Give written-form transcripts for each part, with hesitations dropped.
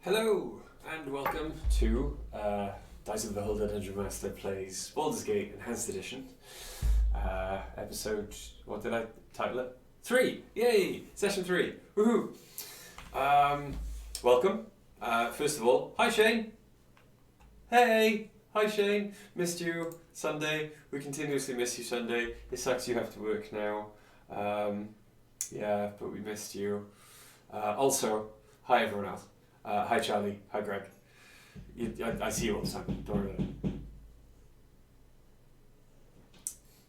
Hello and welcome to Dice of the Beholder Dungeon Master plays Baldur's Gate Enhanced Edition. Episode, what did I title it? 3! Yay! Session 3! Woohoo! Welcome. First of all, hi Shane! Hey! Hi Shane! Missed you Sunday. We continuously miss you Sunday. It sucks you have to work now. Yeah, but we missed you. Also, hi everyone else. Hi Charlie, hi Greg. I see you all the time, don't worry about it.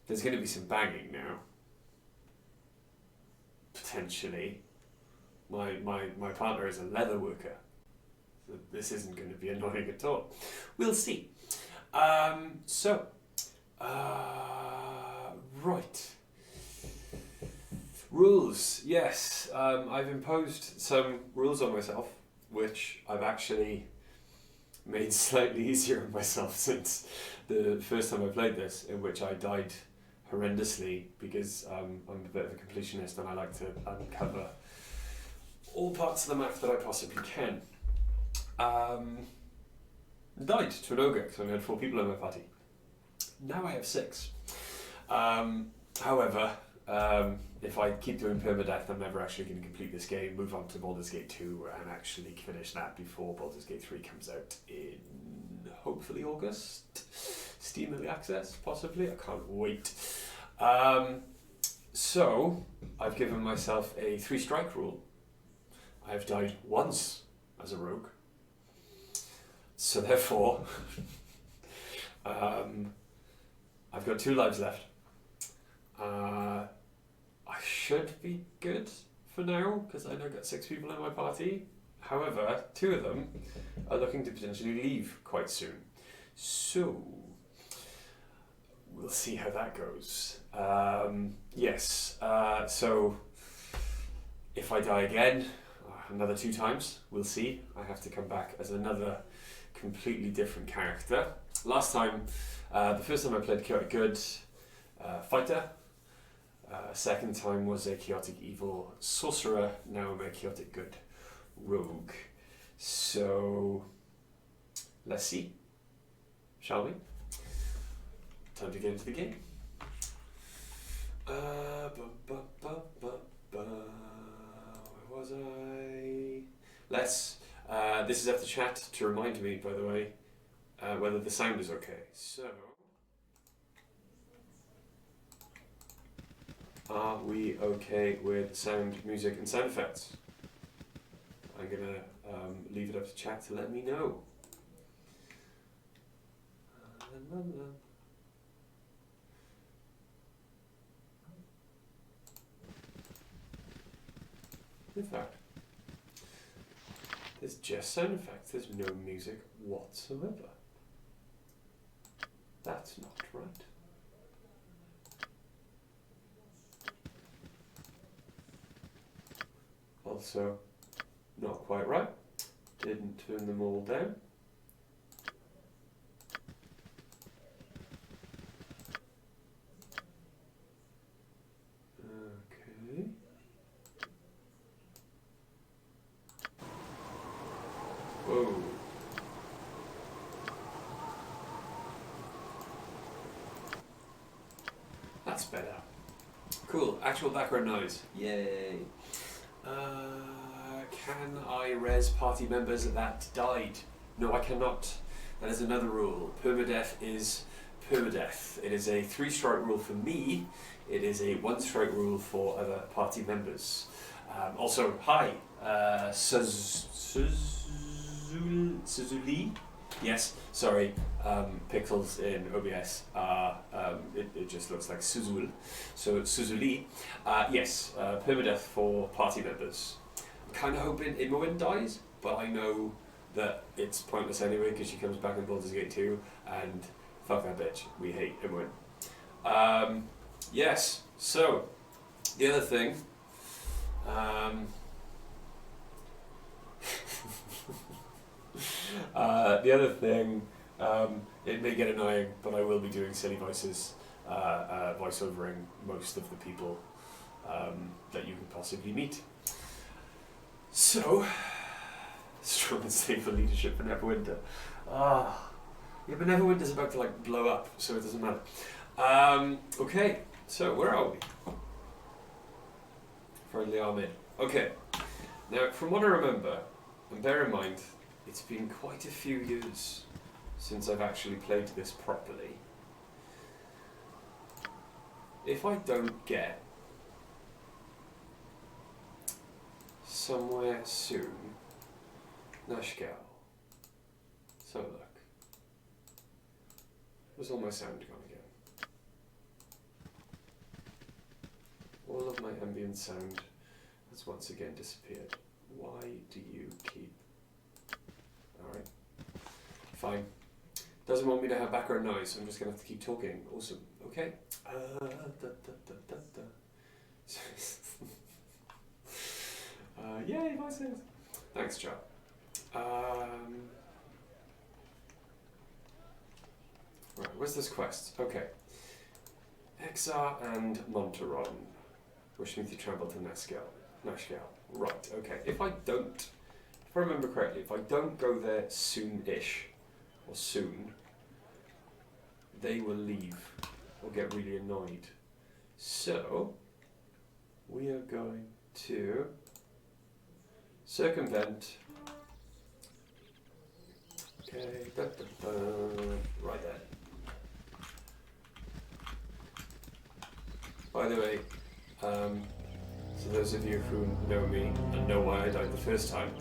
There's going to be some banging now. Potentially. My partner is a leather worker. So this isn't going to be annoying at all. We'll see. Right. Rules, yes. I've imposed some rules on myself, which I've actually made slightly easier on myself since the first time I played this, in which I died horrendously because I'm a bit of a completionist and I like to uncover all parts of the map that I possibly can. Died to an ogre because I only had 4 people in my party. Now I have 6. However, if I keep doing permadeath, I'm never actually going to complete this game, move on to Baldur's Gate 2 and actually finish that before Baldur's Gate 3 comes out in hopefully August. Steam Early Access, possibly. I can't wait. So, I've given myself a 3-strike rule. I've died once as a rogue. So therefore, I've got 2 lives left. I should be good for now, because I know I've got 6 people in my party. However, 2 of them are looking to potentially leave quite soon. So, we'll see how that goes. So if I die again, another 2 times, we'll see. I have to come back as another completely different character. Last time, the first time I played Chaotic Good Fighter. Second time was a Chaotic Evil Sorcerer. Now I'm a Chaotic Good Rogue. So, let's see. Shall we? Time to get into the game. Where was I? This is after chat to remind me, by the way, whether the sound is okay. So, are we okay with sound, music, and sound effects? I'm gonna leave it up to chat to let me know. In fact, there's just sound effects, there's no music whatsoever. That's not right. Also, not quite right. Didn't turn them all down. Okay. Whoa. That's better. Cool. Actual background noise. Yay. Can I res party members that died? No, I cannot. That is another rule. Permadeath is permadeath. It is a 3-strike rule for me. It is a 1-strike rule for other party members. Also, hi, Suzuli. Yes, sorry. Pixels in OBS are it just looks like Suzul. So Suzuli. Yes, permadeath for party members. I'm kind of hoping Imoen dies, but I know that it's pointless anyway because she comes back in Baldur's Gate 2 and fuck that bitch. We hate Imoen. Yes. So the other thing. It may get annoying, but I will be doing silly voices, voiceovering most of the people that you could possibly meet. So, Strong and stable leadership for Neverwinter. Ah. Yeah, but Neverwinter's about to like blow up, so it doesn't matter. Okay, so where are we? Friendly Army. Okay. Now, from what I remember, and bear in mind, it's been quite a few years since I've actually played this properly. If I don't get somewhere soon, Nashkel. So look. Where's all my sound gone again? All of my ambient sound has once again disappeared. Why do you keep... Alright. Fine. Doesn't want me to have background noise, so I'm just going to have to keep talking. Awesome. Okay. Yay, voices! Thanks, Joe. Right, where's this quest? Okay. Exar and Monteron wish me to travel to Nashkel. Right, okay. If I remember correctly, if I don't go there soon-ish, or soon, they will leave or get really annoyed. So, we are going to circumvent. Okay, right there. By the way, so those of you who know me and know why I died the first time,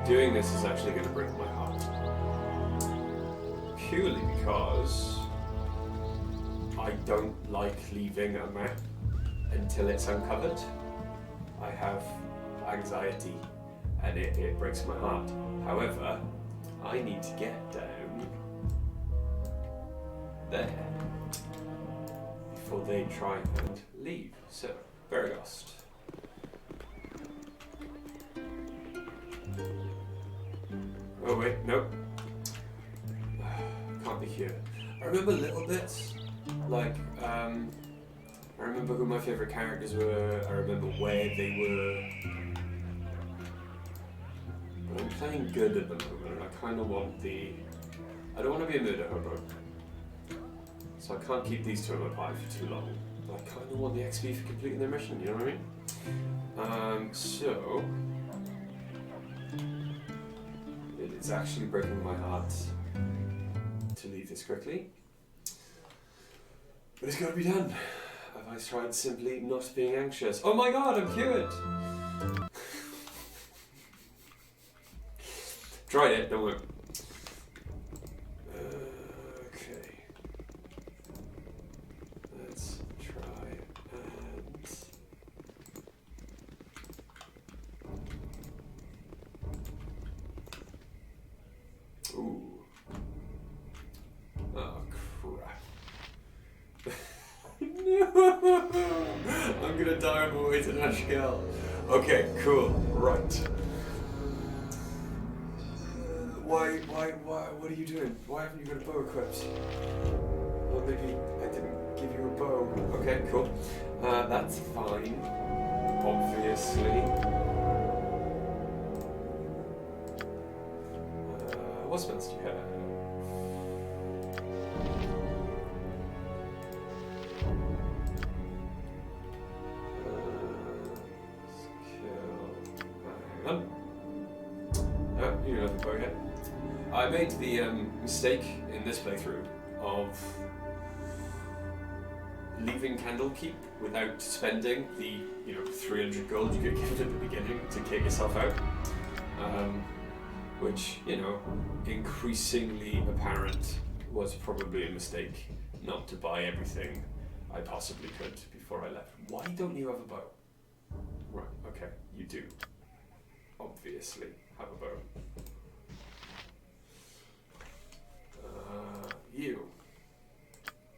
doing this is actually going to break my heart. Purely because I don't like leaving a map until it's uncovered. I have anxiety and it breaks my heart. However, I need to get down there before they try and leave. So, very lost. Oh wait, nope. Can't be here. I remember little bits, like, I remember who my favourite characters were, I remember where they were. But I'm playing good at the moment, and I kind of want I don't want to be a murder hobo. So I can't keep these two in my pie for too long. But I kind of want the XP for completing their mission, you know what I mean? So... It's actually breaking my heart to leave this quickly. But it's got to be done. Have I tried simply not being anxious? Oh my god, I'm cured! Tried it, don't work. Okay. Let's try and... Ooh. Oh, crap. No! I'm gonna die on my way to Nashkel. Okay, cool. Right. Why, what are you doing? Why haven't you got a bow equipped? Well, maybe I didn't give you a bow. Okay, cool. That's fine. Obviously. What spells do you have? Hang on. Oh, you don't have the bow yet. I made the mistake in this playthrough of leaving Candlekeep without spending the 300 gold you get given at the beginning to kick yourself out, which increasingly apparent was probably a mistake not to buy everything I possibly could before I left. Why don't you have a bow? Right, okay, you do. Obviously have a bow.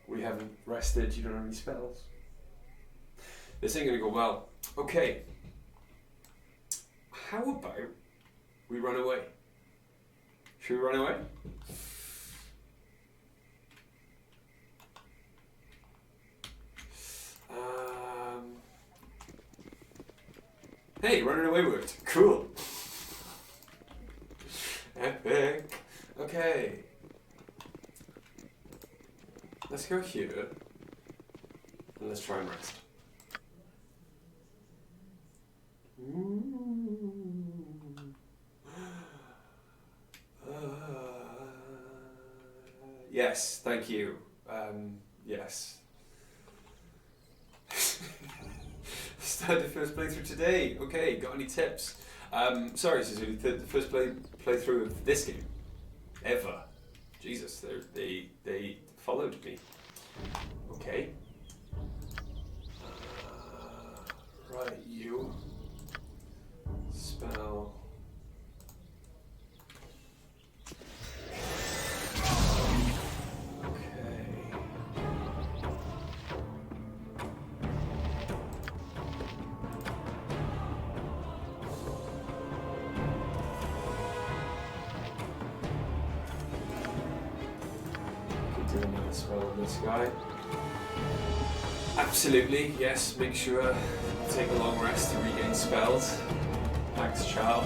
We haven't rested, you don't have any spells. This ain't gonna go well. Okay. How about we run away? Should we run away? Hey, running away worked. Cool. Epic. Okay. Let's go here. And let's try and rest. Yes, thank you. Yes. Started the first playthrough today. Okay, got any tips? Sorry, Suzu, the first playthrough of this game ever. Jesus, they followed me. Okay. Right, you. Spell. Do another spell on this guy. Absolutely, yes. Make sure you take a long rest to regain spells. Max Charm.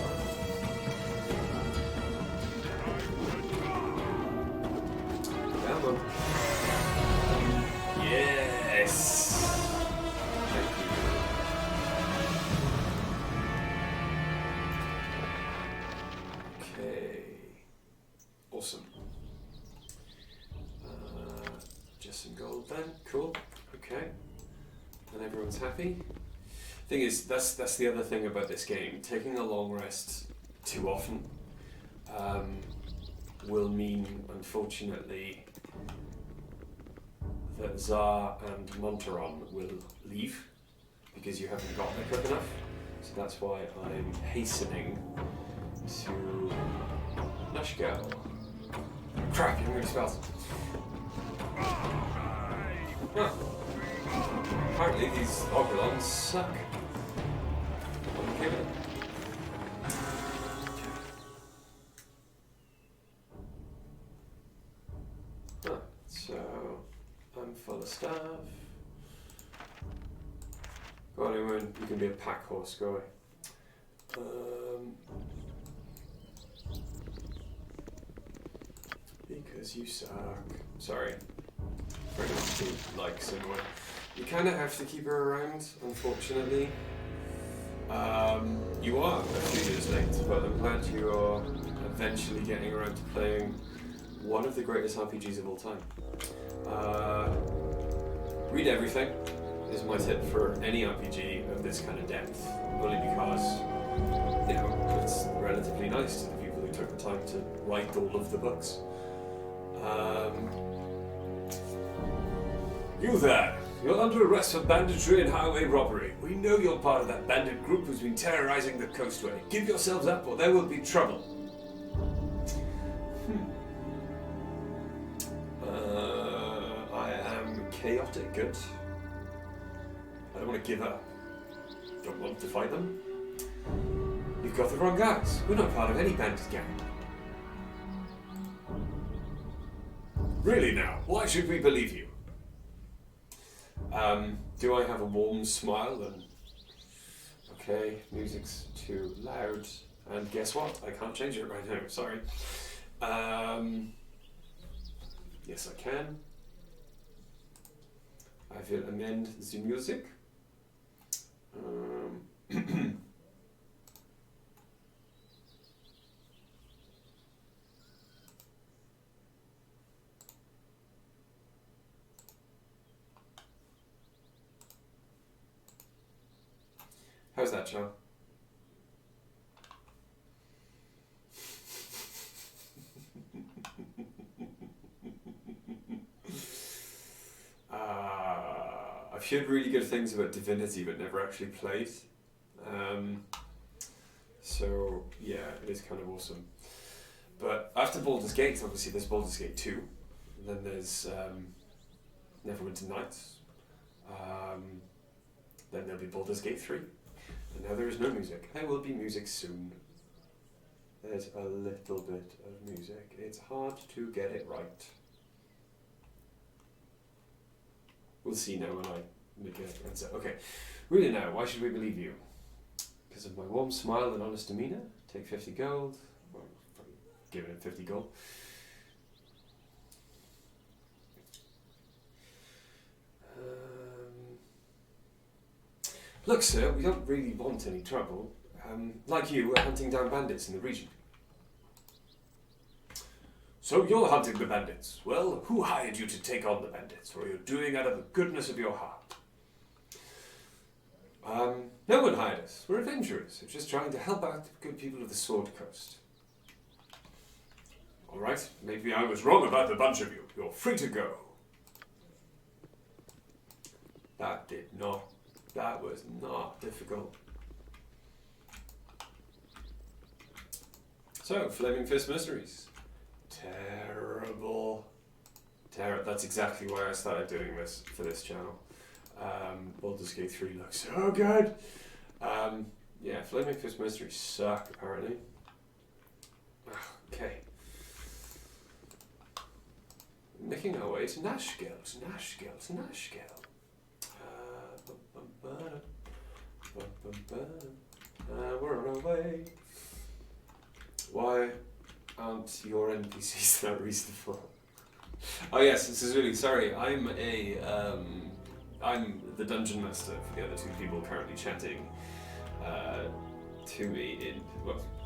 Come on. Yes. Thank you. Okay. Awesome. Just some gold then. Cool. Okay. And everyone's happy. Thing is, that's the other thing about this game. Taking a long rest too often will mean, unfortunately, that Zar and Monteron will leave because you haven't got there quick enough. So that's why I'm hastening to Nushgirl. Crap, you haven't got any spells. Huh. Apparently these Ogrelons suck. I'm okay with it. Huh. So I'm full of stuff. Go on, anyone. You can be a pack horse. Go away. Because you suck. Sorry. Very much to like someone. You kind of have to keep her around, unfortunately. You are a few years late, but I'm glad you are eventually getting around to playing one of the greatest RPGs of all time. Read everything is my tip for any RPG of this kind of depth, only because, you know, it's relatively nice to the people who took the time to write all of the books. You there! You're under arrest for banditry and highway robbery. We know you're part of that bandit group who's been terrorizing the coastway. Give yourselves up or there will be trouble. I am chaotic good. I don't want to give up. Don't want to fight them. You've got the wrong guys. We're not part of any bandit gang. Really now, why should we believe you? Do I have a warm smile? And okay, music's too loud. And guess what? I can't change it right now. Sorry. Yes, I can. I will amend the music. How's that, John? I've heard really good things about Divinity, but never actually played. So yeah, it is kind of awesome. But after Baldur's Gate, obviously there's Baldur's Gate 2, and then there's Neverwinter Nights. Then there'll be Baldur's Gate 3. And now there is no music. There will be music soon. There's a little bit of music. It's hard to get it right. We'll see now when I make an answer. Okay, really now, why should we believe you? Because of my warm smile and honest demeanour. Take 50 gold. giving it 50 gold. Look, sir, we don't really want any trouble. Like you, we're hunting down bandits in the region. So you're hunting the bandits. Well, who hired you to take on the bandits, or are you doing out of the goodness of your heart? No one hired us. We're adventurers. We're just trying to help out the good people of the Sword Coast. Alright, maybe I was wrong about the bunch of you. You're free to go. That was not difficult. So, Flaming Fist Mercenaries. Terrible. That's exactly why I started doing this for this channel. Baldur's Gate 3 looks so good. Yeah, Flaming Fist Mercenaries suck, apparently. Okay. Making our way to Nashgeld. We're on our way. Why aren't your NPCs that reasonable? Oh yes, this is really sorry. I'm the dungeon master for the other two people currently chatting to me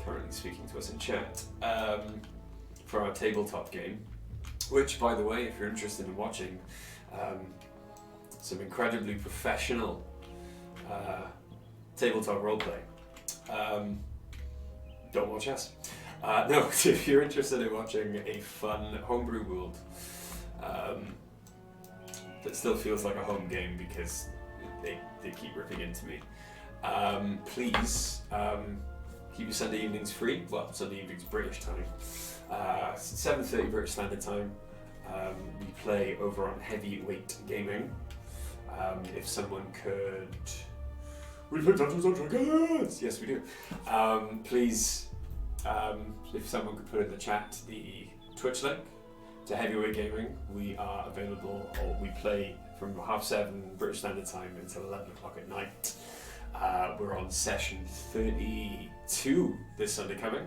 currently speaking to us in chat for our tabletop game. Which, by the way, if you're interested in watching some incredibly professional tabletop roleplay, don't watch us. No, if you're interested in watching a fun homebrew world that still feels like a home game because they keep ripping into me, please keep your Sunday evenings free. Well, Sunday evenings British time. 7:30 British Standard Time. We play over on Heavyweight Gaming. If someone could... We play Dungeons and Dragons! Yes, we do. Please, if someone could put in the chat the Twitch link to Heavyweight Gaming. We are available, or we play from 7:30 British Standard Time until 11 o'clock at night. We're on session 32 this Sunday coming.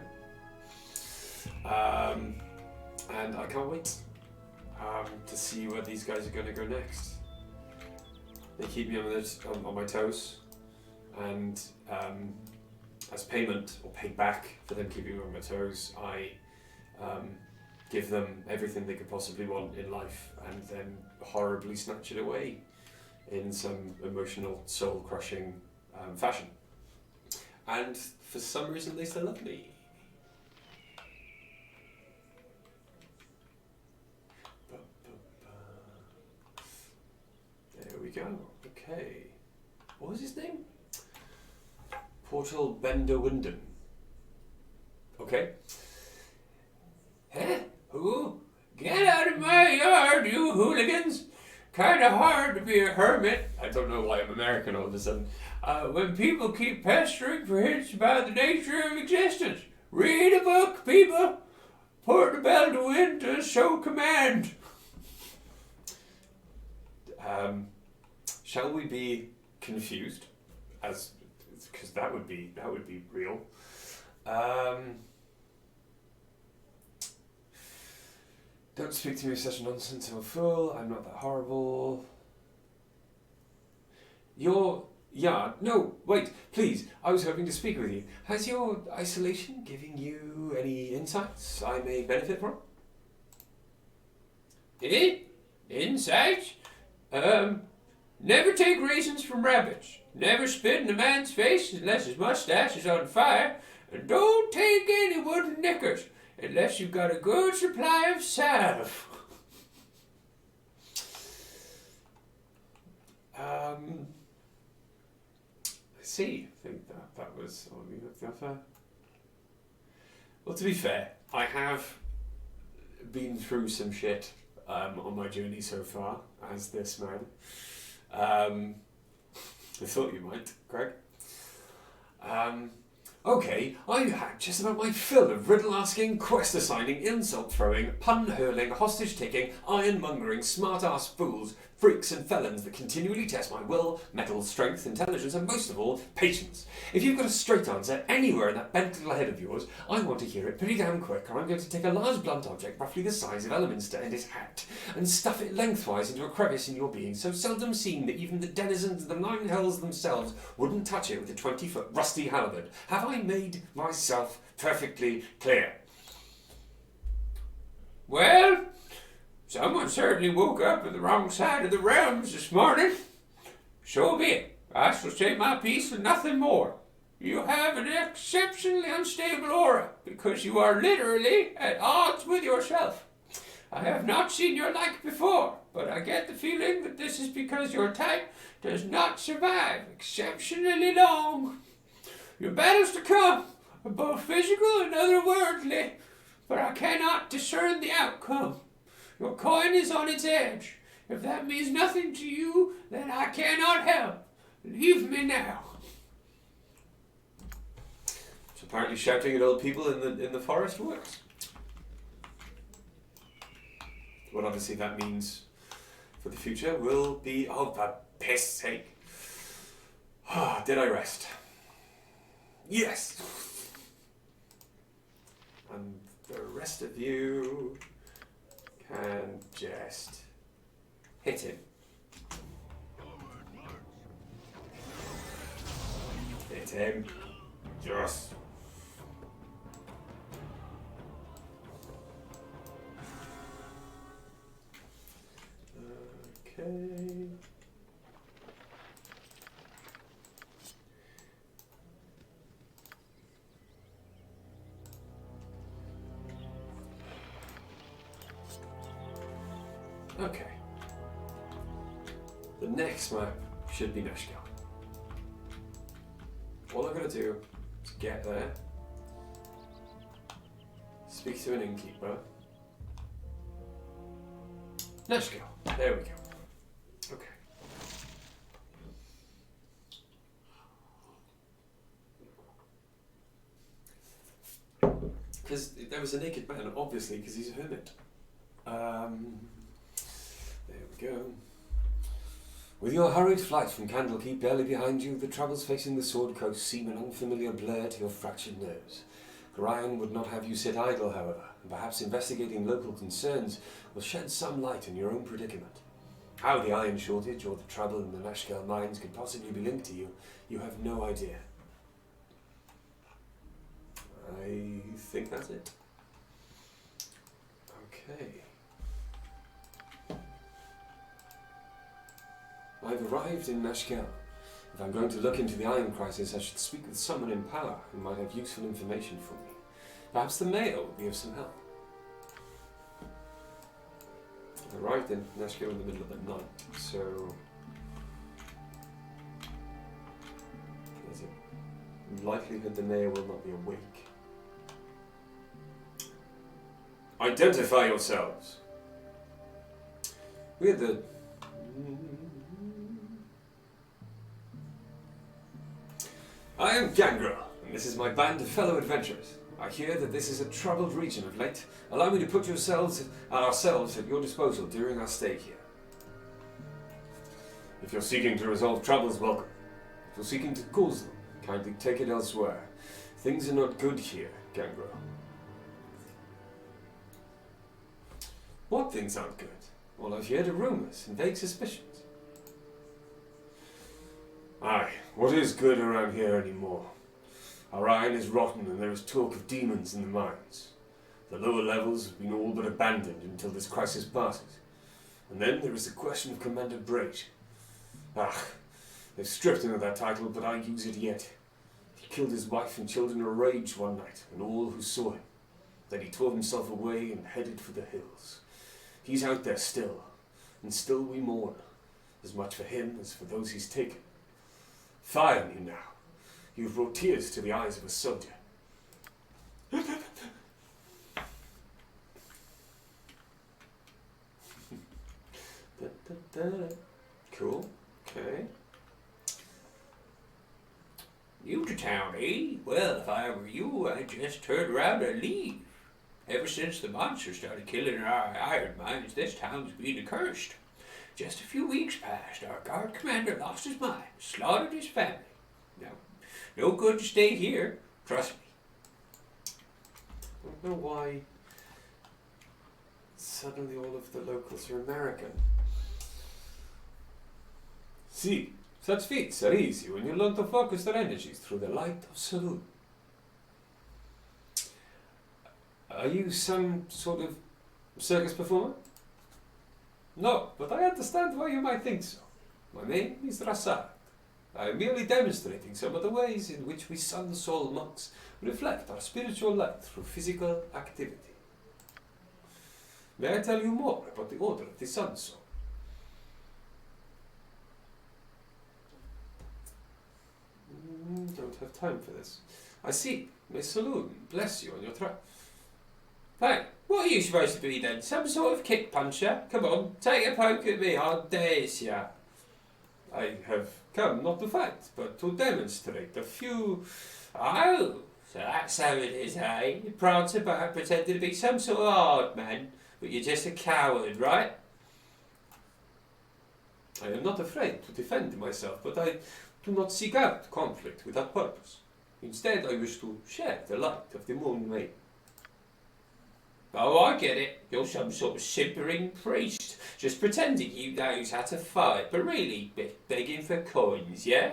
And I can't wait to see where these guys are going to go next. They keep me on my toes, and as payment, or payback for them keeping me on my toes, I give them everything they could possibly want in life and then horribly snatch it away in some emotional, soul-crushing fashion. And for some reason they still love me. There we go. Okay. What was his name? Portal Bender Winden. Okay. Huh? Who? Get out of my yard, you hooligans! Kinda hard to be a hermit. I don't know why I'm American all of a sudden. When people keep pestering for hints about the nature of existence. Read a book, people! Put the bell to wind to show command. Shall we be confused? Because that would be real. Don't speak to me such nonsense, I'm a fool. I'm not that horrible. No, wait, please. I was hoping to speak with you. Has your isolation given you any insights I may benefit from? Did it? Insights? Never take raisins from rabbits. Never spit in a man's face unless his mustache is on fire. And don't take any wooden knickers unless you've got a good supply of salve. I see. I think that was all we looked at. Well, to be fair, I have been through some shit on my journey so far as this man. I thought you might, Greg. Okay, I've had just about my fill of riddle-asking, quest-assigning, insult-throwing, pun-hurling, hostage-taking, ironmongering, smart-ass fools freaks and felons that continually test my will, mettle, strength, intelligence, and most of all, patience. If you've got a straight answer anywhere in that bent little head of yours, I want to hear it pretty damn quick, or I'm going to take a large blunt object roughly the size of Elminster and his hat, and stuff it lengthwise into a crevice in your being so seldom seen that even the denizens of the nine hells themselves wouldn't touch it with a 20-foot rusty halberd. Have I made myself perfectly clear? Well, someone certainly woke up at the wrong side of the realms this morning. So be it. I shall say my piece and nothing more. You have an exceptionally unstable aura, because you are literally at odds with yourself. I have not seen your like before, but I get the feeling that this is because your type does not survive exceptionally long. Your battles to come are both physical and otherworldly, but I cannot discern the outcome. Your coin is on its edge. If that means nothing to you, then I cannot help. Leave me now. So apparently shouting at old people in the forest works. What obviously that means for the future will be, oh, for piss sake. Did I rest? Yes. And the rest of you can just hit him. Hit him. Just. Okay. Okay. The next map should be Nashkel. All I've got to do is get there, speak to an innkeeper. Nashkel. There we go. Okay. Because there was a naked man, obviously, because he's a hermit. There we go. With your hurried flight from Candlekeep barely behind you, the troubles facing the Sword Coast seem an unfamiliar blur to your fractured nerves. Gorion would not have you sit idle, however, and perhaps investigating local concerns will shed some light on your own predicament. How the iron shortage or the trouble in the Nashkel mines could possibly be linked to you, you have no idea. I think that's it. Okay. I've arrived in Nashkel. If I'm going to look into the iron crisis, I should speak with someone in power who might have useful information for me. Perhaps the mayor would be of some help. I arrived in Nashkel in the middle of the night, so there's a likelihood the mayor will not be awake. Identify yourselves. We're the... I am Gangrel, and this is my band of fellow adventurers. I hear that this is a troubled region of late. Allow me to put yourselves and ourselves at your disposal during our stay here. If you're seeking to resolve troubles, welcome. If you're seeking to cause them, kindly take it elsewhere. Things are not good here, Gangrel. What things aren't good? All I've heard are rumours and vague suspicions. Aye, what is good around here anymore? Our iron is rotten and there is talk of demons in the mines. The lower levels have been all but abandoned until this crisis passes. And then there is the question of Commander Brate. They've stripped him of that title, but I use it yet. He killed his wife and children in a rage one night, and all who saw him. Then he tore himself away and headed for the hills. He's out there still, and still we mourn, as much for him as for those he's taken. Fire me now. You've brought tears to the eyes of a soldier. Cool. Okay. New to town, eh? Well, if I were you, I'd just turn around and leave. Ever since the monsters started killing our iron mines, this town's been accursed. Just a few weeks past, our guard commander lost his mind, slaughtered his family. Now, no good to stay here, trust me. I don't know why suddenly all of the locals are American. See, such feats are easy when you learn to focus their energies through the light of saloon. Are you some sort of circus performer? No, but I understand why you might think so. My name is Rasad. I am merely demonstrating some of the ways in which we Sun Soul monks reflect our spiritual light through physical activity. May I tell you more about the Order of the Sun Soul? Don't have time for this. I see. May saloon bless you on your trip. Hey, what are you supposed to be then? Some sort of kick puncher? Come on, take a poke at me, I'll daze ya. I have come not to fight, but to demonstrate a few... Oh, so that's how it is, eh? You prance about pretending to be some sort of hard man, but you're just a coward, right? I am not afraid to defend myself, but I do not seek out conflict without purpose. Instead, I wish to share the light of the moon maiden. Oh, I get it. You're some sort of simpering priest, just pretending you knows how to fight, but really begging for coins, yeah?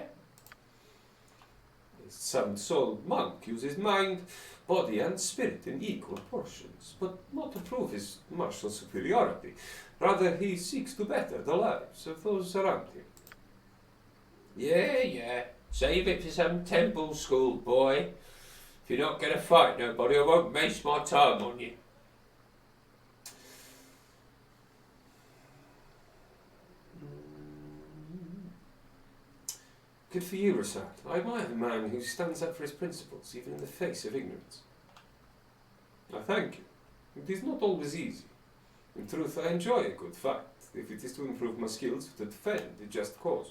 Some soul monk uses mind, body and spirit in equal portions, but not to prove his martial superiority. Rather, he seeks to better the lives of those around him. Yeah. Save it for some temple school, boy. If you're not going to fight nobody, I won't waste my time on you. Good for you, Rasad. I admire the man who stands up for his principles, even in the face of ignorance. I thank you. It is not always easy. In truth, I enjoy a good fight, if it is to improve my skills to defend a just cause.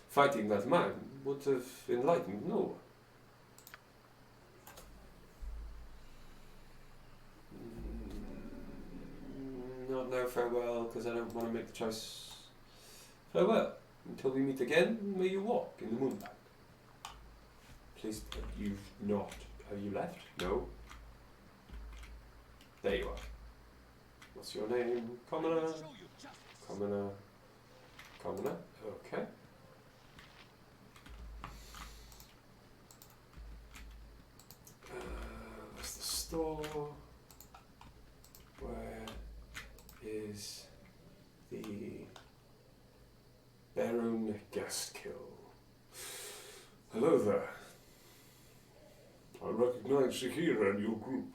Fighting that man would have enlightened no one. Not now, farewell, because I don't want to make the choice. Farewell. Until we meet again, may you walk in the moonlight. Please, you've not. Have you left? No. There you are. What's your name? Commoner? Commoner? Commoner? Okay. That's the store. Where is the Baron Gaskill? Hello there. I recognize Shahira and your group,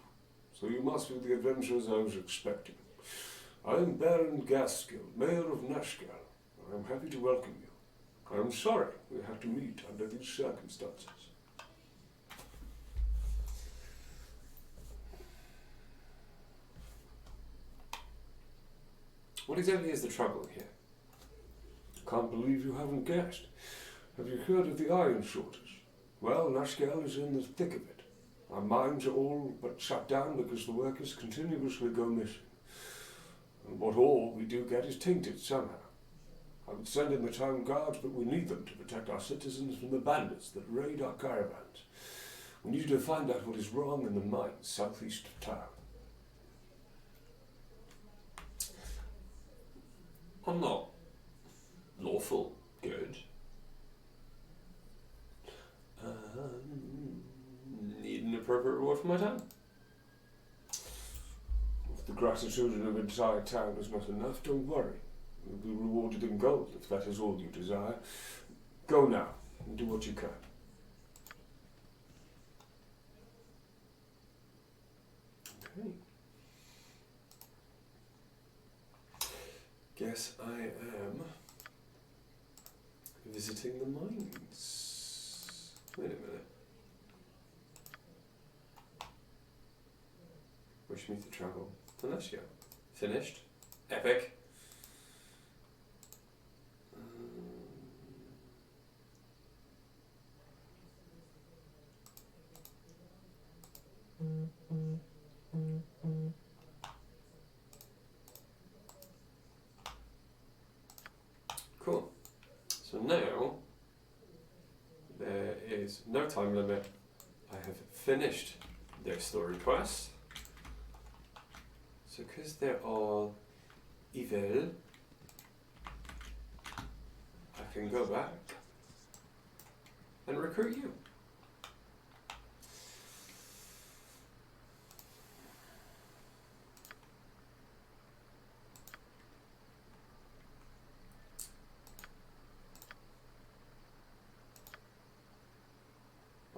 so you must be the adventurers I was expecting. I am Baron Gaskill, Mayor of Nashgal. I am happy to welcome you. I am sorry we have to meet under these circumstances. What exactly is the trouble here? Can't believe you haven't guessed. Have you heard of the iron shortage? Well, Nashgal is in the thick of it. Our mines are all but shut down because the workers continuously go missing. And what ore we do get is tainted somehow. I would send in the town guards, but we need them to protect our citizens from the bandits that raid our caravans. We need to find out what is wrong in the mines southeast of town. I'm not lawful good. Need an appropriate reward for my time. If the gratitude of an entire town is not enough, don't worry. You'll be rewarded in gold if that is all you desire. Go now and do what you can. Okay. Guess I am visiting the mines. Wait a minute. Wish me to travel to Nashia. Finished. Epic. is no time limit. I have finished their story quest. So because they're all evil, I can go back and recruit you.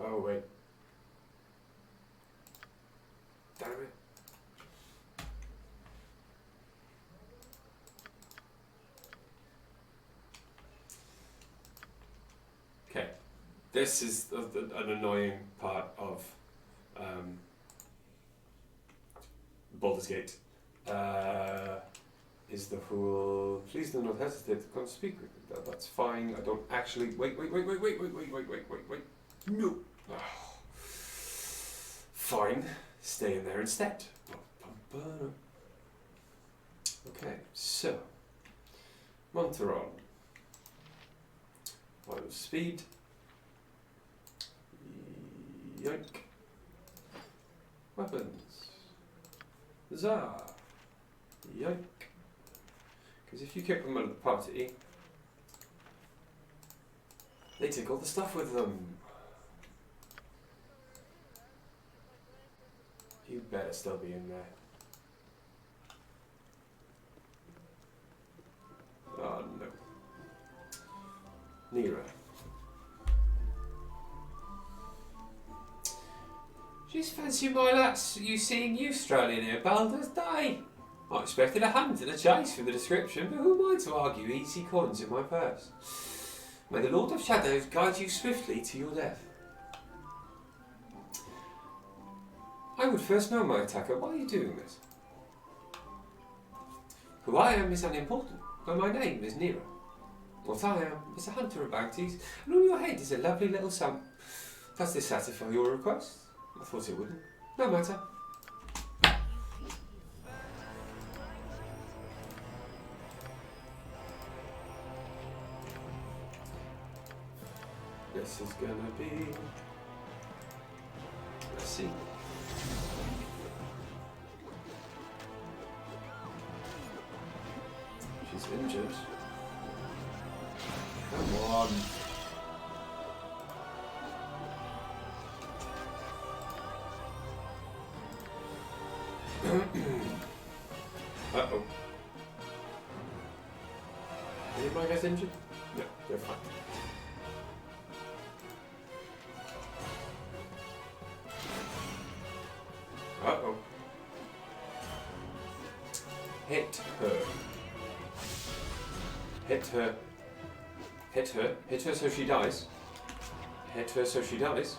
Oh wait. Damn it. Okay. This is an annoying part of Baldur's Gate. Is the whole, please do not hesitate to come speak with me. That's fine. I don't actually, wait. No. Oh. Fine. Stay in there instead. Okay, so Monteron. Wild speed. Yoink. Weapons. Zah. Yoink. Because if you kick them out of the party, they take all the stuff with them. You better still be in there. Oh no. Nira. Just fancy my lads you seeing you strolling here Baldur's Day. I expected a hunt and a chase from the description, but who am I to argue easy coins in my purse? May the Lord of Shadows guide you swiftly to your death. I would first know my attacker. Why are you doing this? Who I am is unimportant, though my name is Nero. What I am is a hunter of bounties, and on your head is a lovely little sum. Does this satisfy your request? I thought it wouldn't. No matter. This is gonna be... Let's see. She's injured. Come on. Uh-oh. Anybody guys injured? No, they're fine. Uh-oh. Hit her. Hit her. Hit her. Hit her so she dies. Hit her so she dies.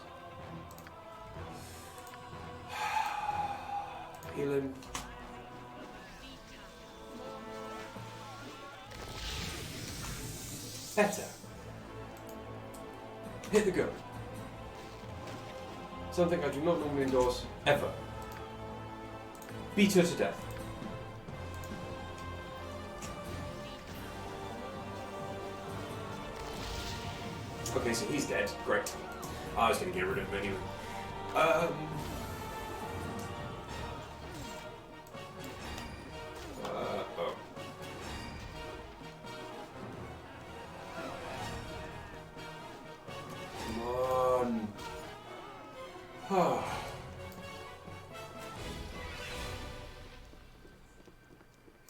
Heal him. Better. Hit the girl. Something I do not normally endorse, ever. Beat her to death. Okay, so he's dead. Great. I was going to get rid of him anyway. Oh. Come on.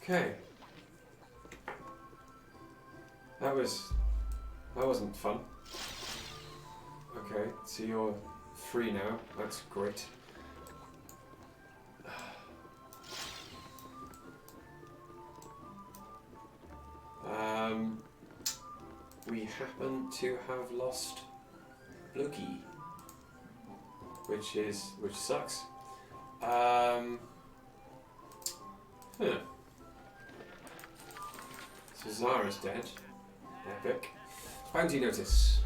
Okay. That wasn't fun. Okay, so you're free now. That's great. We happen to have lost Loki, which sucks. So Zara's dead. Epic. Bounty notice.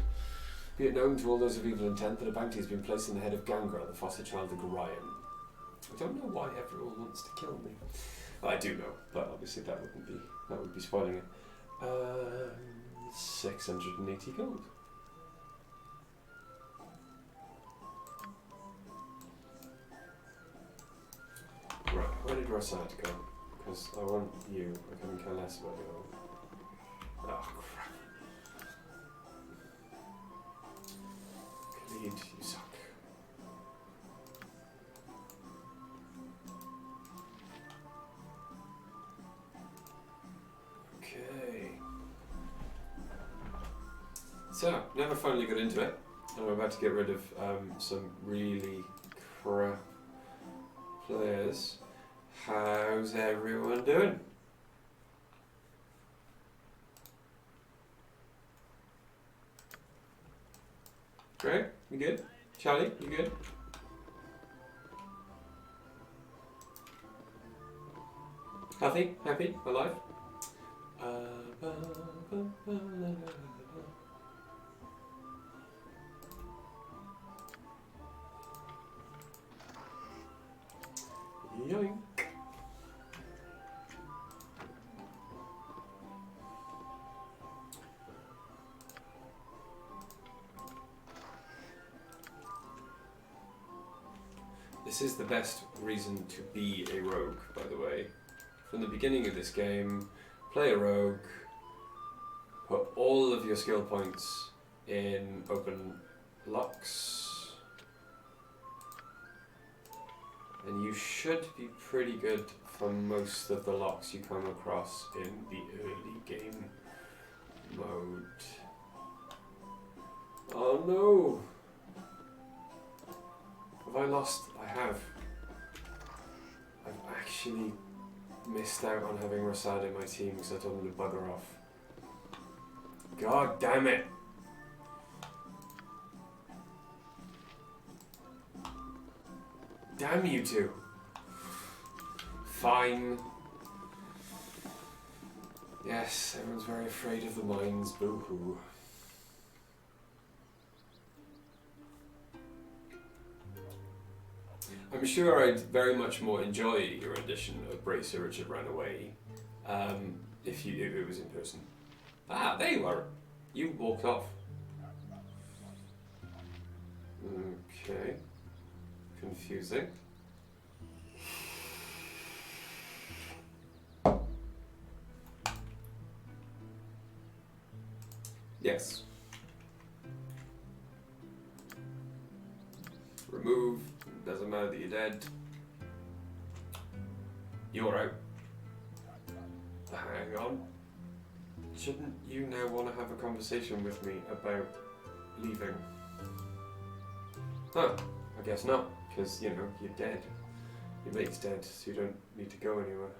Be it known to all those of evil intent that a bounty has been placed on the head of Gangra, the foster child of Gorion. I don't know why everyone wants to kill me. Well, I do know, but obviously that would be spoiling it. 680 gold. Rosad go? Because I want you. I couldn't care less about you. Oh, crap. Khalid, you suck. Okay. So, now I finally got into it, and I'm about to get rid of some really crap players. How's everyone doing? Greg, you good? Charlie, you good? Healthy? Happy? Alive? Yoink. This is the best reason to be a rogue, by the way. From the beginning of this game, play a rogue, put all of your skill points in open locks, and you should be pretty good for most of the locks you come across in the early game mode. Oh no! Have I lost? I have. I've actually missed out on having Rosad in my team because I told him to bugger off. God damn it! Damn you two! Fine. Yes, everyone's very afraid of the mines, boo-hoo. I'm sure I'd very much more enjoy your edition of Bracer Richard Ran Away if it was in person. Ah, there you are. You walked off. Okay. Confusing. Yes. Remove. Doesn't matter that you're dead. You're out. Hang on. Shouldn't you now want to have a conversation with me about leaving? Huh, I guess not, because, you know, you're dead. Your mate's dead, so you don't need to go anywhere.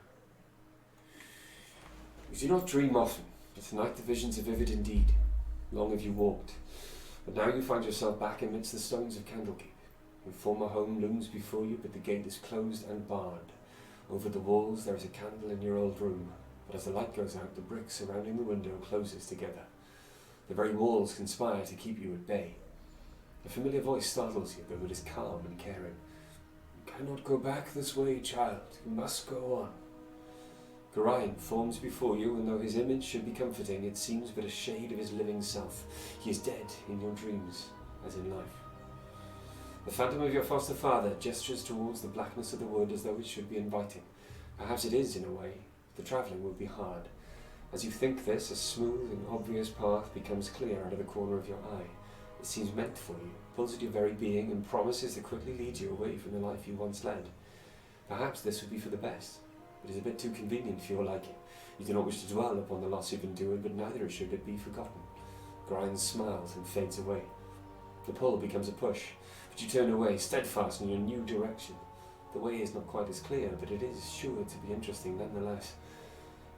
You do not dream often, but tonight the visions are vivid indeed. Long have you walked, but now you find yourself back amidst the stones of Candlekeep. Your former home looms before you, but the gate is closed and barred. Over the walls there is a candle in your old room, but as the light goes out, the brick surrounding the window closes together. The very walls conspire to keep you at bay. A familiar voice startles you, though it is calm and caring. You cannot go back this way, child. You must go on. Gorion forms before you, and though his image should be comforting, it seems but a shade of his living self. He is dead in your dreams, as in life. The phantom of your foster father gestures towards the blackness of the wood as though it should be inviting. Perhaps it is, in a way. The travelling will be hard. As you think this, a smooth and obvious path becomes clear out of the corner of your eye. It seems meant for you, pulls at your very being, and promises to quickly lead you away from the life you once led. Perhaps this would be for the best. It is a bit too convenient for your liking. You do not wish to dwell upon the loss you've endured, but neither should it be forgotten. Grimes smiles and fades away. The pull becomes a push, but you turn away, steadfast in your new direction. The way is not quite as clear, but it is sure to be interesting nonetheless.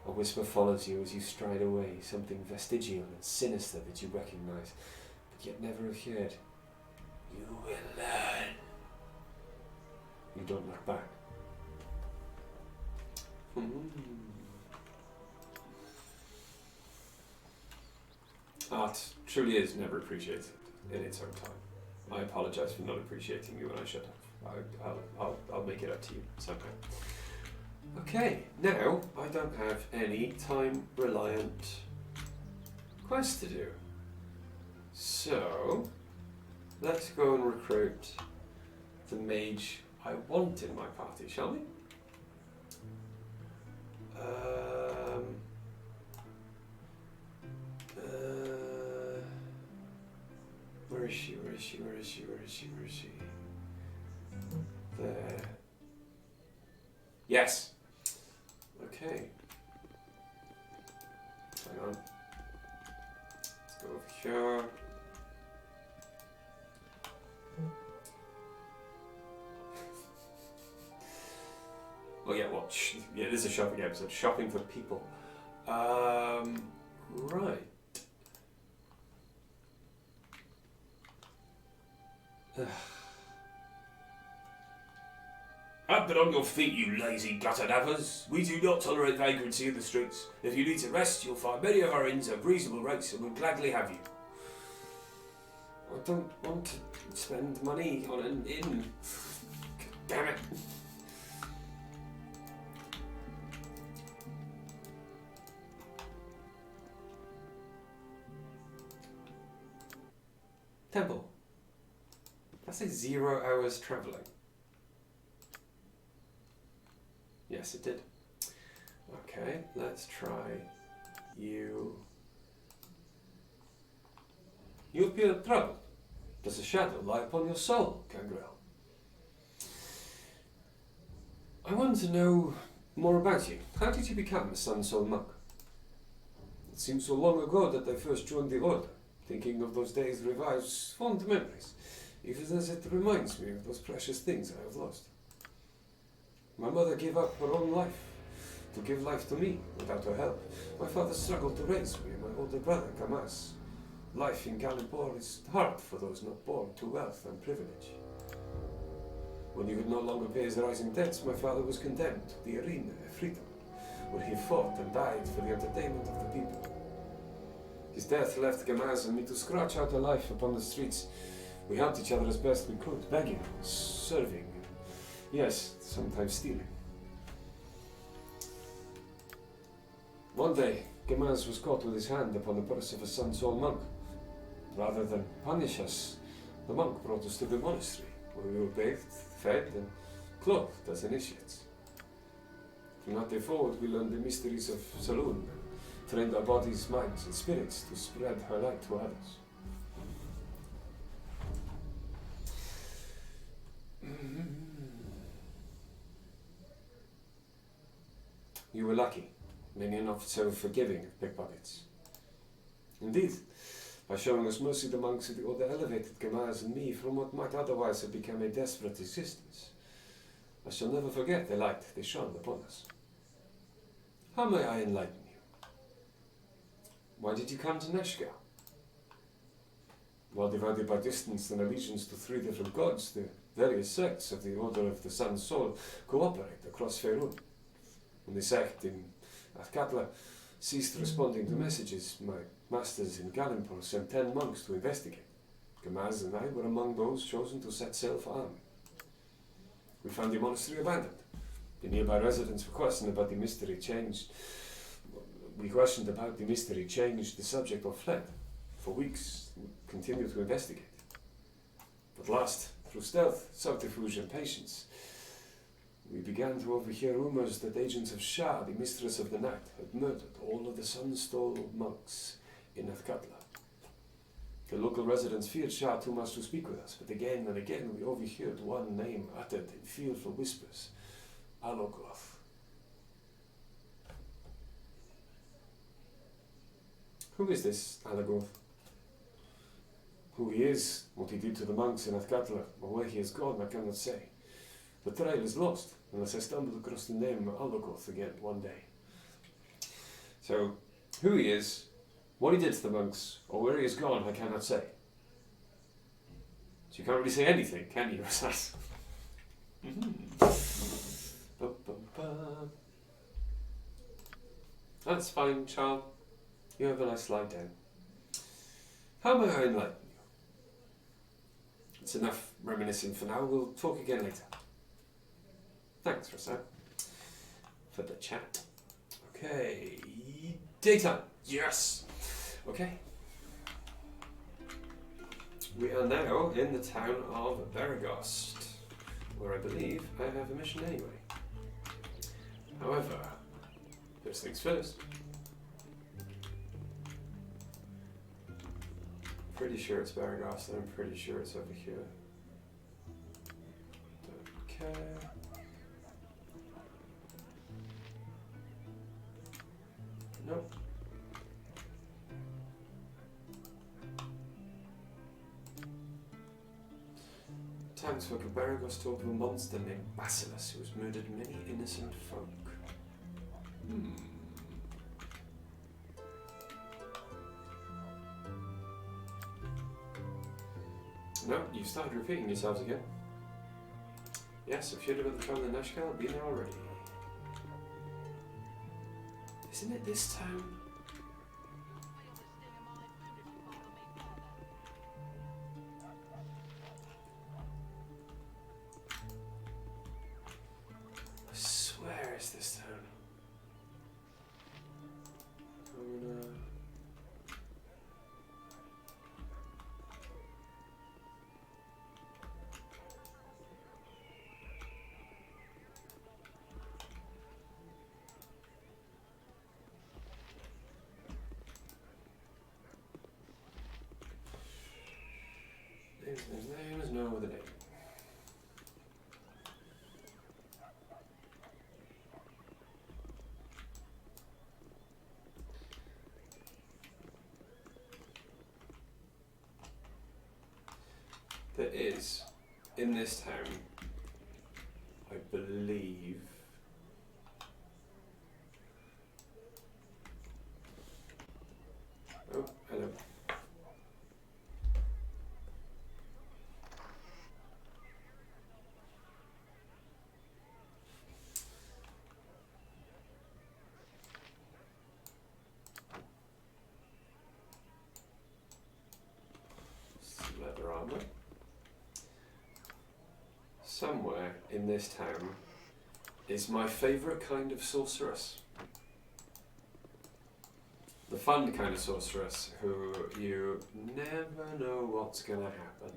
A whisper follows you as you stride away, something vestigial and sinister that you recognize, but yet never have heard. You will learn. You don't look back. Art truly is never appreciated in its own time. I apologise for not appreciating you when I should have. I'll make it up to you somehow. Okay, now I don't have any time-reliant quest to do. So, let's go and recruit the mage I want in my party, shall we? Where is she? Where is she? Where is she? Where is she? Where is she? There. Yes. Okay. Hang on. Let's go over here. Oh yeah, well, yeah, this is a shopping episode. Shopping for people. Right. Up and on your feet, you lazy gutter nappers. We do not tolerate vagrancy in the streets. If you need to rest, you'll find many of our inns at reasonable rates and we'll gladly have you. I don't want to spend money on an inn. Damn it. Temple. That's like 0 hours travelling. Yes, it did. Okay, let's try you. You appear troubled. Does a shadow lie upon your soul, Gangrel? I want to know more about you. How did you become a Sun Soul monk? It seems so long ago that I first joined the order. Thinking of those days revives fond memories, even as it reminds me of those precious things I have lost. My mother gave up her own life to give life to me without her help. My father struggled to raise me and my older brother, Kamaz. Life in Galimpor is hard for those not born to wealth and privilege. When he could no longer pay his rising debts, my father was condemned to the arena of freedom, where he fought and died for the entertainment of the people. His death left Gamaz and me to scratch out a life upon the streets. We helped each other as best we could, begging, serving, and yes, sometimes stealing. One day, Gamaz was caught with his hand upon the purse of a Sun Soul monk. Rather than punish us, the monk brought us to the monastery, where we were bathed, fed, and clothed as initiates. From that day forward, we learned the mysteries of Saloon, and trained our bodies, minds, and spirits to spread her light to others. You were lucky, being not so forgiving of pickpockets. Indeed, by showing us mercy, the monks of the order elevated Gamaz and me from what might otherwise have become a desperate existence. I shall never forget the light they shone upon us. How may I enlighten you? Why did you come to Neshka? While divided by distance and allegiance to 3 different gods, the various sects of the Order of the Sun Soul cooperate across Faerun. When the sect in Athkatla ceased responding to messages, my masters in Galimpor sent 10 monks to investigate. Gamaz and I were among those chosen to set sail for Arm. We found the monastery abandoned. The nearby residents were questioned about the mystery changed. We questioned about the mystery, changed the subject, or fled. For weeks, we continued to investigate. At last, through stealth, subterfuge, and patience, we began to overhear rumors that agents of Shah, the mistress of the night, had murdered all of the Sun Soul monks in Athkatla. The local residents feared Shah too much to speak with us, but again and again we overheard one name uttered in fearful whispers: Alogoth. Who is this Alogoth? Who he is, what he did to the monks in Athkatla, or where he has gone, I cannot say. The trail is lost, unless I stumble across the name Alogoth again one day. So, who he is, what he did to the monks, or where he has gone, I cannot say. So you can't really say anything, can you, Rasas? That's fine, child. You have a nice lie down. How may I enlighten you? It's enough reminiscing for now. We'll talk again later. Thanks, Rasa, for the chat. Okay, daytime. Yes. Okay. We are now in the town of Baragost, where I believe I have a mission anyway. However, First things first. Pretty sure it's Baragast, and I'm pretty sure it's over here. Don't care. Nope. Townsfolk of Baragos told of a monster named Bacillus who has murdered many innocent folk. No, you started repeating yourselves again. Yes, if you'd have been the trouble in Nashkel, I'd been there already. Isn't it this town? I swear it's this town. I'm gonna... His name is no other name. There is, in this town, I believe, oh, hello. Leather armor. Somewhere in this town is my favourite kind of sorceress. The fun kind of sorceress who you never know what's going to happen.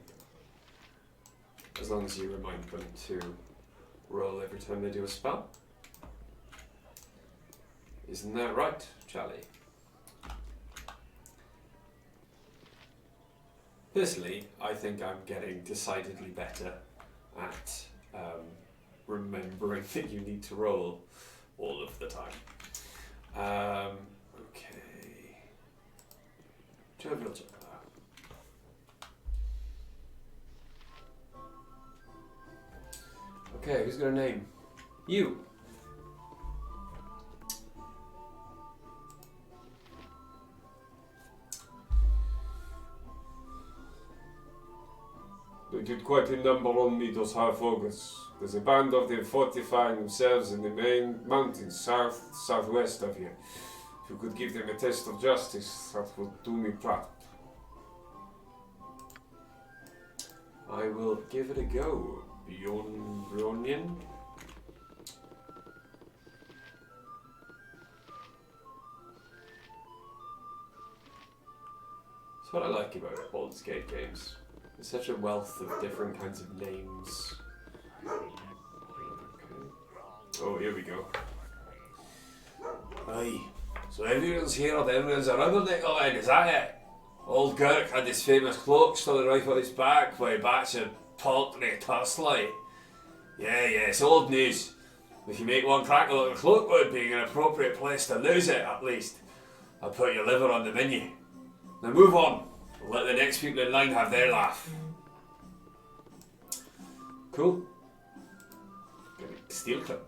As long as you remind them to roll every time they do a spell. Isn't that right, Charlie? Personally, I think I'm getting decidedly better at remembering that you need to roll all of the time. Okay. Jovial Juggler. Okay, who's got a name? You. They did quite a number on me, those half-ogres. There's a band of them fortifying themselves in the main mountains southwest of here. If you could give them a test of justice, that would do me proud. I will give it a go, Bjornian. That's what I like about Baldur's Gate games. There's such a wealth of different kinds of names. Okay. Oh, here we go. Aye. So everyone's here, everyone's a rubbernecker then, is that it? Old Gurk had his famous cloak still right on his back while he bats a paltry torchlight. Yeah, it's old news. If you make one crackle at the cloak would be an appropriate place to lose it, at least. I'll put your liver on the menu. Now move on. Let the next people in line have their laugh. Cool. Steel clip.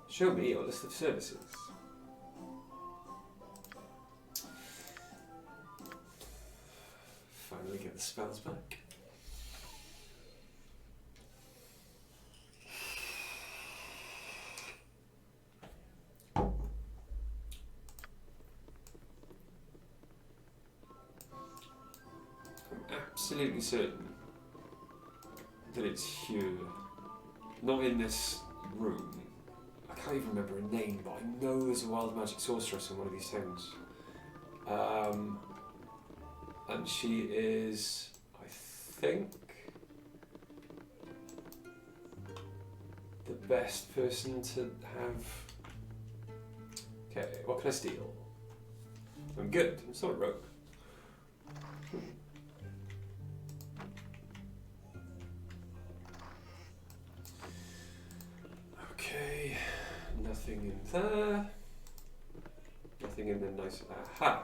Show me your list of services. Finally get the spells back. Absolutely certain that it's here, not in this room. I can't even remember her name, but I know there's a wild magic sorceress in one of these towns. And she is, I think, the best person to have? Okay, what can I steal? I'm good. I'm sort of rogue. Okay, nothing in there. Nothing in the nice. Aha!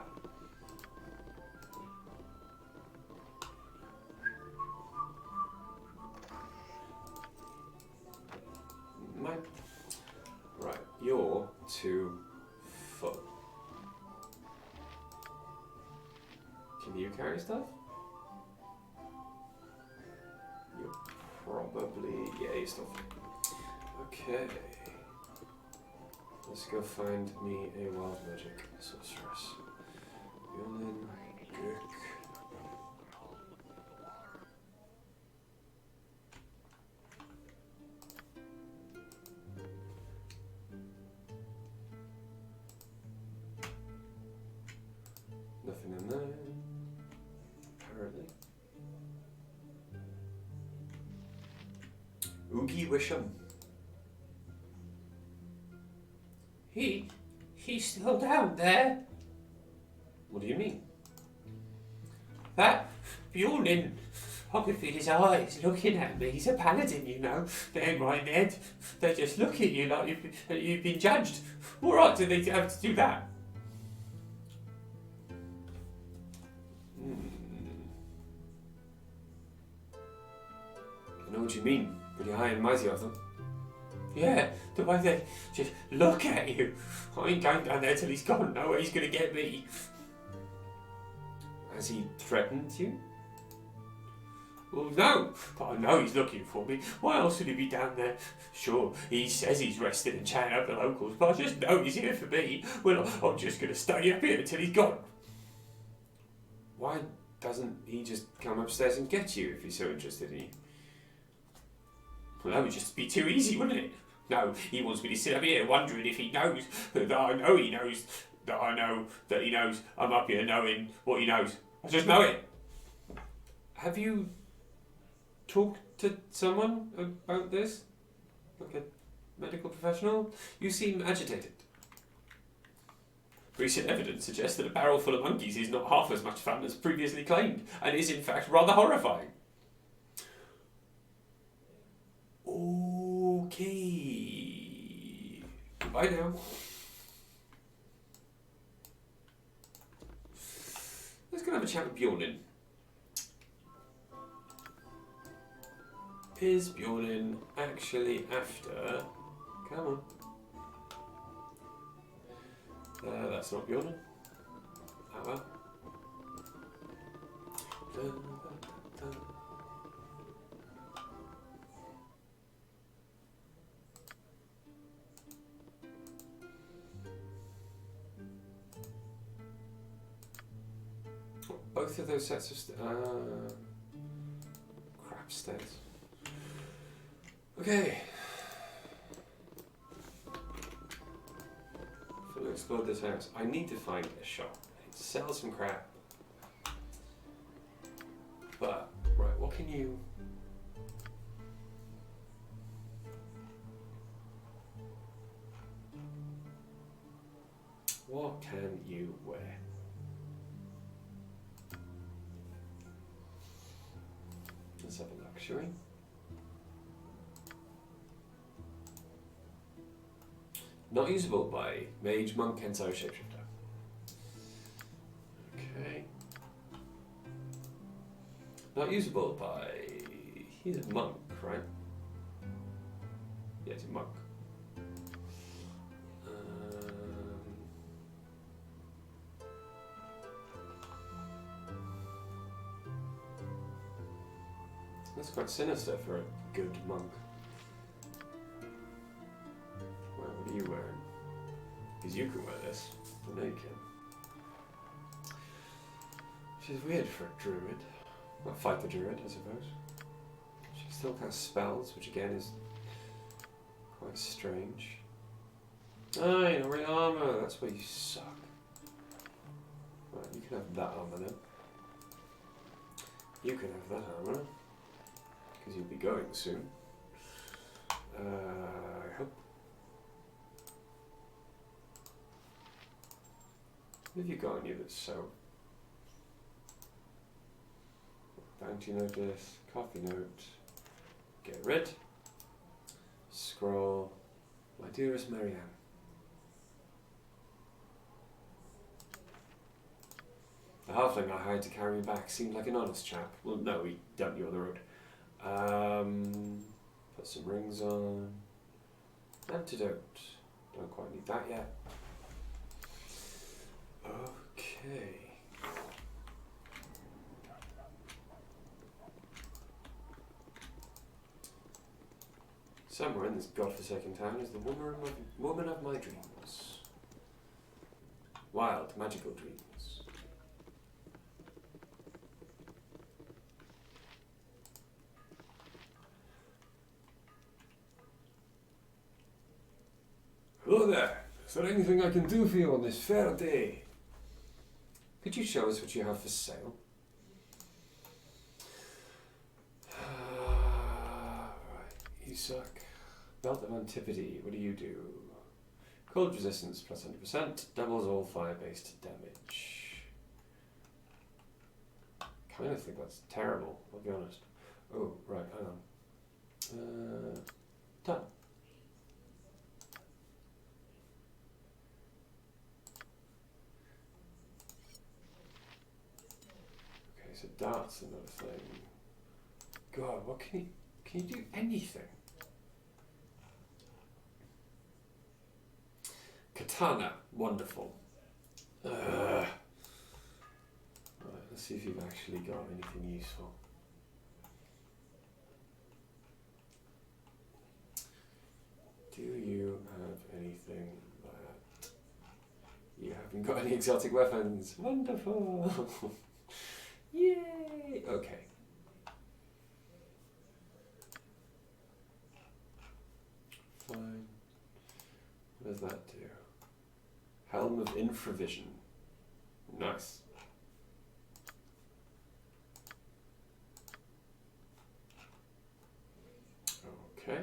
Mine. Right, you're too full. Can you carry stuff? You're probably. Yeah, you're still full. Okay. Let's go find me a wild magic sorceress. Violin, Gook. Nothing in there, apparently. Oogie Wisham. He's still down there. What do you mean? That Bjornin, I can feel his eyes looking at me. He's a paladin, you know. They ain't right, Ned. They just look at you like you've been judged. What right do they have to do that? I know what you mean. Pretty high and mighty of them. Yeah, the way they just look at you. I ain't going down there till he's gone. No way he's going to get me. Has he threatened you? Well, no, but I know he's looking for me. Why else would he be down there? Sure, he says he's resting and chatting up the locals, but I just know he's here for me. Well, I'm just going to stay up here until he's gone. Why doesn't he just come upstairs and get you if he's so interested in you? Well, that would just be too easy, wouldn't it? No, he wants me to sit up here wondering if he knows that I know he knows that I know that he knows I'm up here knowing what he knows. I just know it. Have you talked to someone about this? Like a medical professional? You seem agitated. Recent evidence suggests that a barrel full of monkeys is not half as much fun as previously claimed, and is in fact rather horrifying. Okay. Goodbye now. Let's go have a chat with Bjornin. Is Bjornin actually after... Come on. That's not Bjornin. Oh well. Both of those sets of crap stairs. Okay. Fully explored this house. I need to find a shop. I need to sell some crap. But, right, what can you... What can you wear? Let's have a look, shall we? Not usable by mage, monk, and so shapeshifter. Okay. Not usable by... He's a monk, right? Yeah, he's a monk. That's quite sinister for a good monk. Well, what are you wearing? Because you can wear this. I know you can. Which is weird for a druid. Well, fight the druid, I suppose. She still casts spells, which again is quite strange. Ah, you know, real armour. That's where you suck. Right, you can have that armour then. You can have that armour. Because you'll be going soon. I hope. What have you got on you that's so? Bounty notice, coffee note, get rid, scroll, my dearest Marianne. The halfling I hired to carry me back seemed like an honest chap. Well, no, he dumped you on the road. Put some rings on. Antidote. Don't quite need that yet. Okay. Somewhere in this godforsaken town is the woman of my dreams. Wild, magical dreams. Hello there. Is there anything I can do for you on this fair day? Could you show us what you have for sale? Right. You suck. Belt of Antiquity. What do you do? Cold resistance plus 100%. Doubles all fire-based damage. Kind of think that's terrible, I'll be honest. Oh, right, hang on. Done. Okay, so dart's another thing. God, what can you do anything? Katana, wonderful. Right, let's see if you've actually got anything useful. Do you have anything that you haven't got any exotic weapons? Wonderful. Yay! Okay. Fine. What does that do? Helm of Infravision. Nice. Okay.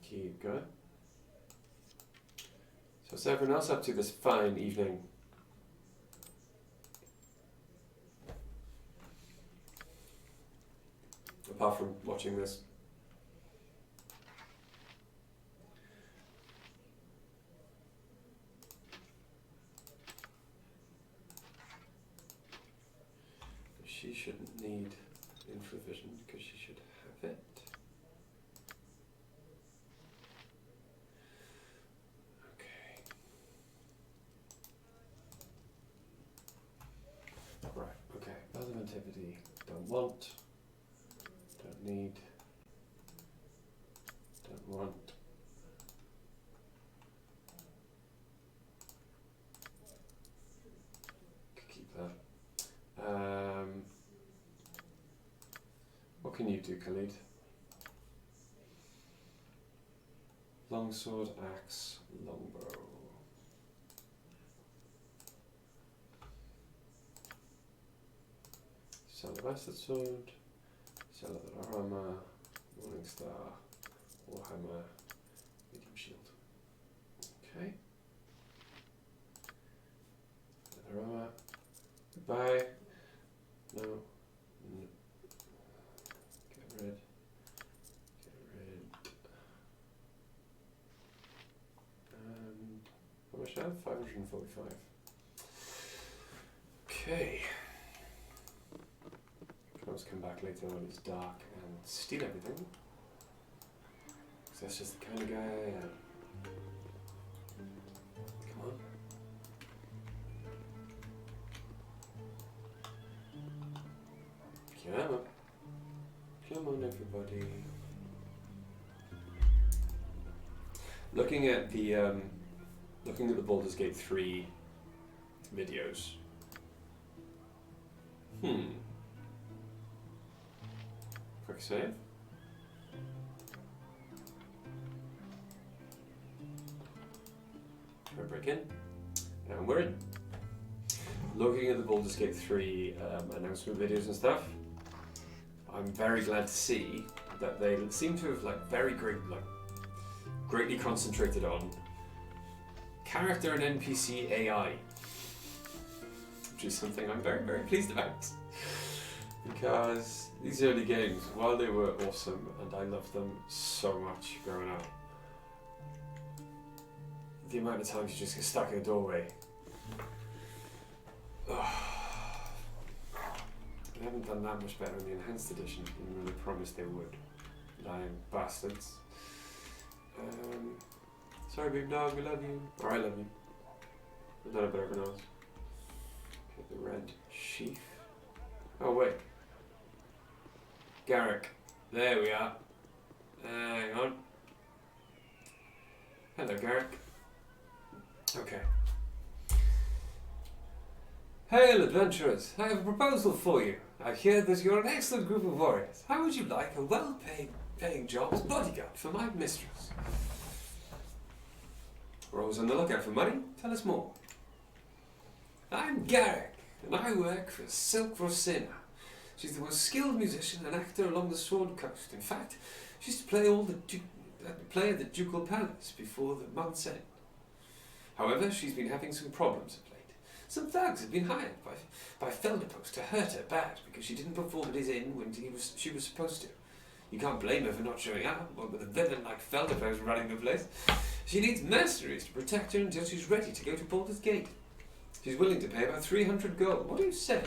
Keep going. So what's everyone else up to this fine evening? Apart from watching this. She shouldn't need infravision because she should have it. Okay. Right, okay. Belt of Antiquity. Don't want. Don't need. Don't want. Could keep that. What can you do, Khalid? Longsword, axe, longbow. Sell the bastard sword. Sell the armor. Morning star. Warhammer. Medium shield. Okay. Leather armor. Goodbye. No. Get rid. And how much now? 545. Okay. Can always come back later when it's dark and steal everything. Because that's just the kind of guy I am. Come on. Come on. Come on, everybody. Looking at the Baldur's Gate 3 videos. Quick save. Try to break in. And we're in. Looking at the Baldur's Gate 3 announcement videos and stuff, I'm very glad to see that they seem to have greatly concentrated on character and NPC AI, which is something I'm very, very pleased about. Because these early games, while they were awesome and I loved them so much growing up, the amount of times you just get stuck in a doorway. They haven't done that much better in the enhanced edition, even though they promised they would. Lying bastards. Sorry, big dog, we love you. Or I love you. I've done it better than else. Okay, the red sheaf. Oh, wait. Garrick. There we are. Hang on. Hello, Garrick. Okay. Hail, adventurers! I have a proposal for you. I hear that you're an excellent group of warriors. How would you like a well-paying job as bodyguard for my mistress? We're always on the lookout for money. Tell us more. I'm Garrick, and I work for Silk Rosina. She's the most skilled musician and actor along the Sword Coast. In fact, she used to play at the Ducal Palace before the month's end. However, she's been having some problems of late. Some thugs have been hired by Felderpost to hurt her bad because she didn't perform at his inn when she was supposed to. You can't blame her for not showing up, but with a villain like Felderpost running the place, she needs mercenaries to protect her until she's ready to go to Baldur's Gate. She's willing to pay about 300 gold. What do you say?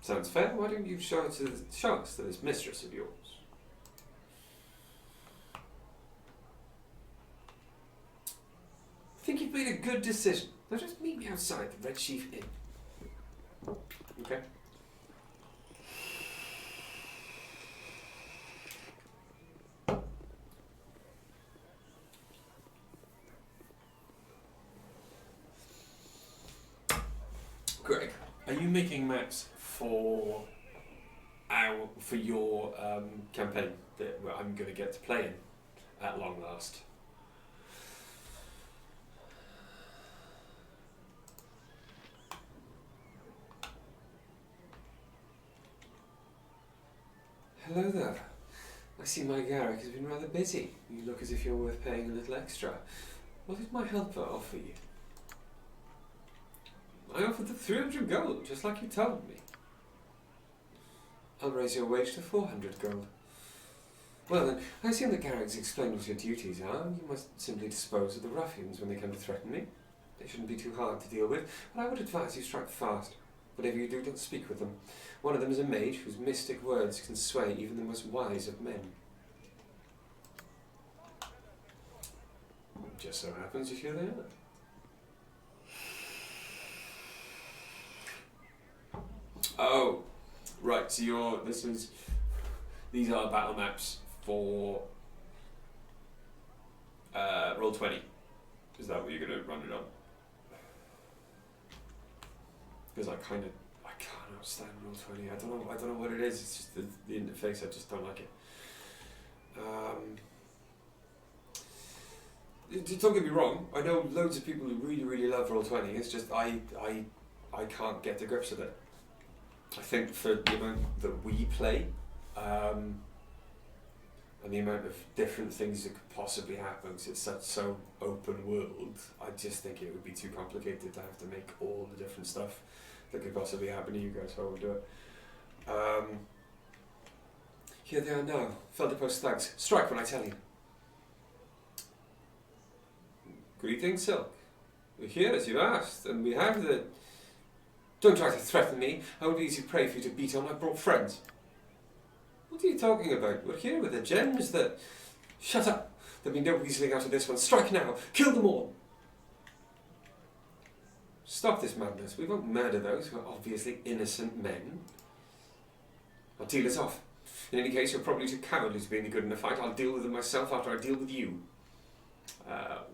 Sounds fair. Why don't you show us to this mistress of yours? I think you've made a good decision. Now just meet me outside the Red Sheaf Inn. Okay. Greg, are you making maps for your campaign that I'm going to get to play in at long last? Hello there. I see my Garrick has been rather busy. You look as if you're worth paying a little extra. What did my helper offer you? I offered the 300 gold, just like you told me. I'll raise your wage to 400 gold. Well then, I assume that Garrick's explained what your duties are, and you must simply dispose of the ruffians when they come to threaten me. They shouldn't be too hard to deal with, but I would advise you strike fast. Whatever you do, don't speak with them. One of them is a mage whose mystic words can sway even the most wise of men. Just so happens here they are. Oh, right. So these are battle maps for Roll20. Is that what you're going to run it on? Because I can't stand Roll20. I don't know what it is. It's just the interface. I just don't like it. Don't get me wrong. I know loads of people who really, really love Roll20. It's just I can't get to grips with it. I think for the amount that we play, and the amount of different things that could possibly happen, because it's such so open world, I just think it would be too complicated to have to make all the different stuff that could possibly happen to you guys, so I won't do it. Here they are now, Felderpost thugs. Strike when I tell you. Greetings, Silk. We're here as you asked, and we have the... Don't try to threaten me. I will be easy prey for you to beat on. I brought friends. What are you talking about? We're here with the gems that... Shut up! There'll be no weaseling out of this one. Strike now! Kill them all! Stop this madness. We won't murder those who are obviously innocent men. I'll deal us off. In any case, you're probably too cowardly to be any good in a fight. I'll deal with them myself after I deal with you.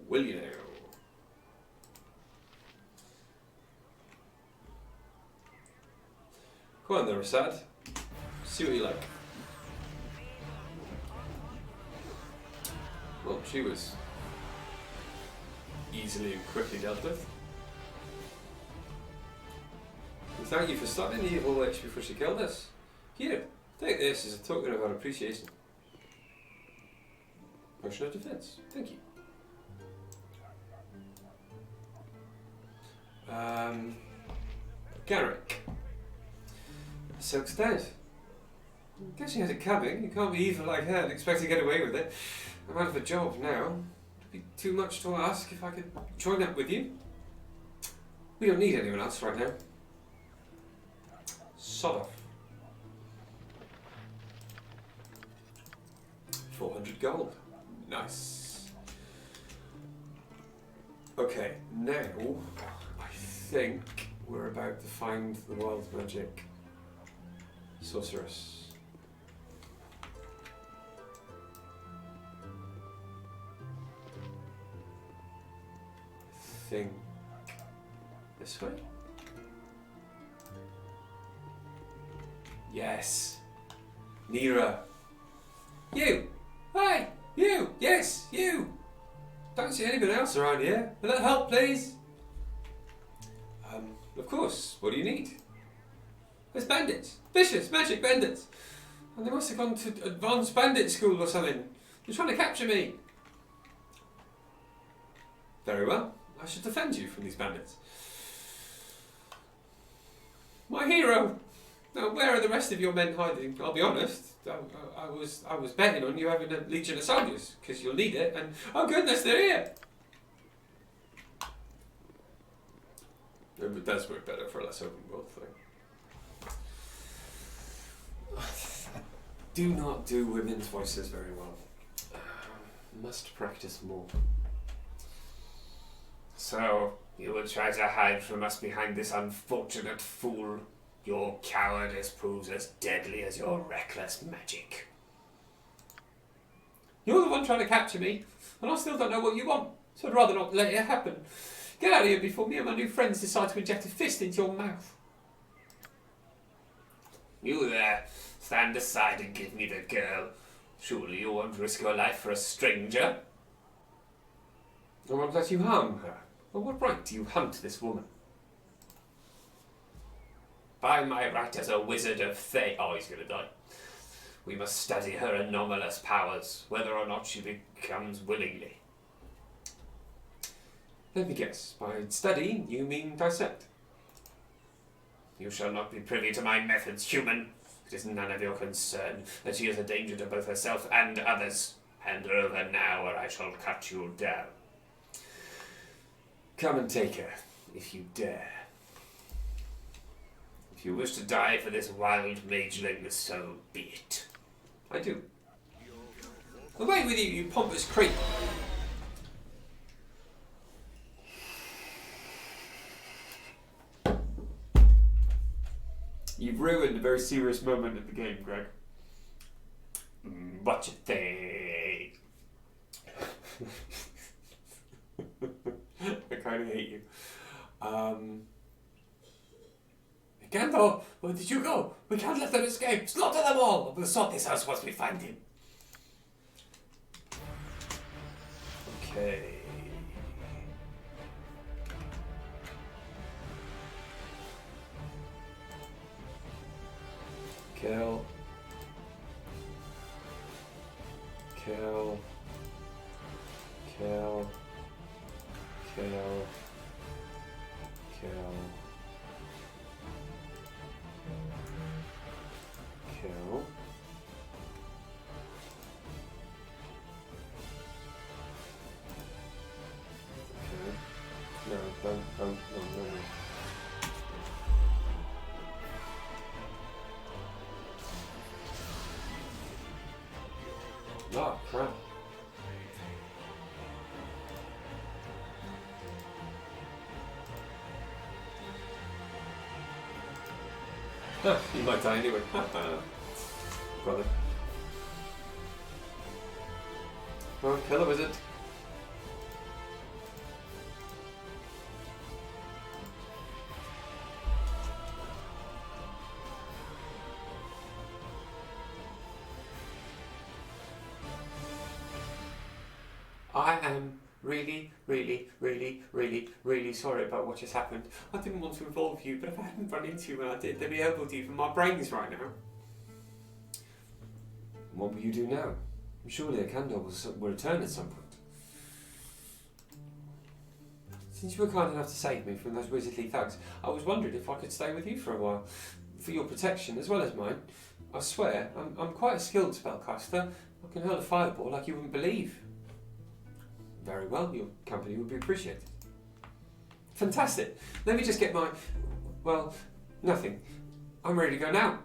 Will you now? Go on there, Rasad. See what you like. Well, she was easily and quickly dealt with. And thank you for stopping the evil witch before she killed us. Here, Take this as a token of our appreciation. Potion of defense. Thank you. Garrick. Silk's dead. I guess she has it coming. You can't be evil like her and expect to get away with it. I'm out of a job now. It'd be too much to ask if I could join up with you. We don't need anyone else right now. Sod off. 400 gold. Nice. Okay, now I think we're about to find the wild magic sorceress. I think this way? Yes. Nira. You! Hey! You! Yes! You! Don't see anyone else around here. A little help, please? Of course. What do you need? There's bandits. Vicious, magic bandits. And they must have gone to advanced bandit school or something. They're trying to capture me. Very well. I should defend you from these bandits. My hero! Now, where are the rest of your men hiding? I'll be honest. I was betting on you having a legion of soldiers, because you'll need it, and oh goodness, they're here! It does work better for a less open world thing. I do not do women's voices very well. Must practice more. So, you will try to hide from us behind this unfortunate fool. Your cowardice proves as deadly as your reckless magic. You're the one trying to capture me, and I still don't know what you want, so I'd rather not let it happen. Get out of here before me and my new friends decide to inject a fist into your mouth. You there, stand aside and give me the girl. Surely you won't risk your life for a stranger? I won't let you harm her. Well, what right do you hunt this woman? By my right as a wizard of Oh, he's going to die. We must study her anomalous powers, whether or not she becomes willingly. Let me guess. By study, you mean dissect? You shall not be privy to my methods, human. It is none of your concern that she is a danger to both herself and others. Hand her over now, or I shall cut you down. Come and take her, if you dare. If you wish to die for this wild mageling, so be it. I do. Away with you, you pompous creep! You've ruined a very serious moment in the game, Greg. What you think? I kind of hate you. Gandalf, where did you go? We can't let them escape. Slaughter them all. We'll sort this out once we find him. Okay. Kill. Kill. Kill. Kill. Kill. Kill. Okay. No, don't, no. Oh, crap. You might die anyway. Brother. Well, kill the wizard. I am really sorry about what just happened. I didn't want to involve you, but if I hadn't run into you when I did, they'd be able to even my brains right now. What will you do now? Surely a candle will return at some point. Since you were kind enough to save me from those wizardly thugs, I was wondering if I could stay with you for a while. For your protection as well as mine. I swear, I'm quite a skilled spellcaster. I can hurl a fireball like you wouldn't believe. Very well, your company would be appreciated. Fantastic. Let me just get my... well, nothing. I'm ready to go now.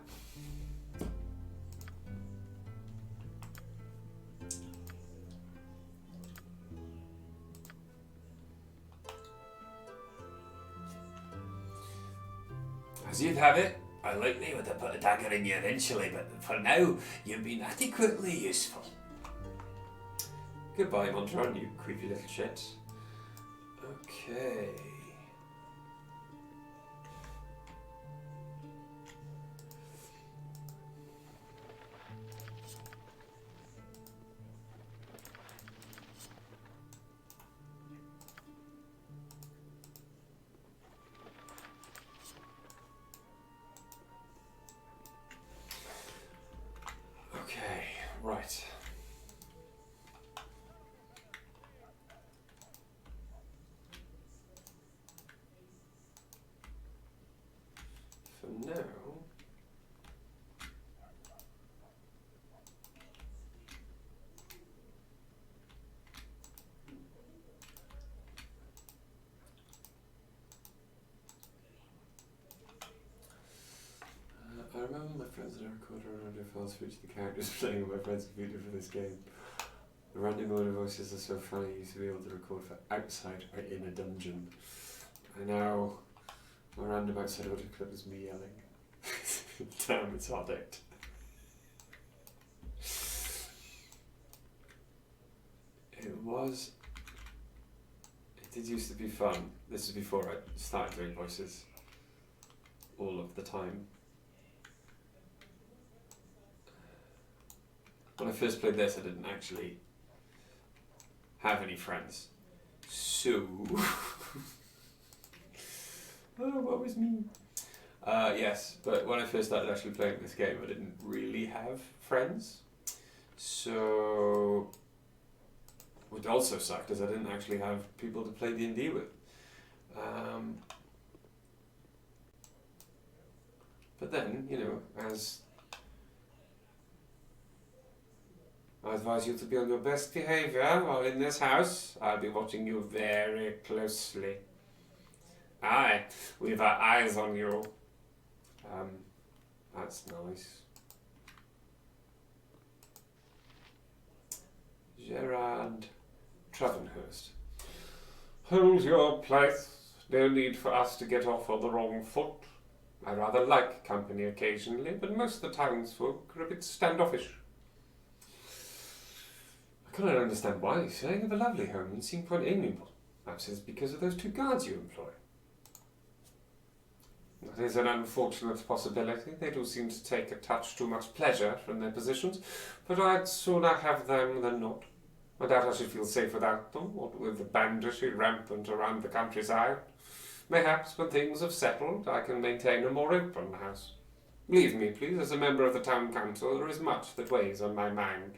As you'd have it, I likely would have put a dagger in you eventually, but for now, you've been adequately useful. Goodbye, Montron, you creepy little shit. Okay. Okay, right. For now... I remember my friends and I recorded an audio files for each of the characters playing on my friend's computer for this game. The random audio voices are so funny you used to be able to record for outside or in a dungeon. I know my random outside audio clip is me yelling. Damn, it's addict. It did used to be fun. This is before I started doing voices all of the time. When I first played this, I didn't actually have any friends. So... oh, what was me? Yes, but when I first started actually playing this game, I didn't really have friends. So... what also sucked is I didn't actually have people to play D&D with. But then, you know, as... I advise you to be on your best behaviour while in this house. I'll be watching you very closely. Aye, we've our eyes on you. That's nice. Gerard Travenhurst. Hold your place. No need for us to get off on the wrong foot. I rather like company occasionally, but most of the townsfolk are a bit standoffish. I cannot understand why. Saying of a lovely home, you seem quite amiable. Perhaps it's because of those two guards you employ. That is an unfortunate possibility. They do seem to take a touch too much pleasure from their positions, but I'd sooner have them than not. I doubt I should feel safe without them, what with the banditry rampant around the countryside. Mayhaps when things have settled, I can maintain a more open house. Believe me, please, as a member of the town council, there is much that weighs on my mind.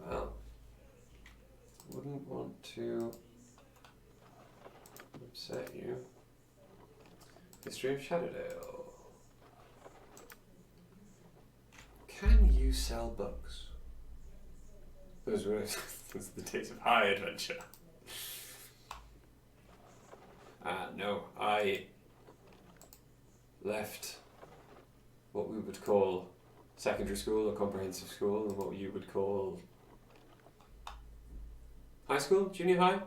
Well, wouldn't want to upset you. History of Shadowdale. Can you sell books? Those were the days of high adventure. No, I left what we would call secondary school or comprehensive school and what you would call high school, junior high?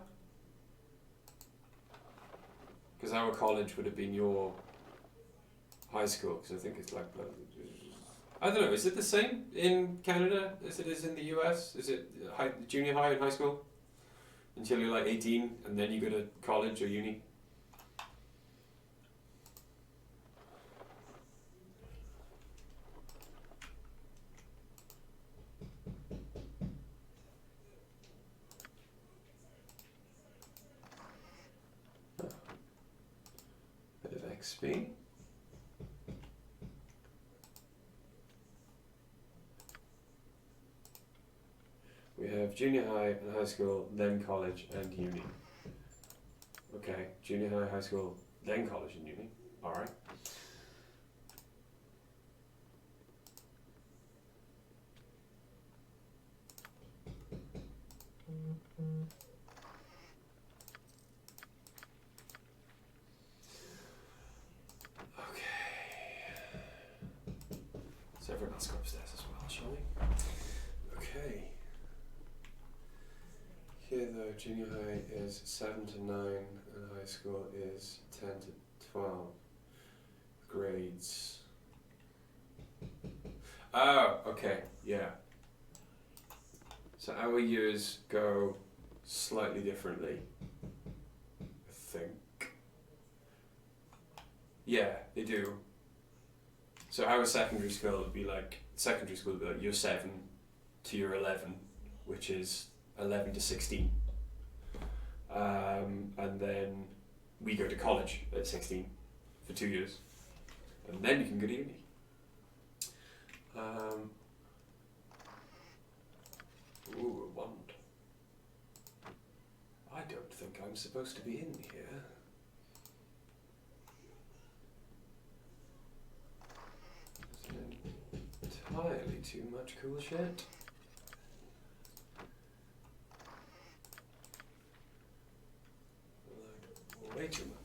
Because our college would have been your high school, because I think it's like, I don't know, is it the same in Canada as it is in the US? Is it junior high and high school? Until you're like 18 and then you go to college or uni? Bit of XP. have junior high and high school, then college and uni. Okay, junior high, high school, then college and uni. Alright. So everyone else go upstairs as well, shall we? Okay. Here though, junior high is 7 to 9 and high school is 10 to 12. Grades. Oh, okay, yeah. So our years go slightly differently, I think. Yeah, they do. So our secondary school would be like year 7 to year 11, which is 11 to 16. And then we go to college at 16 for 2 years. And then you can go to uni. Ooh, a wand. I don't think I'm supposed to be in here. Entirely too much cool shit. Like, way too much.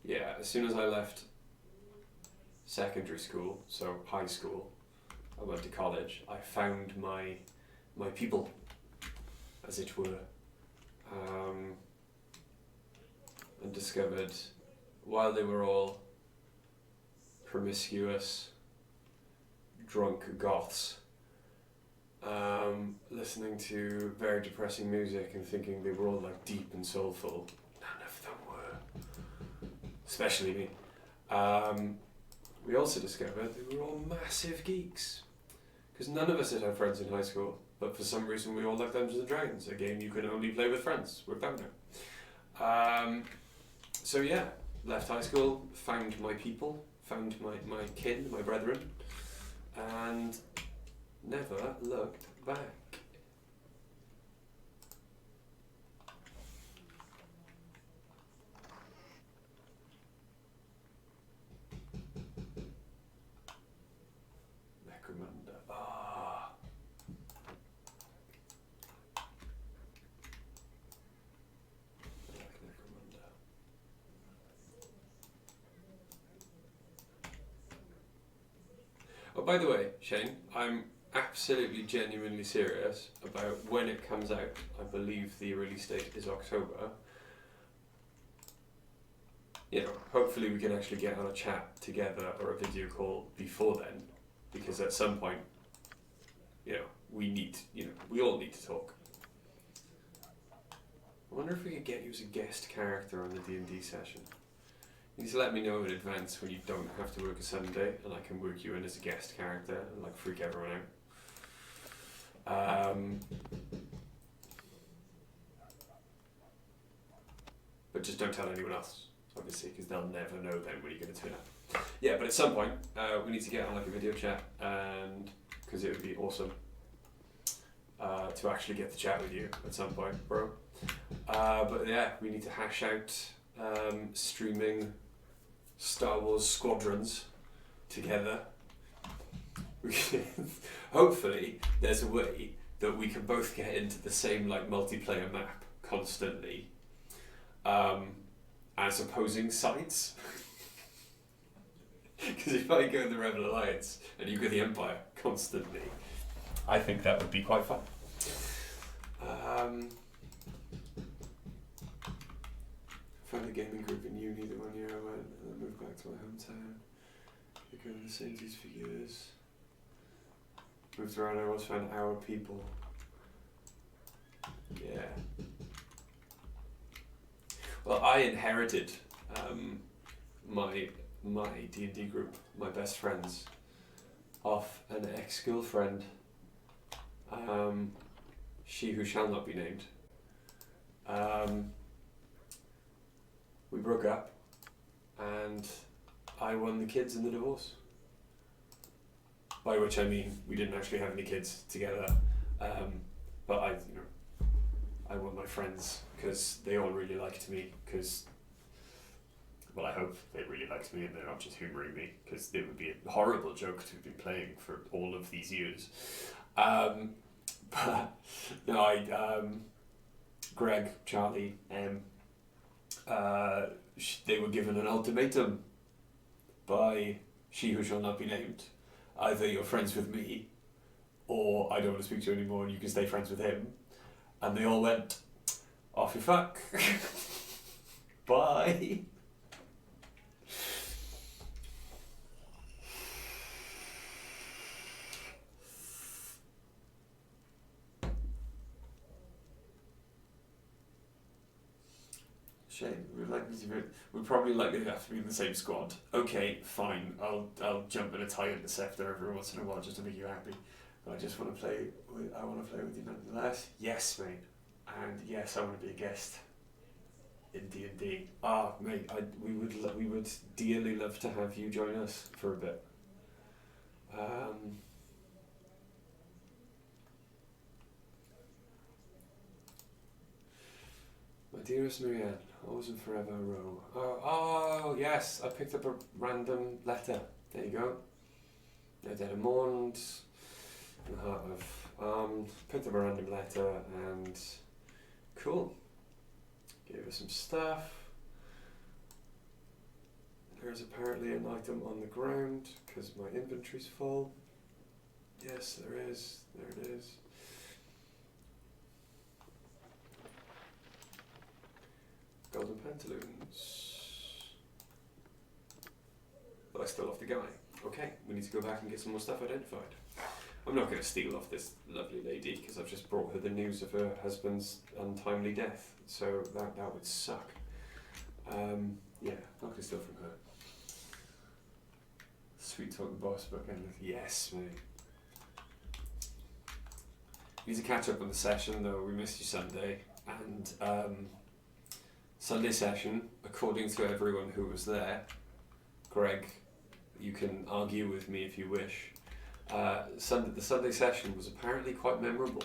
Yeah, as soon as I left secondary school, so high school, I went to college, I found my people, as it were, and discovered while they were all promiscuous, drunk goths, listening to very depressing music and thinking they were all like deep and soulful, none of them were, especially me. We also discovered they were all massive geeks, because none of us had friends in high school, but for some reason we all liked Dungeons and Dragons, a game you can only play with friends. We're found now. So yeah, left high school, found my people, found my kin, my brethren, and never looked back. Oh, by the way, Shane, I'm absolutely genuinely serious about when it comes out. I believe the release date is October. You know, hopefully we can actually get on a chat together or a video call before then, because at some point, you know, we all need to talk. I wonder if we could get you as a guest character on the D&D session. You need to let me know in advance when you don't have to work a Sunday, and I can work you in as a guest character and like freak everyone out. But just don't tell anyone else, obviously, because they'll never know then when you're going to turn up. Yeah, but at some point we need to get on like a video chat, and because it would be awesome to actually get to chat with you at some point, bro. But yeah, we need to hash out streaming Star Wars Squadrons together. Hopefully there's a way that we can both get into the same like multiplayer map constantly as opposing sides. Because if I go the Rebel Alliance and you go the Empire constantly, I think that would be quite fun. Found a gaming group in uni the 1 year I went, and then moved back to my hometown. I've been in the same for years. Moved around, I always found our people. Yeah. Well, I inherited my D&D group, my best friends, off an ex-girlfriend, she who shall not be named. We broke up, and I won the kids in the divorce. By which I mean we didn't actually have any kids together, but I won my friends because they all really liked me. Well, I hope they really liked me and they're not just humouring me, because it would be a horrible joke to have been playing for all of these years. But no, Greg, Charlie, they were given an ultimatum by she who shall not be named. Either you're friends with me, or I don't want to speak to you anymore and you can stay friends with him. And they all went, off you fuck. Bye. Shame. We're probably likely to have to be in the same squad. Okay, fine. I'll jump in a tie interceptor every once in a while just to make you happy. But I just want to play. I want to play with you nonetheless. Yes, mate. And yes, I want to be a guest in D&D. Ah, mate. We would dearly love to have you join us for a bit. My dearest Marianne, always and forever row. Oh, yes, I picked up a random letter. There you go. No dead and mourned. In the heart of. Picked up a random letter and. Cool. Gave her some stuff. There's apparently an item on the ground because my inventory's full. Yes, there is. There it is. Golden pantaloons. But I stole off the guy. Okay, we need to go back and get some more stuff identified. I'm not going to steal off this lovely lady because I've just brought her the news of her husband's untimely death. So that would suck. Yeah, not going to steal from her. Sweet Talk the Boss book. Yes, mate. We need to catch up on the session though. We missed you Sunday. And Sunday session, according to everyone who was there, Greg, you can argue with me if you wish. The Sunday session was apparently quite memorable,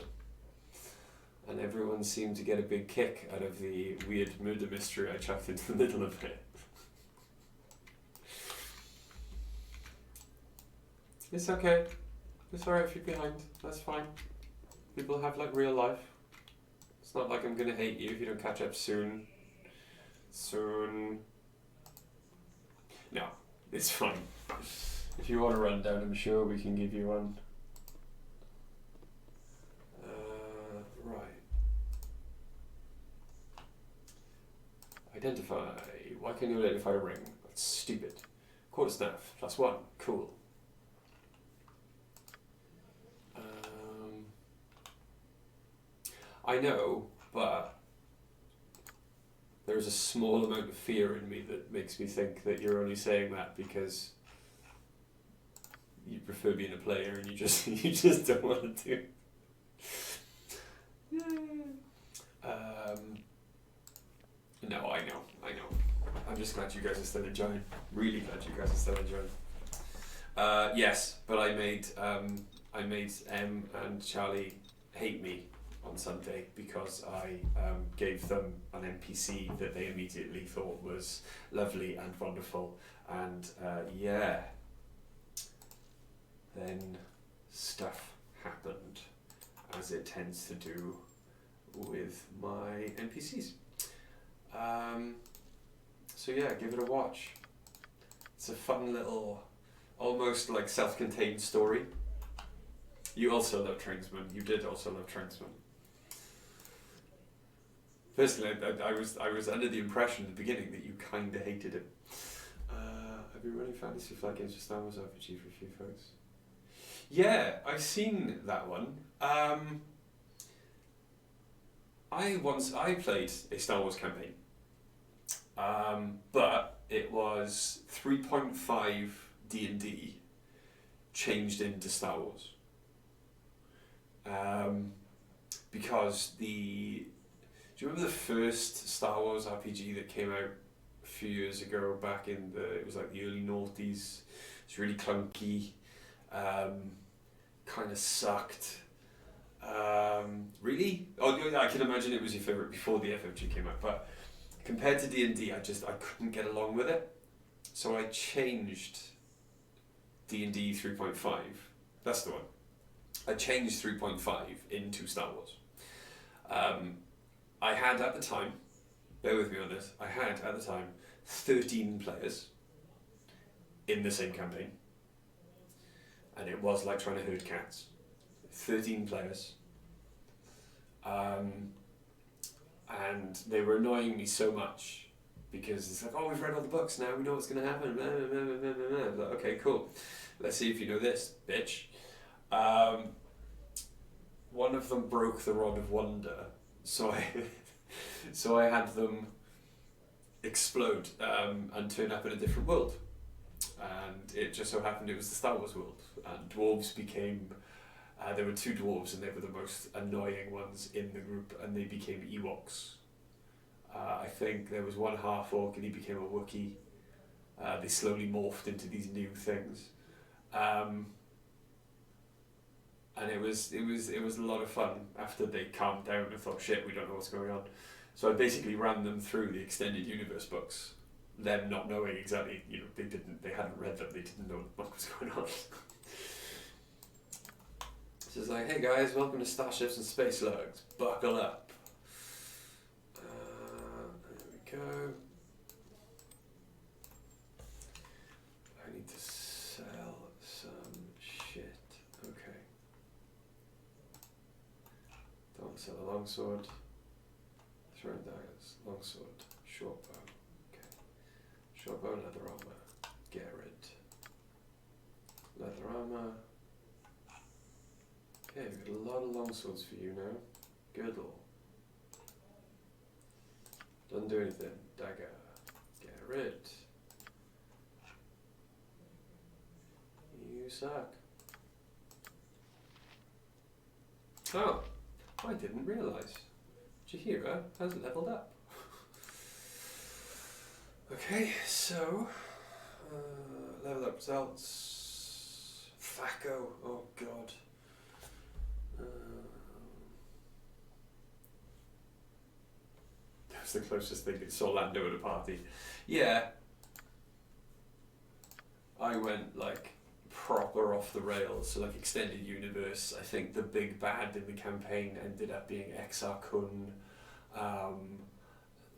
and everyone seemed to get a big kick out of the weird murder mystery I chucked into the middle of it. It's okay. It's alright if you're behind. That's fine. People have like real life. It's not like I'm gonna hate you if you don't catch up soon. No, it's fine. If you want a rundown, I'm sure we can give you one. Right. Identify. Why can't you identify a ring? That's stupid. Quarterstaff, +1. Cool. I know, but there's a small amount of fear in me that makes me think that you're only saying that because you prefer being a player and you just don't want to do. No, I know. I'm just glad you guys are still enjoying. Really glad you guys are still enjoying. Yes, but I made Em and Charlie hate me on Sunday because I gave them an NPC that they immediately thought was lovely and wonderful, and then stuff happened, as it tends to do with my NPCs. So yeah, give it a watch. It's a fun little, almost like self-contained story. You also love Tringsman. You did also love Tringsman. Personally, I was under the impression at the beginning that you kind of hated him. I've been running Fantasy Flight games for Star Wars RPG for a few folks. Yeah, I've seen that one. I played a Star Wars campaign, but it was 3.5 D&D changed into Star Wars. Because do you remember the first Star Wars RPG that came out a few years ago, it was like the early noughties? It's really clunky, kind of sucked. Really? Oh, I can imagine it was your favourite before the FFG came out, but compared to D&D, I couldn't get along with it. So I changed D&D 3.5. That's the one. I changed 3.5 into Star Wars. I had at the time, bear with me on this, 13 players in the same campaign. And it was like trying to herd cats. 13 players. And they were annoying me so much because it's like, oh, we've read all the books now, we know what's going to happen. Blah, blah, blah, blah, blah, blah. Like, okay, cool. Let's see if you know this, bitch. One of them broke the Rod of Wonder, so I had them explode and turn up in a different world. And it just so happened it was the Star Wars world. And dwarves became... there were 2 dwarves and they were the most annoying ones in the group, and they became Ewoks. I think there was one half-orc and he became a Wookiee. They slowly morphed into these new things. And it was a lot of fun after they calmed down and thought, shit, we don't know what's going on. So I basically ran them through the extended universe books, them not knowing exactly, they hadn't read them, they didn't know what was going on. So it's like, hey guys, welcome to Starships and Space Slugs, buckle up. There we go. I need to sell some shit. Okay. Don't want to sell a longsword. Throwing daggers, longsword, short bow. Okay. Short bow, leather armor. Garrett. Leather armor. Okay, we've got a lot of longswords for you now. Girdle. Doesn't do anything. Dagger. Garrett. You suck. Oh, I didn't realise. Chihira has leveled up. Okay, so level up results. Thaco, oh god. That was the closest thing it saw Lando at a party. Yeah. I went like proper off the rails, so like extended universe. I think the big bad in the campaign ended up being Exar Kun.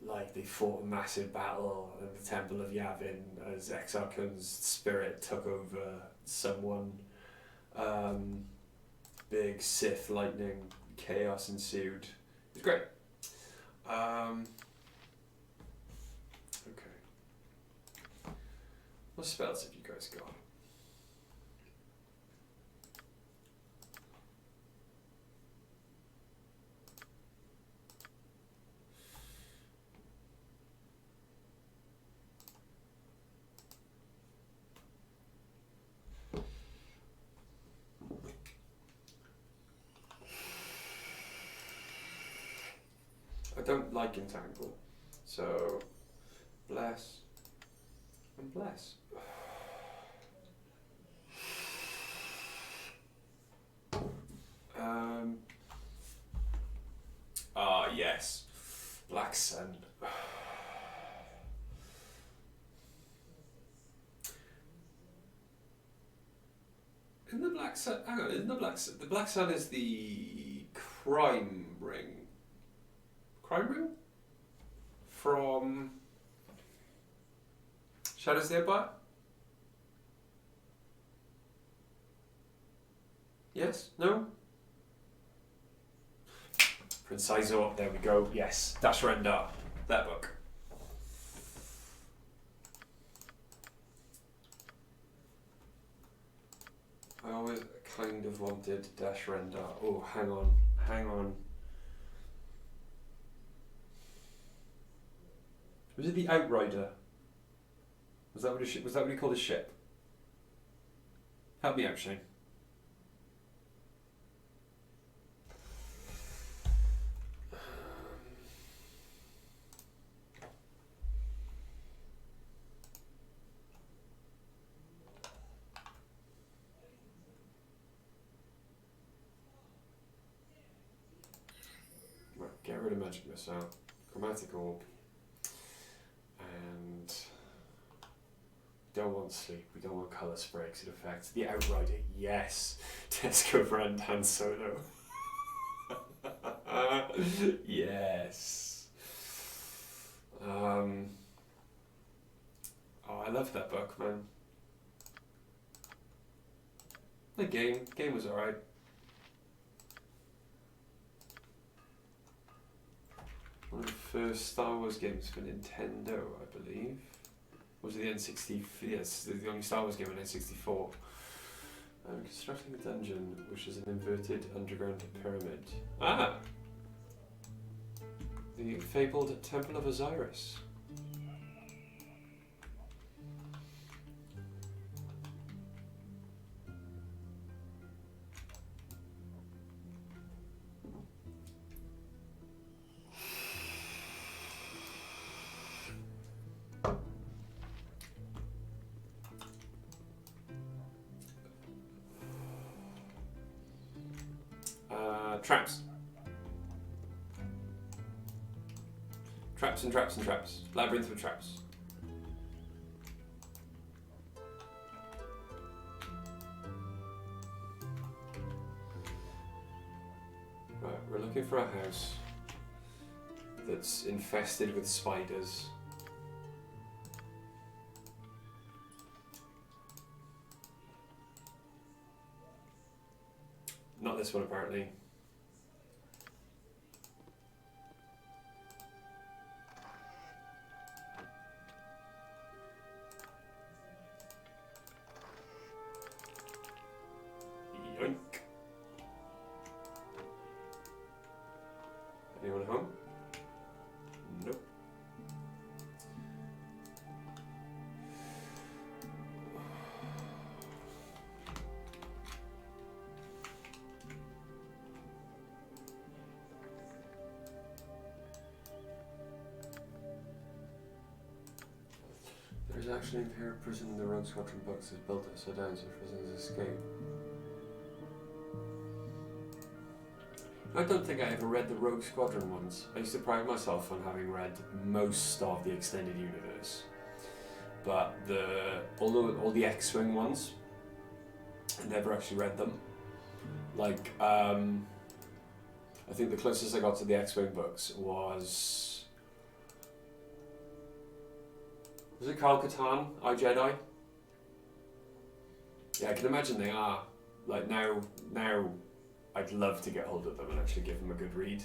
Like they fought a massive battle in the Temple of Yavin as Exar Kun's spirit took over someone. Big Sith lightning, chaos ensued. It was great. Okay. What spells have you guys got? I don't like entangle, so bless and bless. Yes, Black Sun. In the Black Sun, hang on, isn't the Black Sun? The Black Sun is the crime ring. Crime ring? From Shadows of the Empire? Yes? No? Prince Izor, there we go. Yes, Dash Rendar, that book. I always kind of wanted Dash Rendar. Oh, hang on. Was it the Outrider? Was that what he called his ship? Help me out, Shane. Right, get rid of magic missile, chromatic orb, and we don't want sleep. We don't want colour spray because it affects the outrider. Yes, Tesco brand Han Solo. Yes. Oh, I love that book, man. The game was alright. One of the first Star Wars games for Nintendo, I believe. Was it the N64? Yes, the only Star Wars game on N64. Constructing a dungeon, which is an inverted underground pyramid. Ah! The fabled Temple of Osiris. Traps. Traps and traps and traps. Labyrinth of traps. Right, we're looking for a house that's infested with spiders. Not this one, apparently. Yoink. Anyone home? Nope. There's actually a pair of prison in the Rogue Squadron books that's built upside down so prisoners escape. I don't think I ever read the Rogue Squadron ones. I used to pride myself on having read most of the extended universe. But although all the X-Wing ones, I never actually read them. Like, I think the closest I got to the X-Wing books was it Kyle Katarn, I Jedi? Yeah, I can imagine they are. Like now I'd love to get hold of them and actually give them a good read.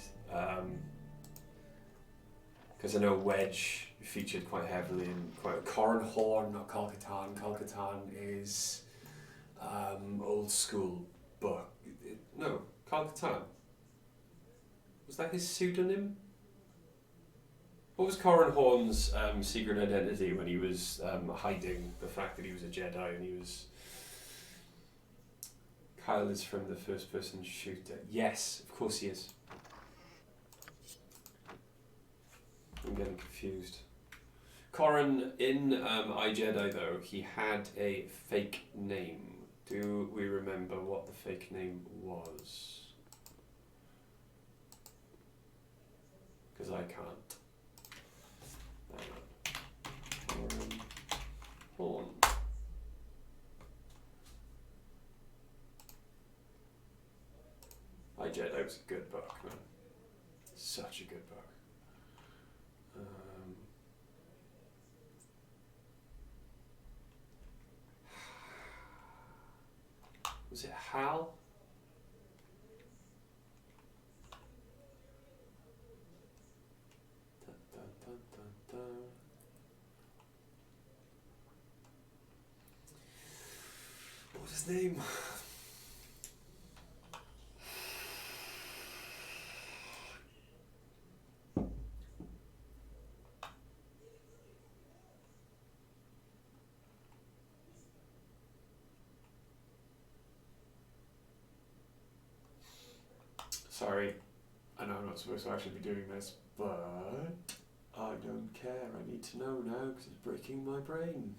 Because I know Wedge featured quite heavily in Corran Horn, not Kyle Katarn. Kyle Katarn is old school book. No, Kyle Katarn. Was that his pseudonym? What was Corran Horn's secret identity when he was hiding the fact that he was a Jedi and he was... Kyle is from the first person shooter. Yes, of course he is. I'm getting confused. Corran in I Jedi though, he had a fake name. Do we remember what the fake name was? Because I can't. Corran Horn. I Jedi was a good book, man. Such a good book. Was it Hal? Dun, dun, dun, dun, dun. What was his name? sorry. I know I'm not supposed to actually be doing this, but I don't care. I need to know now because it's breaking my brain.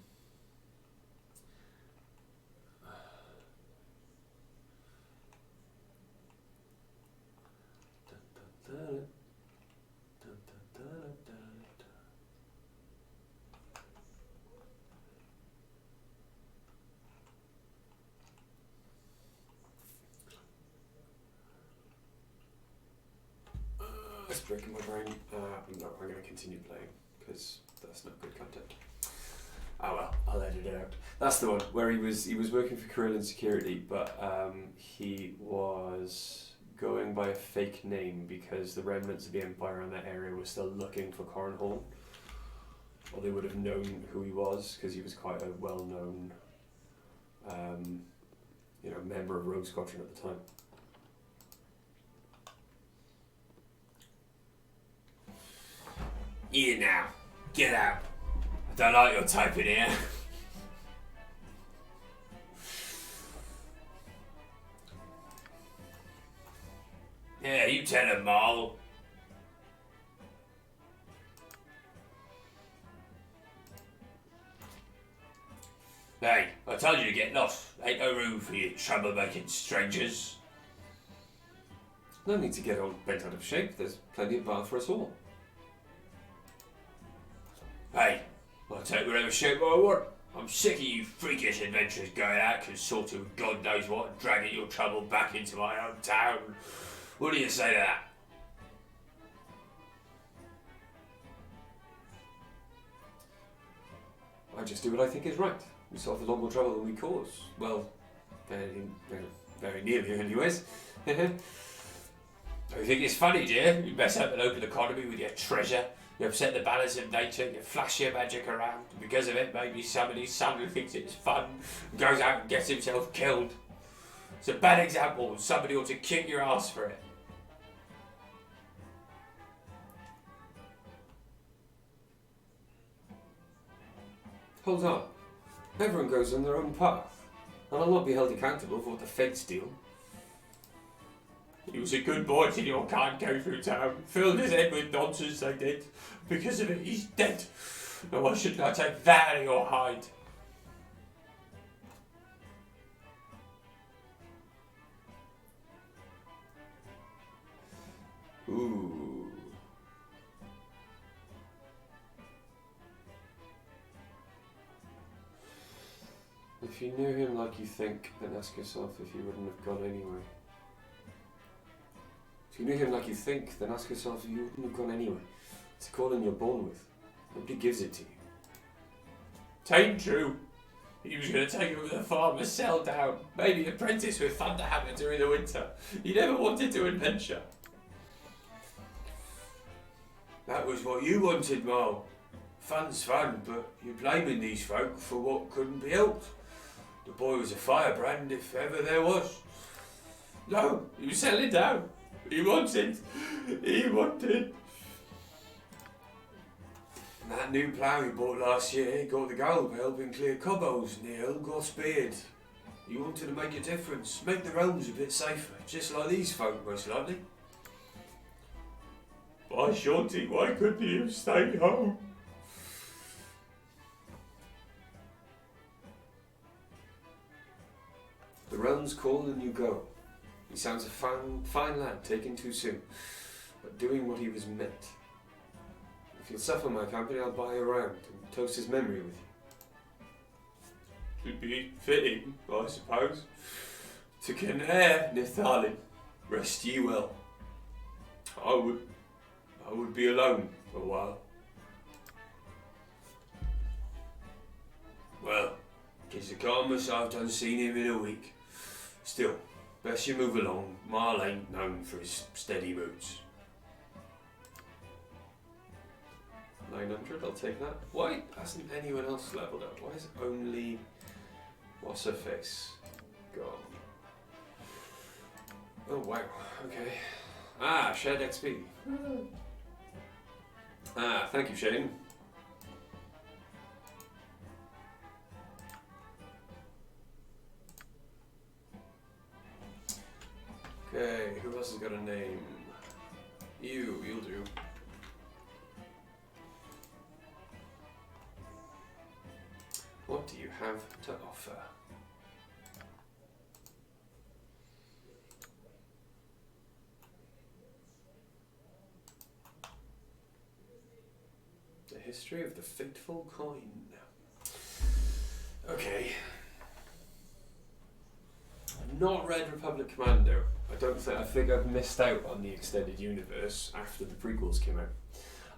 It's breaking my brain. No, I'm going to continue playing because that's not good content. Oh well, I'll edit it out. That's the one where he was working for Krillin Security, but he was going by a fake name because the remnants of the Empire in that area were still looking for Cornhorn. Or they would have known who he was because he was quite a well-known, member of Rogue Squadron at the time. Here now, get out. I don't like your type in here. Yeah, you tell him, Marl. Hey, I told you to get lost. Ain't no room for you trouble-making strangers. No need to get all bent out of shape. There's plenty of bar for us all. Hey, I'll take whatever shape I want. I'm sick of you freakish adventurers going out consorting with God knows what and dragging your trouble back into my own town. What do you say to that? I just do what I think is right. We solve a lot more trouble than we cause. Well, very nearly anyways. Do you think it's funny, dear? You mess up an open economy with your treasure. You upset the balance of nature, you flash your magic around. Because of it, maybe somebody suddenly thinks it's fun and goes out and gets himself killed. It's a bad example. Somebody ought to kick your ass for it. Hold on. Everyone goes on their own path, and I'll not be held accountable for what the fates deal. He was a good boy till your kind came through town, filled his head with nonsense they did. Because of it, he's dead. Now why shouldn't I take that out of your hide? Ooh. If you knew him like you think, then ask yourself if you wouldn't have gone anyway. If you knew him like you think, then ask yourself if you wouldn't have gone anyway. It's a calling you're born with. Nobody gives it to you. Tain't true. He was going to take over the farm and sell down. Maybe apprentice with Thunderhammer during the winter. He never wanted to adventure. That was what you wanted, Marl. Fun's fun, but you're blaming these folk for what couldn't be helped. The boy was a firebrand if ever there was. No, he was settling down. He wanted. And that new plough he bought last year got the gold for helping clear cobbles near Elgoth's beard. He wanted to make a difference, make the realms a bit safer, just like these folk most likely. By Shanty, why couldn't he have stayed home? The realms call and you go. He sounds a fine lad taken too soon, but doing what he was meant. If you'll suffer my company, I'll buy you around and toast his memory with you. It'd be fitting, I suppose. To Kenare, Nithalin, rest ye well. I would be alone for a while. Well, kiss the calmest I've done seen him in a week. Still, best you move along. Marl ain't known for his steady moods. 900, I'll take that. Why hasn't anyone else leveled up? Why is it only... What's her face? Gone. Oh wow, okay. Ah, shared XP. Ah, thank you, Shane. Okay, who else else has got a name? You'll do. What do you have to offer? The history of the fateful coin. Okay. I've not read Republic Commando. I think I've missed out on the extended universe after the prequels came out.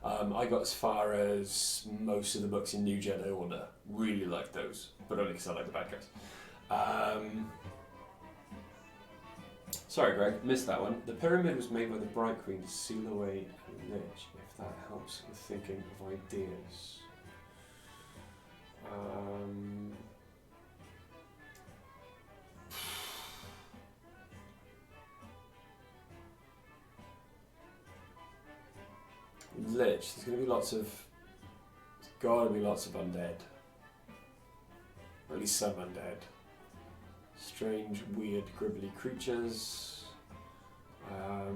I got as far as most of the books in New Jedi Order. Really liked those, but only because I like the bad guys. Sorry, Greg, missed that one. The pyramid was made by the Bright Queen to seal away a lich, if that helps with thinking of ideas. Lich, there's going to be gotta be lots of undead. Or at least some undead. Strange, weird, gribbly creatures. I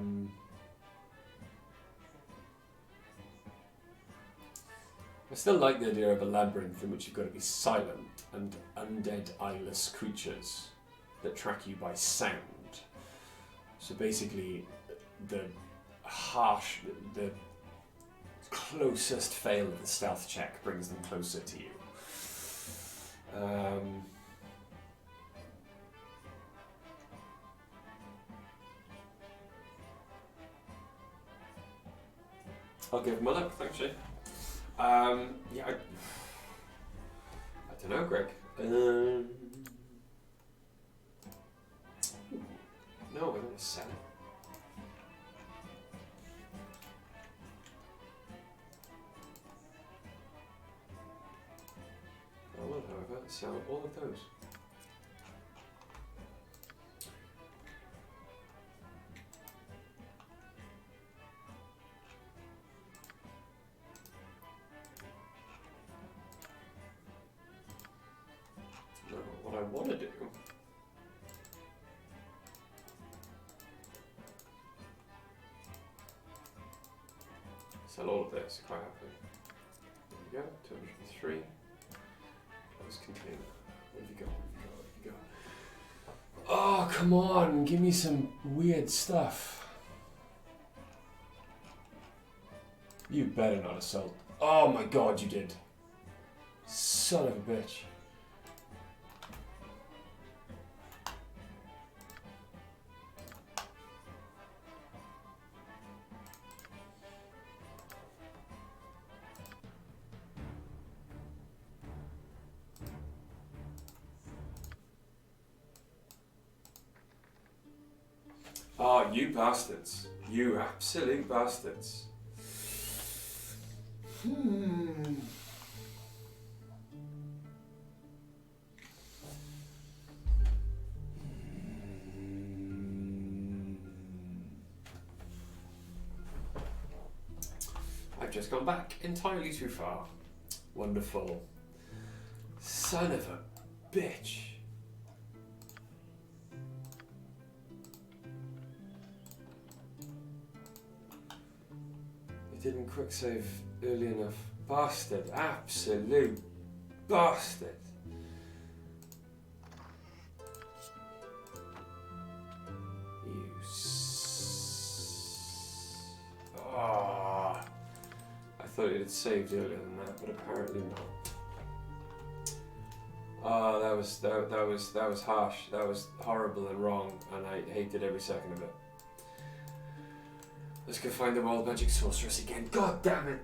still like the idea of a labyrinth in which you've got to be silent and undead eyeless creatures that track you by sound. So basically, the closest fail of the stealth check brings them closer to you. I'll give him a look, thanks, Shane. Yeah, I don't know, Greg. No, I don't want to sell it. I will, however, sell all of those. No, what I want to do sell all of this quite happily. There we go, 203. Close container. Where have you got? Where have you got? Oh, come on, give me some weird stuff. You better not have sold. Oh my god, you did. Son of a bitch. Oh, you bastards. You absolute bastards. I've just gone back entirely too far. Wonderful. Son of a bitch. Didn't quick save early enough. Bastard. Absolute bastard. You Oh. I thought it had saved earlier than that, but apparently not. Oh, that was harsh. That was horrible and wrong, and I hated every second of it. Let's go find the wild magic sorceress again. God damn it!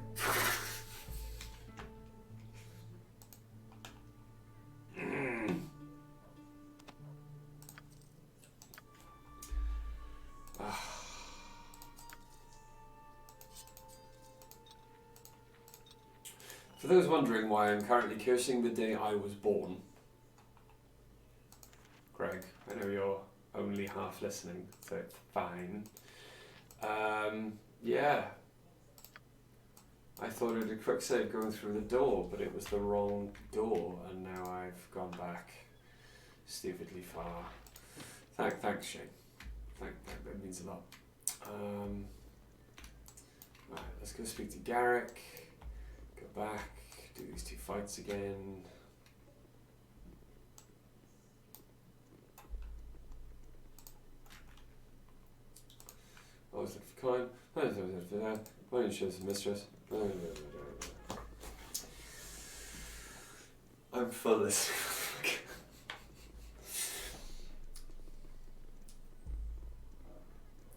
For those wondering why I'm currently cursing the day I was born, Greg, I know you're only half listening, so it's fine. Yeah. I thought it had a quick save going through the door, but it was the wrong door, and now I've gone back stupidly far. Thanks, Shane. That means a lot. Right, let's go speak to Garrick. Go back. Do these 2 fights again. Always look for coin. Why don't you show some mistress? I'm full this.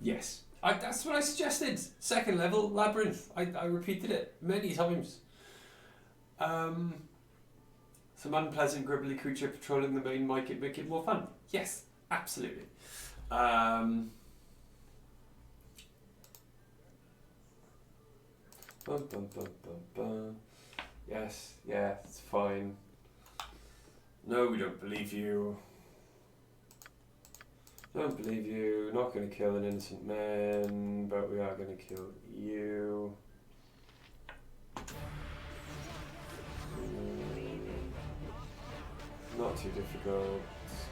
Yes. That's what I suggested. Second level labyrinth. I repeated it many times. Some unpleasant gribbly creature patrolling the main make it more fun. Yes, absolutely. Bum, bum, bum, bum, bum. Yes, yeah, it's fine. No, we don't believe you. Don't believe you. Not going to kill an innocent man, but we are going to kill you. Not too difficult.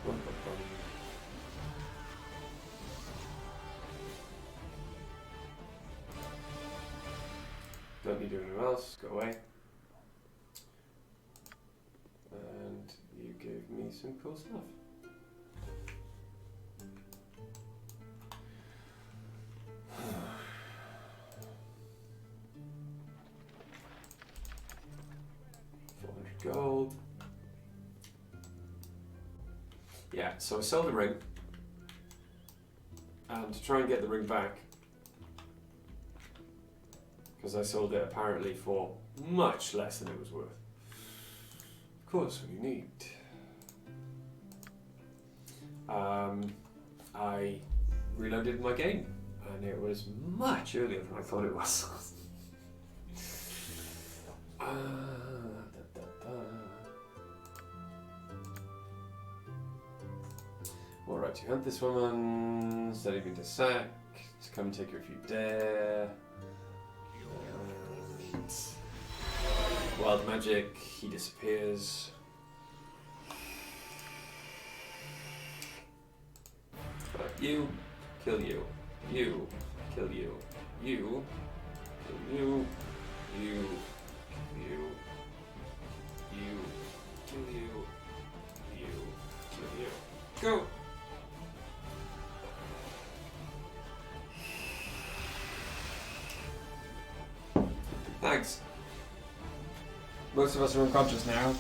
Bum, bum, bum. Don't need anyone else. Go away. And you gave me some cool stuff. Gold. Yeah, so I sold the ring, and to try and get the ring back, because I sold it apparently for much less than it was worth. Of course, what you need. I reloaded my game, and it was much earlier than I thought it was. Alright, you hunt this woman, study me to sack, to come take her if you dare. And wild magic, he disappears. You, kill you, you, kill you, you, kill you, you, you, you, kill you, you, kill you. Go! Thanks. Most of us are unconscious now.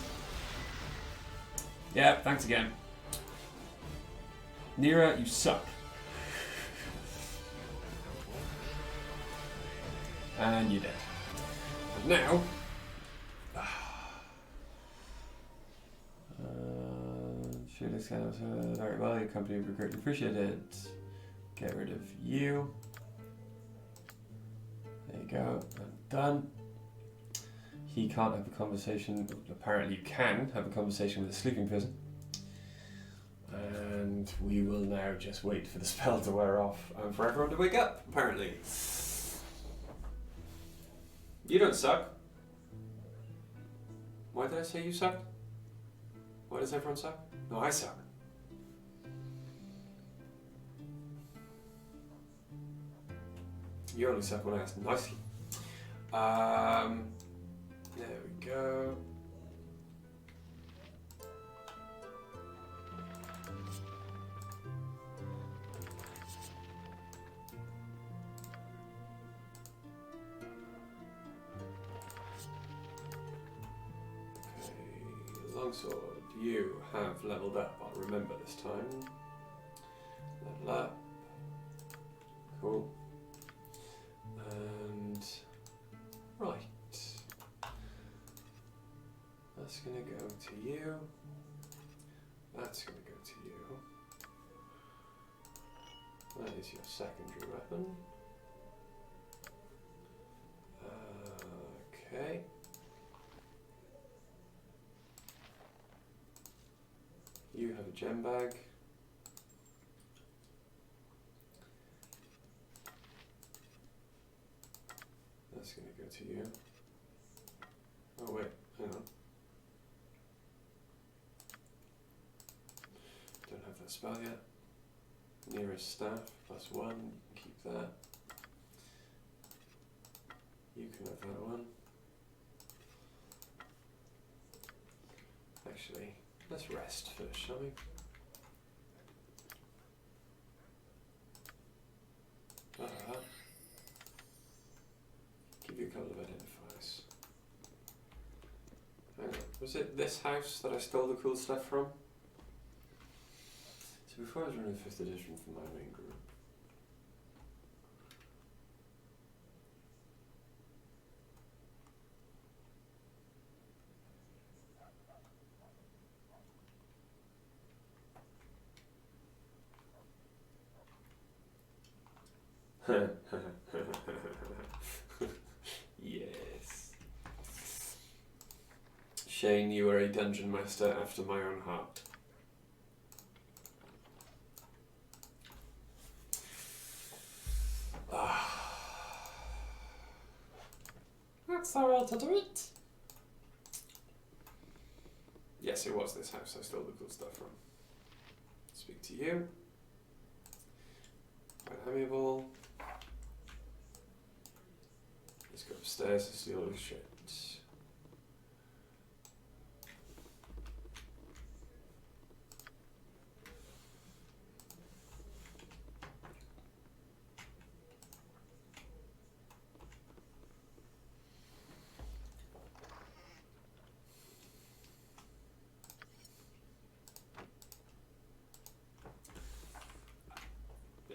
Yeah, thanks again. Nira, you suck. And you're dead. But now... sure, this kind of very well. Your company would be greatly appreciated. Get rid of you. There you go. I'm done. He can't have a conversation. Apparently you can have a conversation with a sleeping person. And we will now just wait for the spell to wear off and for everyone to wake up, apparently. You don't suck. Why did I say you suck? Why does everyone suck? No, I suck. You only suck when I ask nicely. There we go. Okay, longsword, you have leveled up. I'll remember this time. Level up. Cool. And right. That's going to go to you. That's going to go to you. That is your secondary weapon. Okay. You have a gem bag. That's going to go to you. Oh wait, hang on. Don't have that spell yet. Nearest staff, +1, keep that. You can have that one. Actually, let's rest first, shall we? Give you a couple of identifiers. Hang on, was it this house that I stole the cool stuff from? So before I was running 5th edition for my main group, yes. Shane, you are a dungeon master after my own heart. That's the way to do it. Yes, it was this house I stole the cool stuff from. Speak to you. Quite amiable. Let's go upstairs to steal all his shit.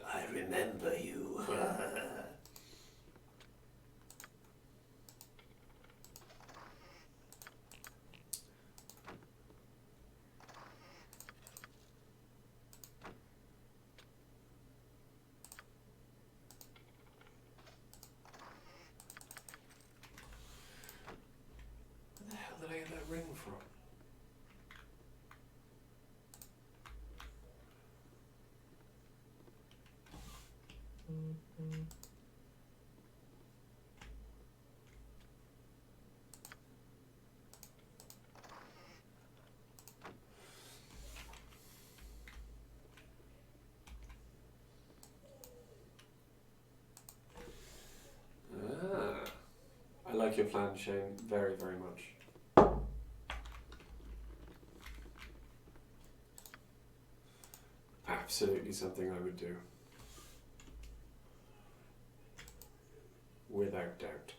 I remember you. Where the hell did I get that ring from? I like your plan, Shane, very, very much. Absolutely something I would do. Without doubt.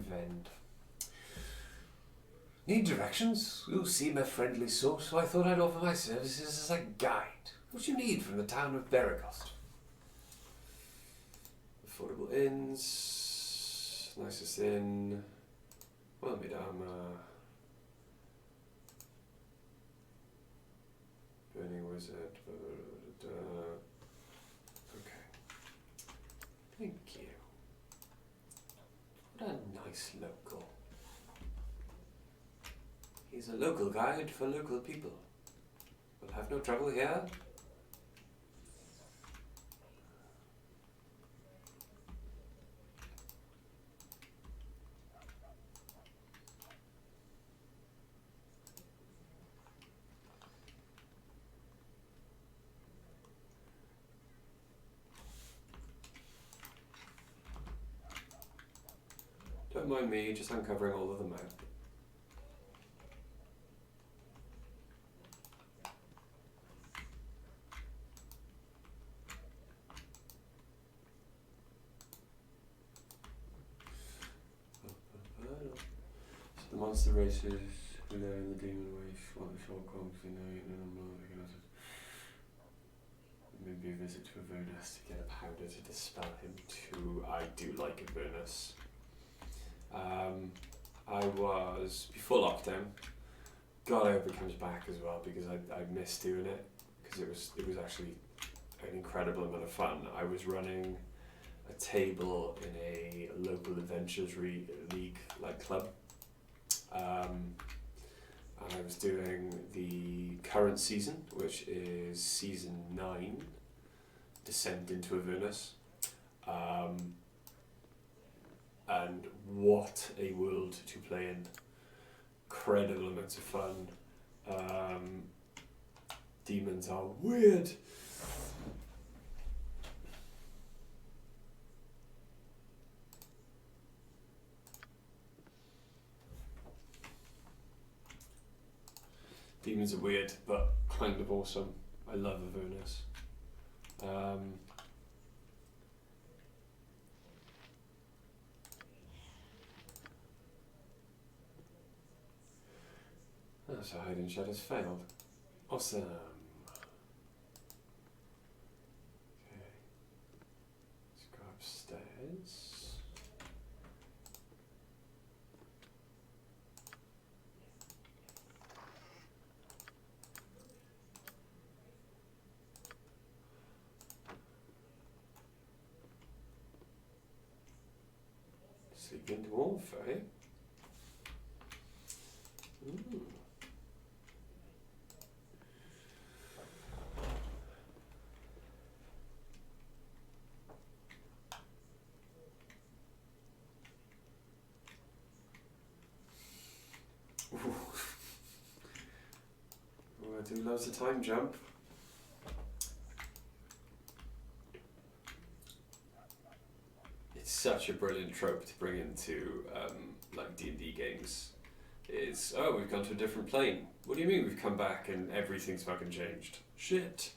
Vend. Need directions? You seem a friendly sort, so I thought I'd offer my services as a guide. What do you need from the town of Beragost? Affordable inns, nicest inn, well-made armor, burning wizard, okay. Thank you. What a nice local. He's a local guide for local people. We'll have no trouble here. Don't mind me, just uncovering all of the map. So the monster races who live in the demon waste, what the short cogs, you know, maybe a visit to Avernus to get a powder to dispel him too. I do like Avernus. I was, before lockdown, God I hope it comes back as well, because I miss doing it, because it was actually an incredible amount of fun. I was running a table in a local adventures league like club, and I was doing the current season, which is season 9, Descent into Avernus. And what a world to play in. Incredible amounts of fun. Demons are weird. Demons are weird, but kind of awesome. I love Avernus. So hiding shadows failed. Awesome. Okay. Let's go upstairs. Sleeping dwarf, eh? Ooh. I do loves a time jump. It's such a brilliant trope to bring into like D&D games. Is, oh, we've gone to a different plane. What do you mean we've come back and everything's fucking changed? Shit.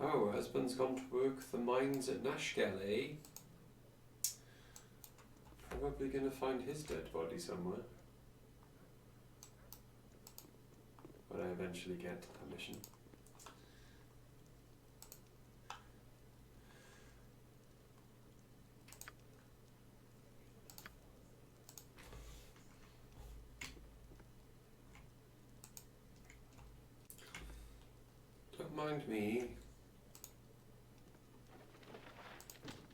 Oh, husband's gone to work the mines at Nashkel, eh? Probably gonna find his dead body somewhere. When I eventually get permission. Don't mind me.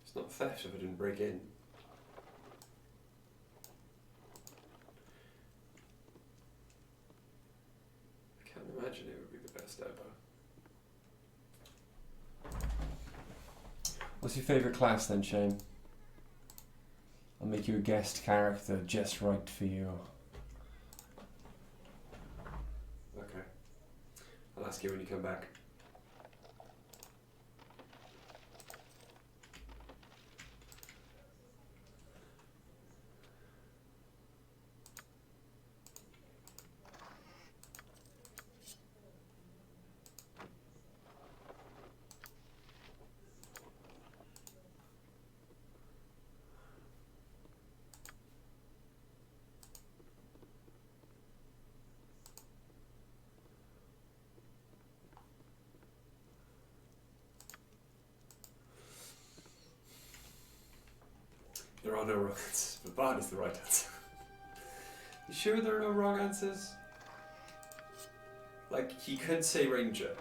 It's not theft if I didn't break in. I can't imagine it would be the best ever. What's your favourite class then, Shane? I'll make you a guest character just right for you. Okay. I'll ask you when you come back. There are no wrong answers, but Bard is the right answer. You sure there are no wrong answers? Like, he could say Ranger.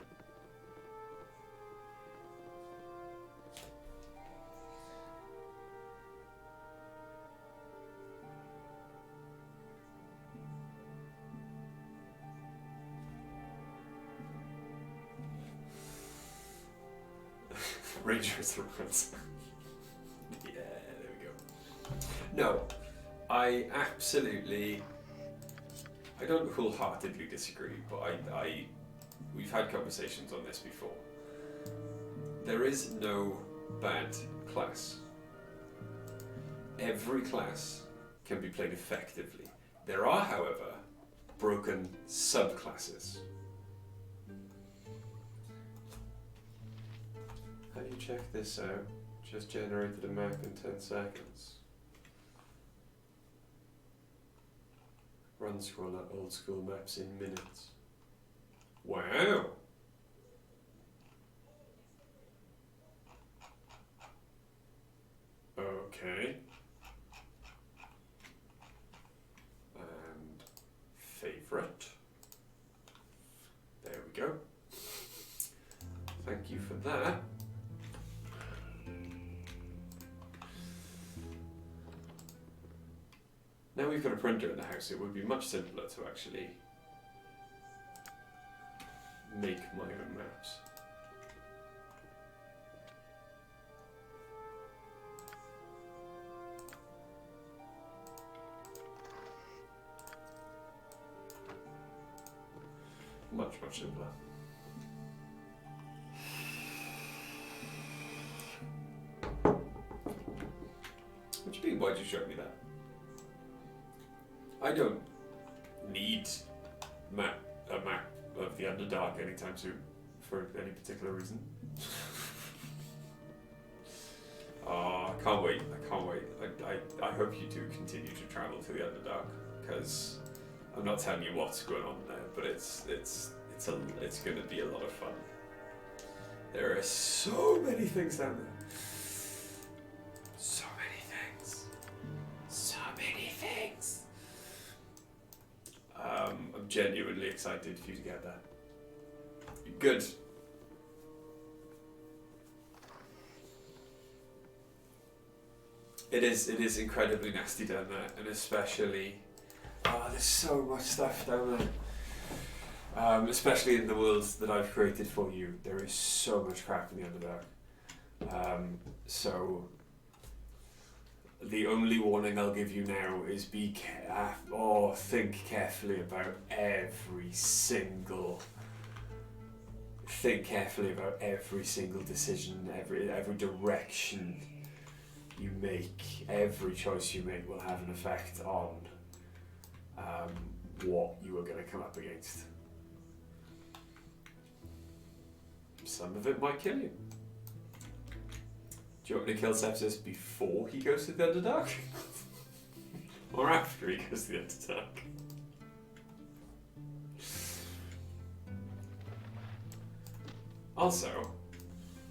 Ranger is the reference. Yeah, there we go. No, I don't wholeheartedly disagree, but we've had conversations on this before. There is no bad class. Every class can be played effectively. There are, however, broken subclasses. How do you check this out? Just generated a map in 10 seconds. Run scroll at old school maps in minutes. Wow! Okay. And favorite. There we go. Thank you for that. Now we've got a printer in the house, it would be much simpler to actually make my own maps. Much, much simpler. What do you mean, why'd you show me that? I don't need a map of the Underdark anytime soon for any particular reason. I can't wait. I can't wait. I hope you do continue to travel to the Underdark, because I'm not telling you what's going on there, but it's going to be a lot of fun. There are so many things down there. So many things. So many things. I'm genuinely excited for you to get that. Good. It is incredibly nasty down there, and especially, there's so much stuff down there. Especially in the worlds that I've created for you, there is so much crap in the Underdark. So the only warning I'll give you now is think carefully about every single decision, every direction you make. Every choice you make will have an effect on what you are going to come up against. Some of it might kill you. Do you want me to kill Sepsis before he goes to the Underdark? Or after he goes to the Underdark? Also,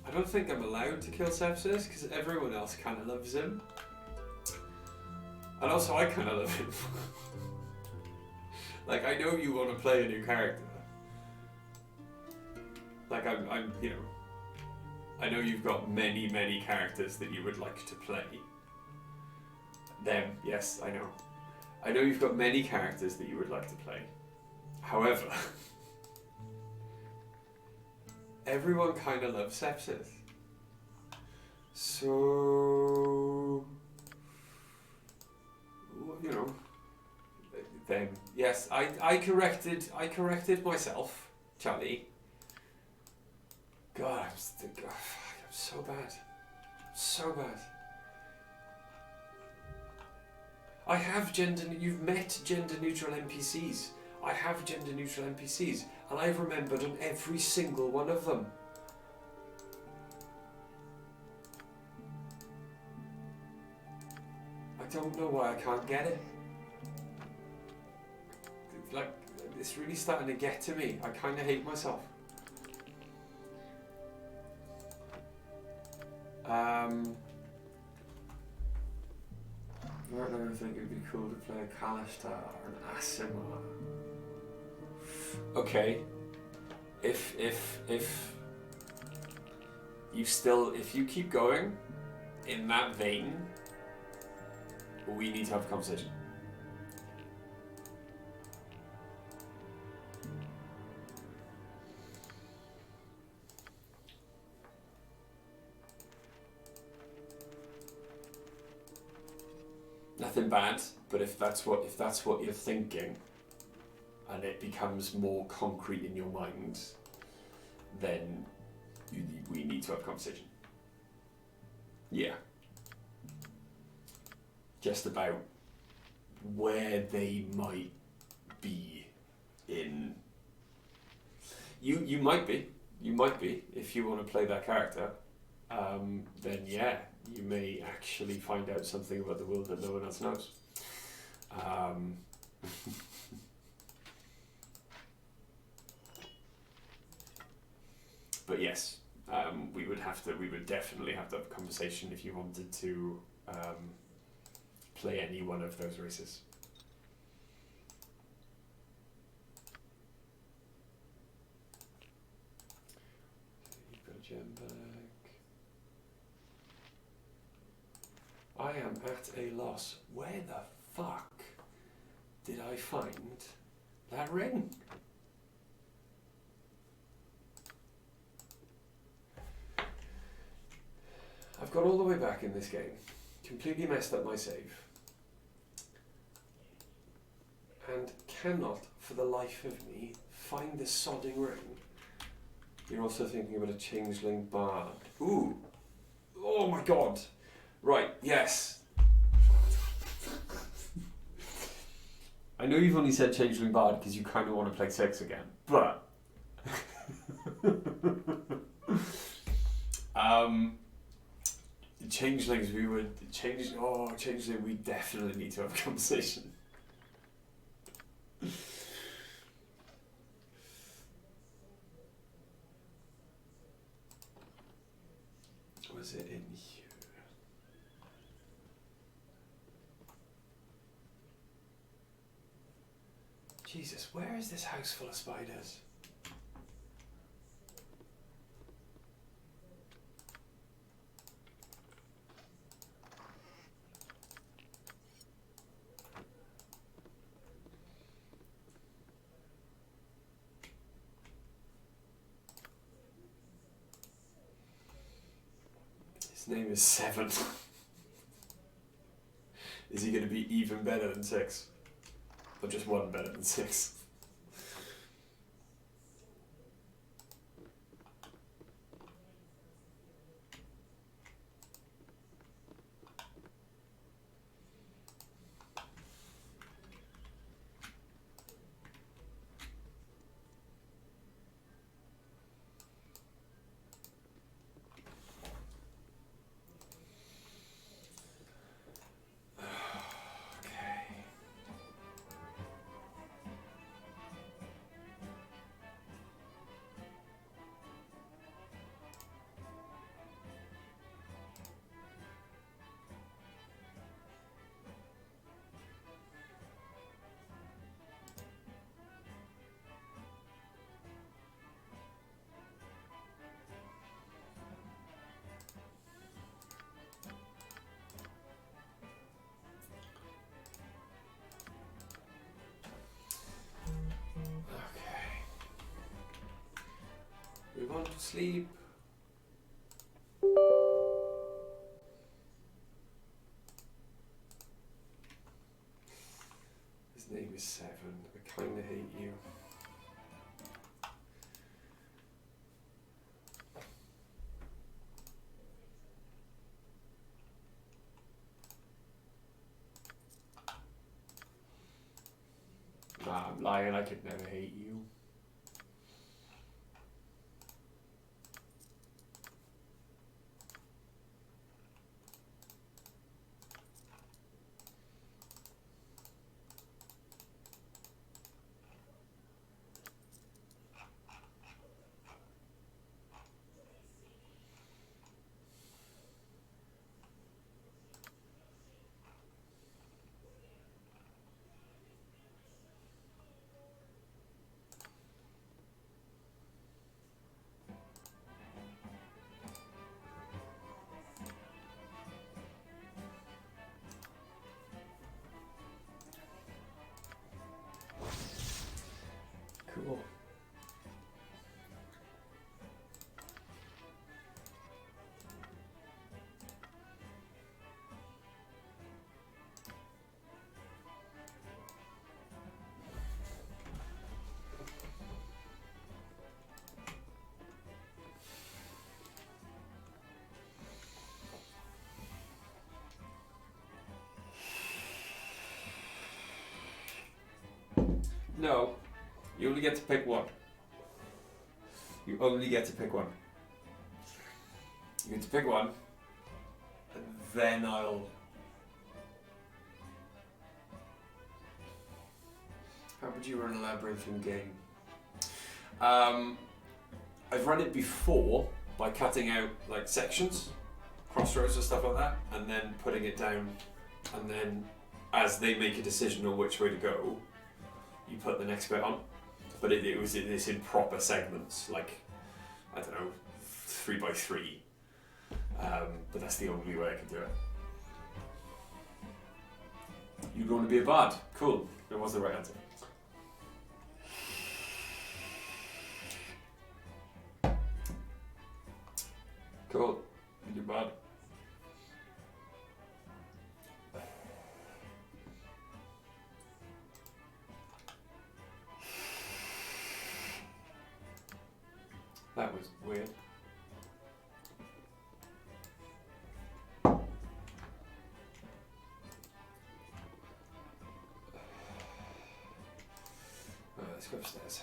I don't think I'm allowed to kill Sepsis because everyone else kind of loves him. And also I kind of love him. Like, I know you want to play a new character. Like, I'm you know, I know you've got many, many characters that you would like to play. Them, yes, I know. I know you've got many characters that you would like to play. However, everyone kind of loves Sepsis. So, you know, them. Yes, I corrected myself, Charlie. God, I'm so bad. So bad. I have you've met gender neutral NPCs. I have gender neutral NPCs, and I've remembered on every single one of them. I don't know why I can't get it. Like, it's really starting to get to me. I kind of hate myself. Right now I think it would be cool to play a Kalashtar or an Asimar. Okay. If you keep going in that vein, we need to have a conversation. nothing bad, but if that's what you're thinking, and it becomes more concrete in your mind, then we need to have a conversation. Yeah. Just about where they might be in. You might be if you want to play that character. Then yeah, you may actually find out something about the world that no one else knows. But yes, we would definitely have to have a conversation if you wanted to play any one of those races. You've got a gem bag. I am at a loss. Where the fuck did I find that ring? I've gone all the way back in this game, completely messed up my save, and cannot, for the life of me, find this sodding ring. You're also thinking about a changeling bard. Ooh! Oh my god! Right, yes. I know you've only said changeling bard because you kind of want to play 6 again, but changelings changeling, we definitely need to have a conversation. Was it in here? Jesus, where is this house full of spiders? His name is 7. Is he going to be even better than 6? Or just one better than 6? Move on to sleep. His name is 7. I kinda hate you. Nah, I'm lying, I could never hate you. Cool. No. You only get to pick one. You only get to pick one. You get to pick one, and then I'll... How would you run a labyrinthine game? I've run it before by cutting out like sections, crossroads and stuff like that, and then putting it down, and then as they make a decision on which way to go, you put the next bit on. But it's in proper segments, like, I don't know, 3x3. But that's the only way I can do it. You'd want to be a bard. Cool. That was the right answer. Cool. You're bad. That was weird. Let's go upstairs.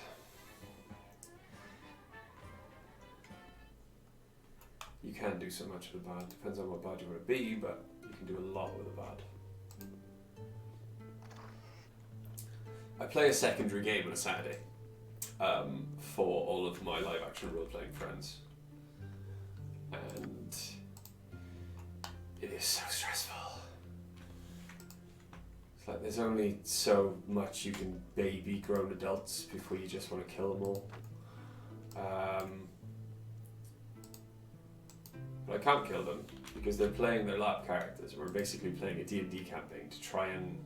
You can do so much with a bard. Depends on what bard you want to be, but you can do a lot with a bard. I play a secondary game on a Saturday for all of my live action role playing friends, and it is so stressful. It's like there's only so much you can baby grown adults before you just want to kill them all. But I can't kill them because they're playing their lab characters. We're basically playing a D&D campaign to try and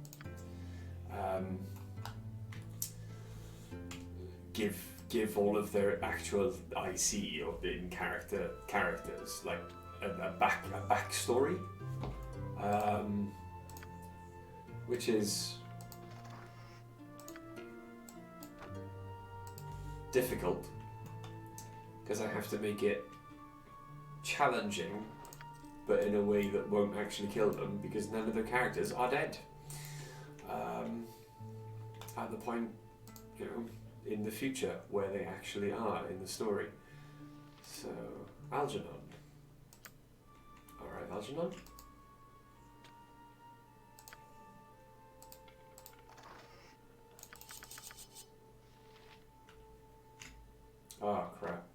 give all of their actual IC or in characters like a backstory, which is difficult because I have to make it challenging, but in a way that won't actually kill them because none of their characters are dead. At the point, in the future where they actually are in the story. So, Algernon. Alright, Algernon. Oh, crap.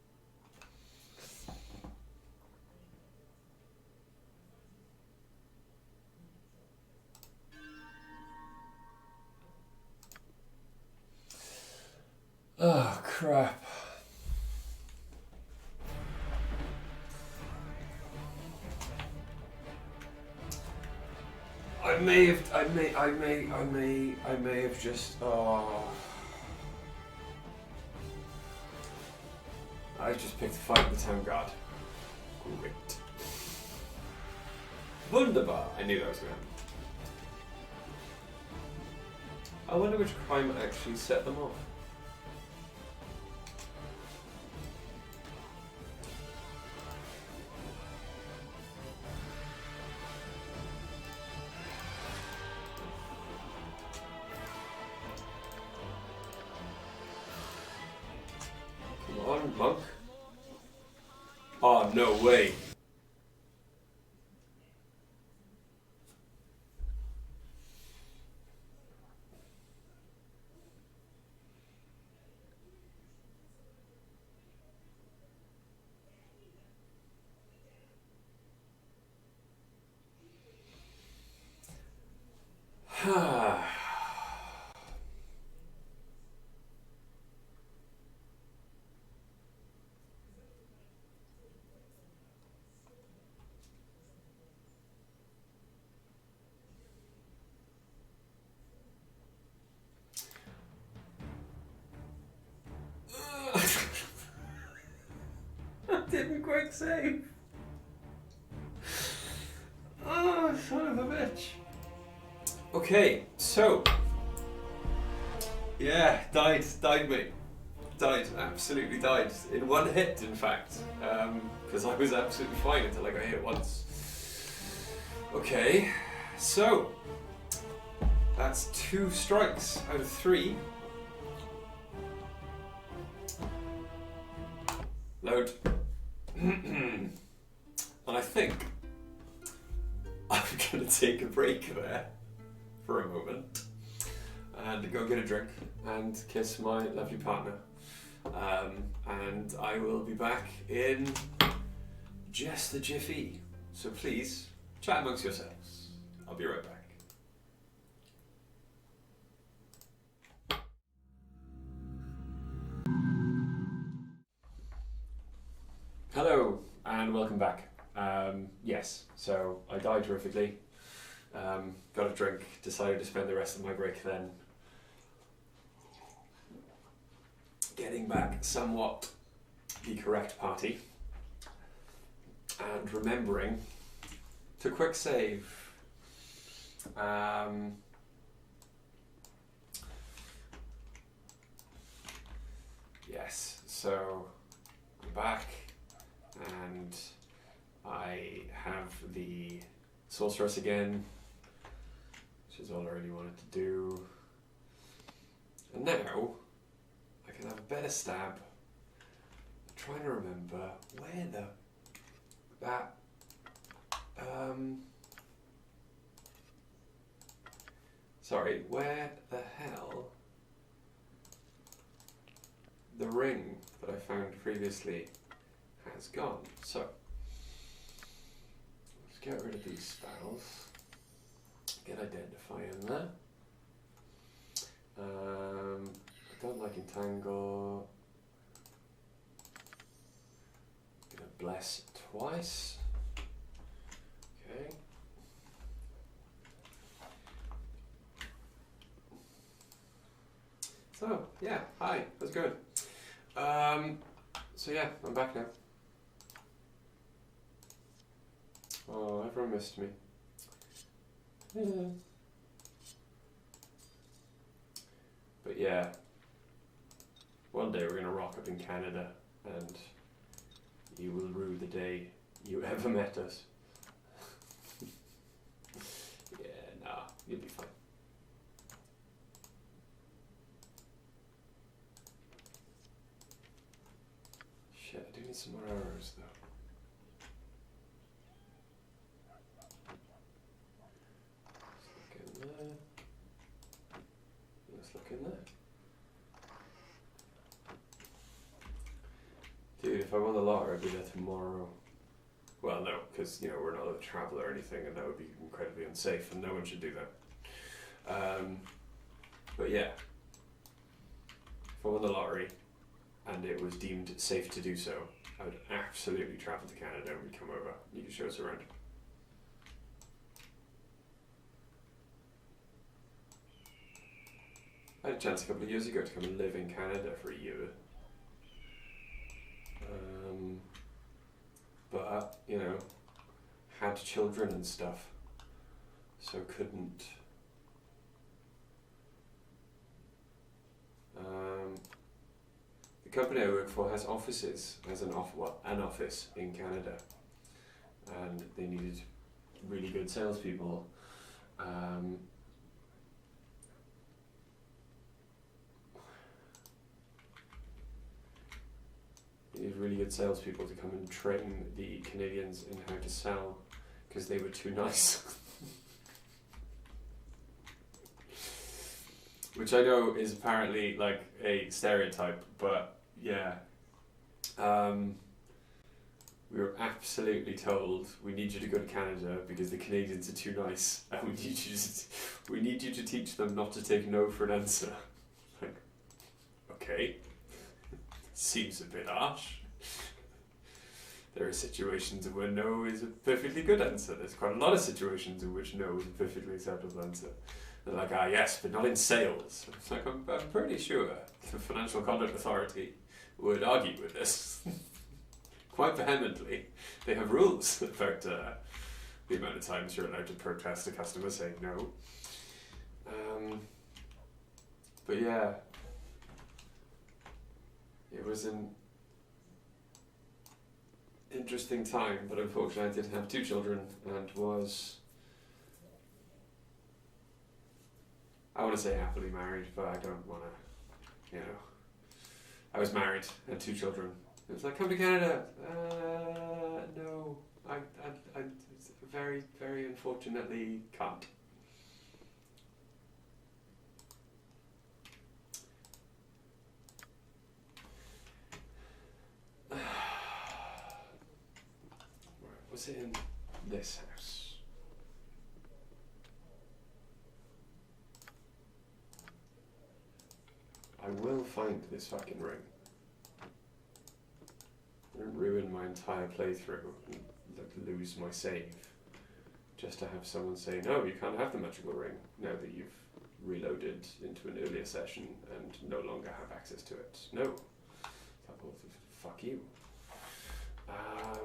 Oh, crap. I may have just, I just picked a fight with the town guard. Great. Wunderbar. I knew that was going to happen. I wonder which crime actually set them off. Monk? Oh, no way. Didn't quick save. Oh, son of a bitch. Okay, so yeah, died, mate. Died, absolutely died. In one hit, in fact. Because I was absolutely fine until I got hit once. Okay, so that's 2 strikes out of 3. Load. And I think I'm going to take a break there for a moment and go get a drink and kiss my lovely partner. And I will be back in just a jiffy. So please, chat amongst yourselves. I'll be right back. Hello, and welcome back. Yes, so I died horrifically. Got a drink, decided to spend the rest of my break then getting back somewhat the correct party and remembering to quick save. Yes, so I'm back and I have the sorceress again, which is all I really wanted to do. And now I can have a better stab. I'm trying to remember where where the hell the ring that I found previously has gone. So let's get rid of these spells. Get identify in there. I don't like entangle. Gonna bless twice. Okay. So yeah, hi, how's it going? So yeah, I'm back now. Oh, everyone missed me. Yeah. But yeah, one day we're gonna rock up in Canada and you will rue the day you ever met us. Yeah, nah, you'll be fine. Shit, I do need some more arrows though. Let's look in there. Let's look in there. Dude, if I won the lottery, I'd be there tomorrow. Well, no, because, we're not allowed to travel or anything, and that would be incredibly unsafe, and no one should do that. But yeah, if I won the lottery, and it was deemed safe to do so, I would absolutely travel to Canada and we'd come over. You can show us around. I had a chance a couple of years ago to come and live in Canada for a year. But, had children and stuff, so couldn't. The company I work for has offices, has an office in Canada, and they needed really good salespeople. They needed really good salespeople to come and train the Canadians in how to sell, because they were too nice. Which I know is apparently like a stereotype, but yeah. We were absolutely told, we need you to go to Canada because the Canadians are too nice, and we need you to teach them not to take no for an answer. Like, okay, seems a bit harsh. There are situations where no is a perfectly good answer. There's quite a lot of situations in which no is a perfectly acceptable answer. They're like, yes, but not in sales. It's like, I'm pretty sure the Financial Conduct Authority would argue with this quite vehemently. They have rules about the amount of times you're allowed to protest a customer saying no. But yeah, it was an interesting time, but unfortunately I did have 2 children and was, I want to say happily married, but I don't want to, I was married, had 2 children, It was like, come to Canada. No, I very, very unfortunately can't. Right, was it in this house? I will find this fucking ring. And ruin my entire playthrough and lose my save just to have someone say, no, you can't have the magical ring now that you've reloaded into an earlier session and no longer have access to it. No. Well, fuck you. Have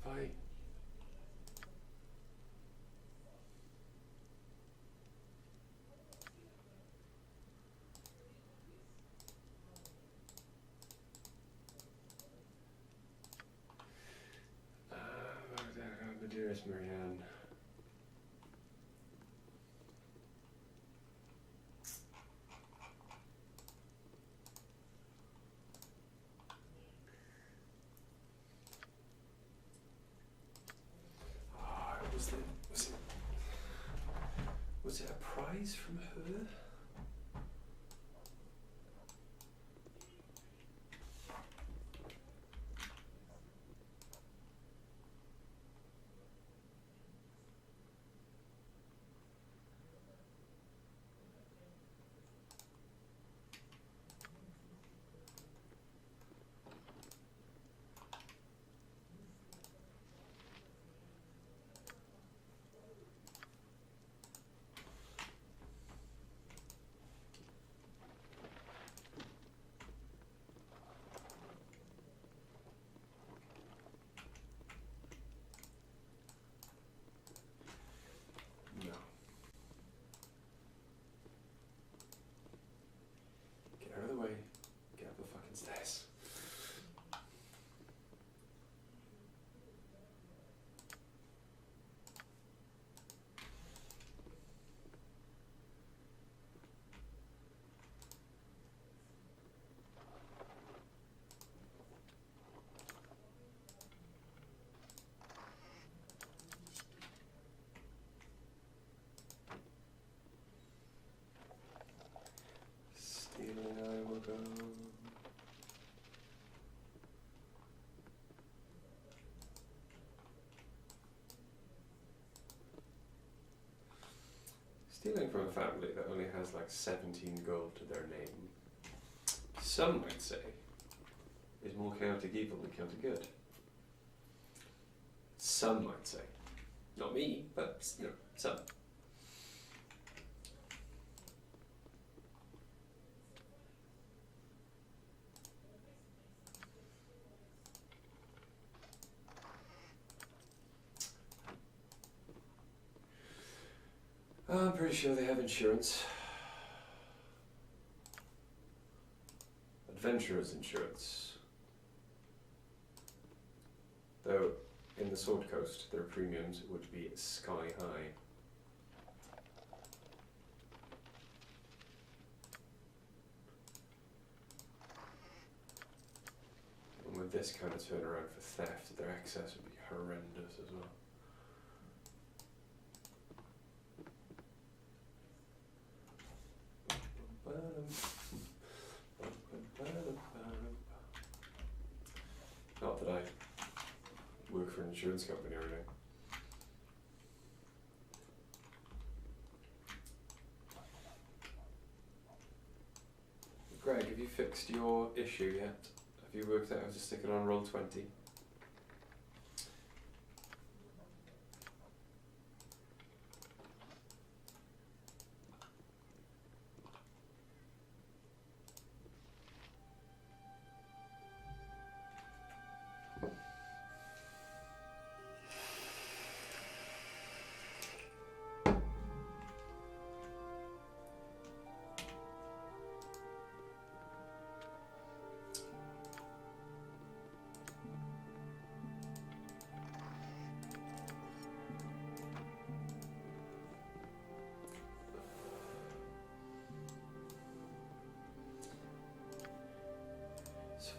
I... my dearest Marianne. Was it a prize from her? No. Get out of the way. Get up the fucking stairs. Stealing I will go. Stealing from a family that only has like 17 gold to their name, some might say, is more chaotic evil than chaotic good. Some might say. Not me, but you know, some. I'm pretty sure they have insurance. Adventurer's insurance. Though, in the Sword Coast, their premiums would be sky high. And with this kind of turnaround for theft, their excess would be horrendous as well. Not that I work for an insurance company or anything. Greg, have you fixed your issue yet? Have you worked out how to stick it on Roll20?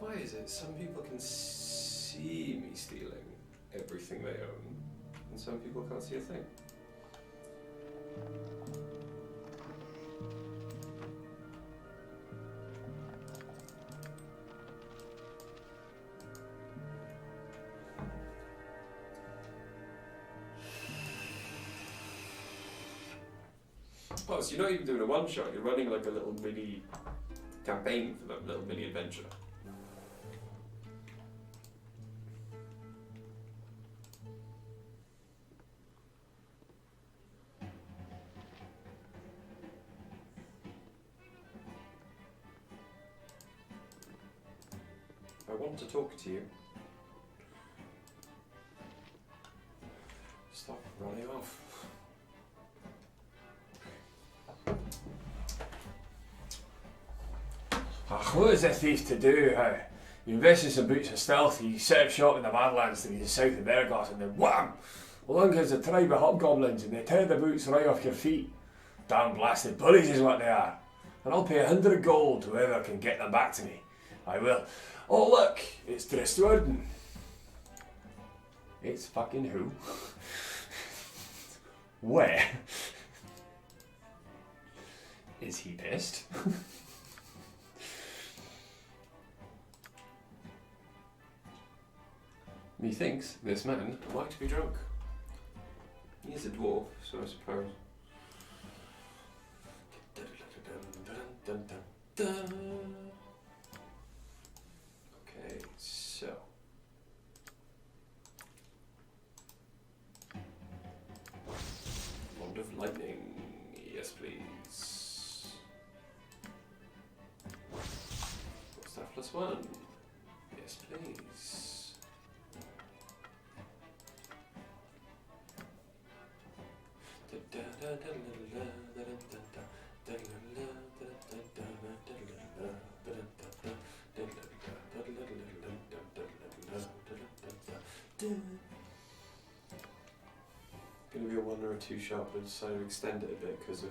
Why is it some people can see me stealing everything they own, and some people can't see a thing? Oh, so you're not even doing a one-shot, you're running like a little mini campaign for that little mini adventure. I want to talk to you. Stop running off. What is a thief to do? You invest in some boots of stealth, you set up shop in the Badlands to the south of Bergos, and then wham! Along comes a tribe of hobgoblins and they tear the boots right off your feet. Damn blasted bullies is what they are. And I'll pay 100 gold to whoever can get them back to me. I will. Oh look, it's Dristwarden. It's fucking who? Where? Is he pissed? Methinks this man might be drunk. He's a dwarf, so I suppose. Okay, so. Wand of lightning. Yes, please. What's that +1? Yes, please. Going to be a 1 or a 2 shot, but decided to extend it a bit because of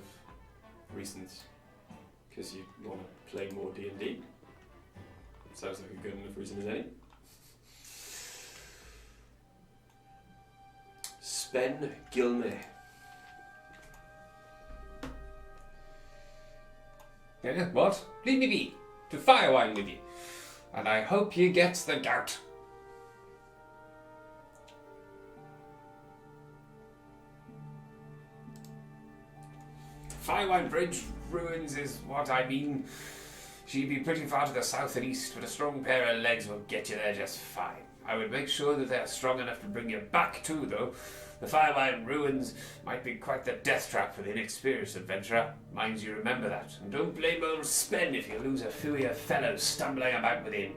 reasons. Because you want to play more D&D. Sounds like a good enough reason as any. Spen Gilme. Yeah, what? Leave me be. To Firewine with you. And I hope you get the gout. Firewine Bridge ruins is what I mean. She'd be pretty far to the south and east, but a strong pair of legs will get you there just fine. I would make sure that they're strong enough to bring you back too, though. The Firewine ruins might be quite the death trap for the inexperienced adventurer. Mind you remember that. And don't blame old Spen if you lose a few of your fellows stumbling about within.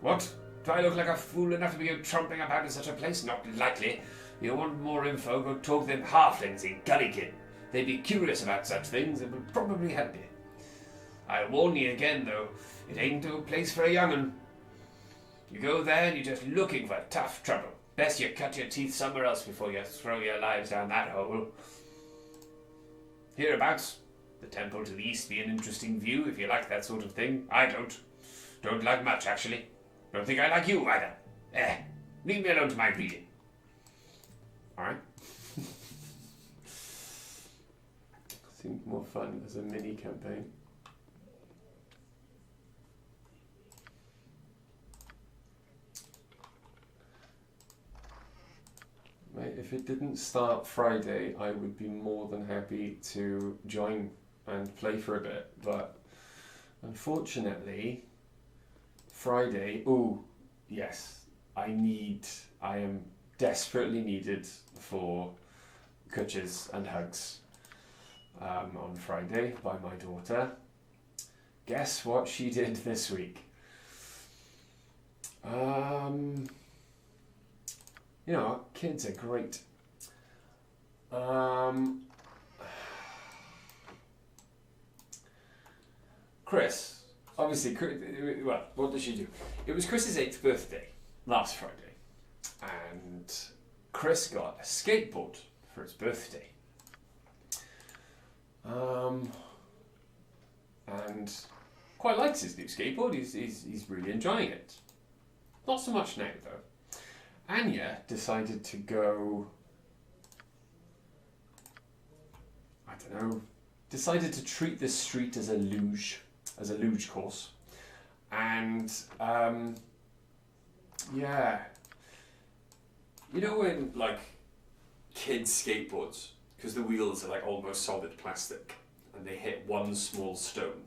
What? Do I look like a fool enough to be out tromping about in such a place? Not likely. You want more info, go talk to them halflings in Gullykin. They'd be curious about such things and would probably help you. I warn you again, though, it ain't no place for a young'un. You go there and you're just looking for tough trouble. Best you cut your teeth somewhere else before you throw your lives down that hole. Hereabouts, the temple to the east be an interesting view if you like that sort of thing. I don't. Don't like much, actually. Don't think I like you either. Leave me alone to my reading. Alright. Seemed more fun as a mini campaign. Mate, if it didn't start Friday, I would be more than happy to join and play for a bit, but unfortunately, Friday, yes, I am desperately needed for cooches and hugs on Friday by my daughter. Guess what she did this week? You know, kids are great. Chris, obviously, well, what did she do? It was Chris's 8th birthday last Friday, and Chris got a skateboard for his birthday. And quite likes his new skateboard. He's really enjoying it. Not so much now, though. Anya decided to go... I don't know. Decided to treat this street as a luge course. And, yeah. You know when, like, kids skateboards, because the wheels are, like, almost solid plastic, and they hit one small stone,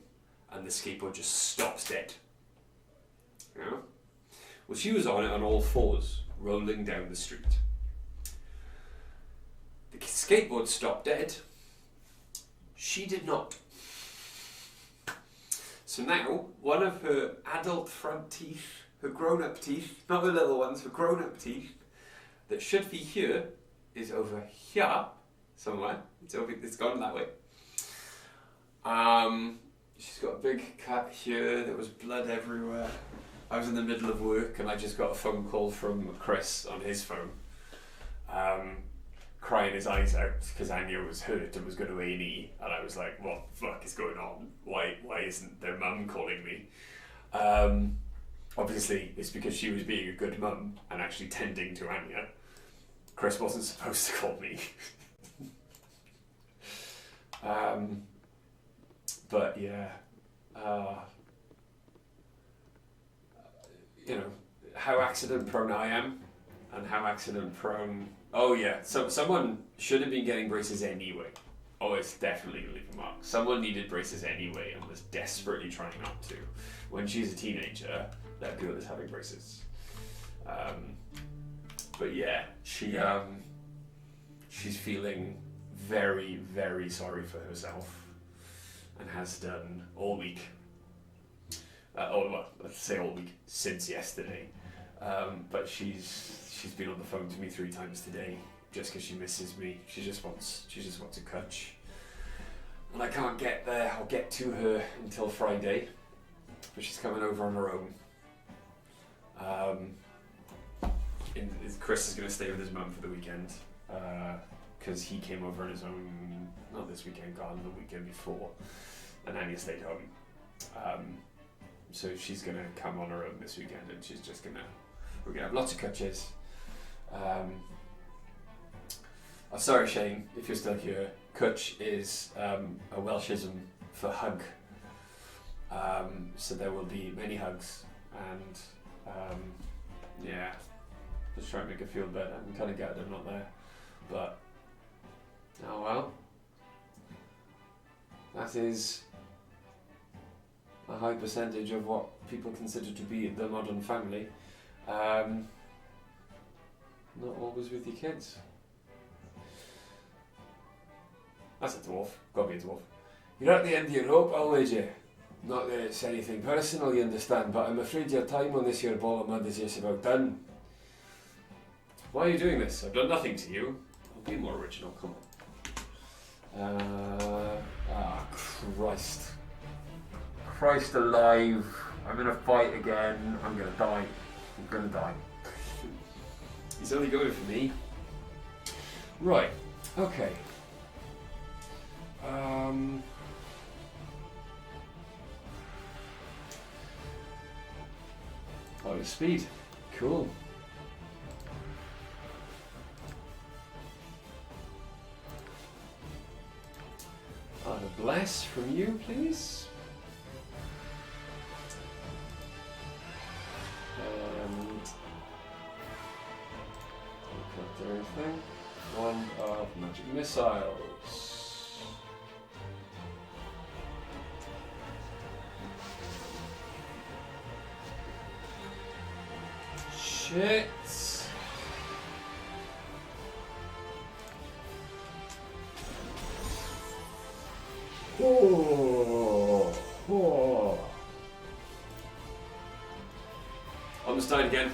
and the skateboard just stops dead. You know? Well, she was on it on all fours, rolling down the street. The skateboard stopped dead. She did not. So now, one of her adult front teeth, her grown-up teeth, not her little ones, her grown-up teeth, that should be here, is over here, somewhere. It's gone that way. She's got a big cut here, there was blood everywhere. I was in the middle of work and I just got a phone call from Chris on his phone, crying his eyes out because Anya was hurt and was going to A&E, and I was like, what the fuck is going on? Why isn't their mum calling me? Obviously it's because she was being a good mum and actually tending to Anya. Chris wasn't supposed to call me. But yeah, you know, how accident prone I am and how accident prone... Oh yeah, so someone should have been getting braces anyway. Oh, it's definitely going to leave a mark. Someone needed braces anyway and was desperately trying not to. When she's a teenager, that girl is having braces. But yeah, she's feeling very, very sorry for herself and has done all week. Let's say all week since yesterday. But she's been on the phone to me 3 times today just because she misses me. She just wants a catch, and I can't get there. I'll get to her until Friday, but she's coming over on her own. Chris is going to stay with his mum for the weekend because he came over on his own, not this weekend, gone the weekend before, and Anya stayed home. So she's going to come on her own this weekend, and we're going to have lots of catches. I'm sorry, Shane, if you're still here. Cwtch is a Welshism for hug. So there will be many hugs, and yeah, just trying to make it feel better. I'm kind of gutted I'm not there, but oh well. That is a high percentage of what people consider to be the modern family. Not always with your kids. That's a dwarf. Gotta be a dwarf. You're at the end of your rope, I'll wager. Not that it's anything personal, you understand, but I'm afraid your time on this here ball of mud is just about done. Why are you doing this? I've done nothing to you. I'll be more original, come on. Christ. Christ alive. I'm in a fight again. I'm gonna die. He's only going for me. Right. Okay. Oh, speed. Cool. A bless from you, please. And don't anything. 1 of magic missiles. Shit. Oh. Almost died again.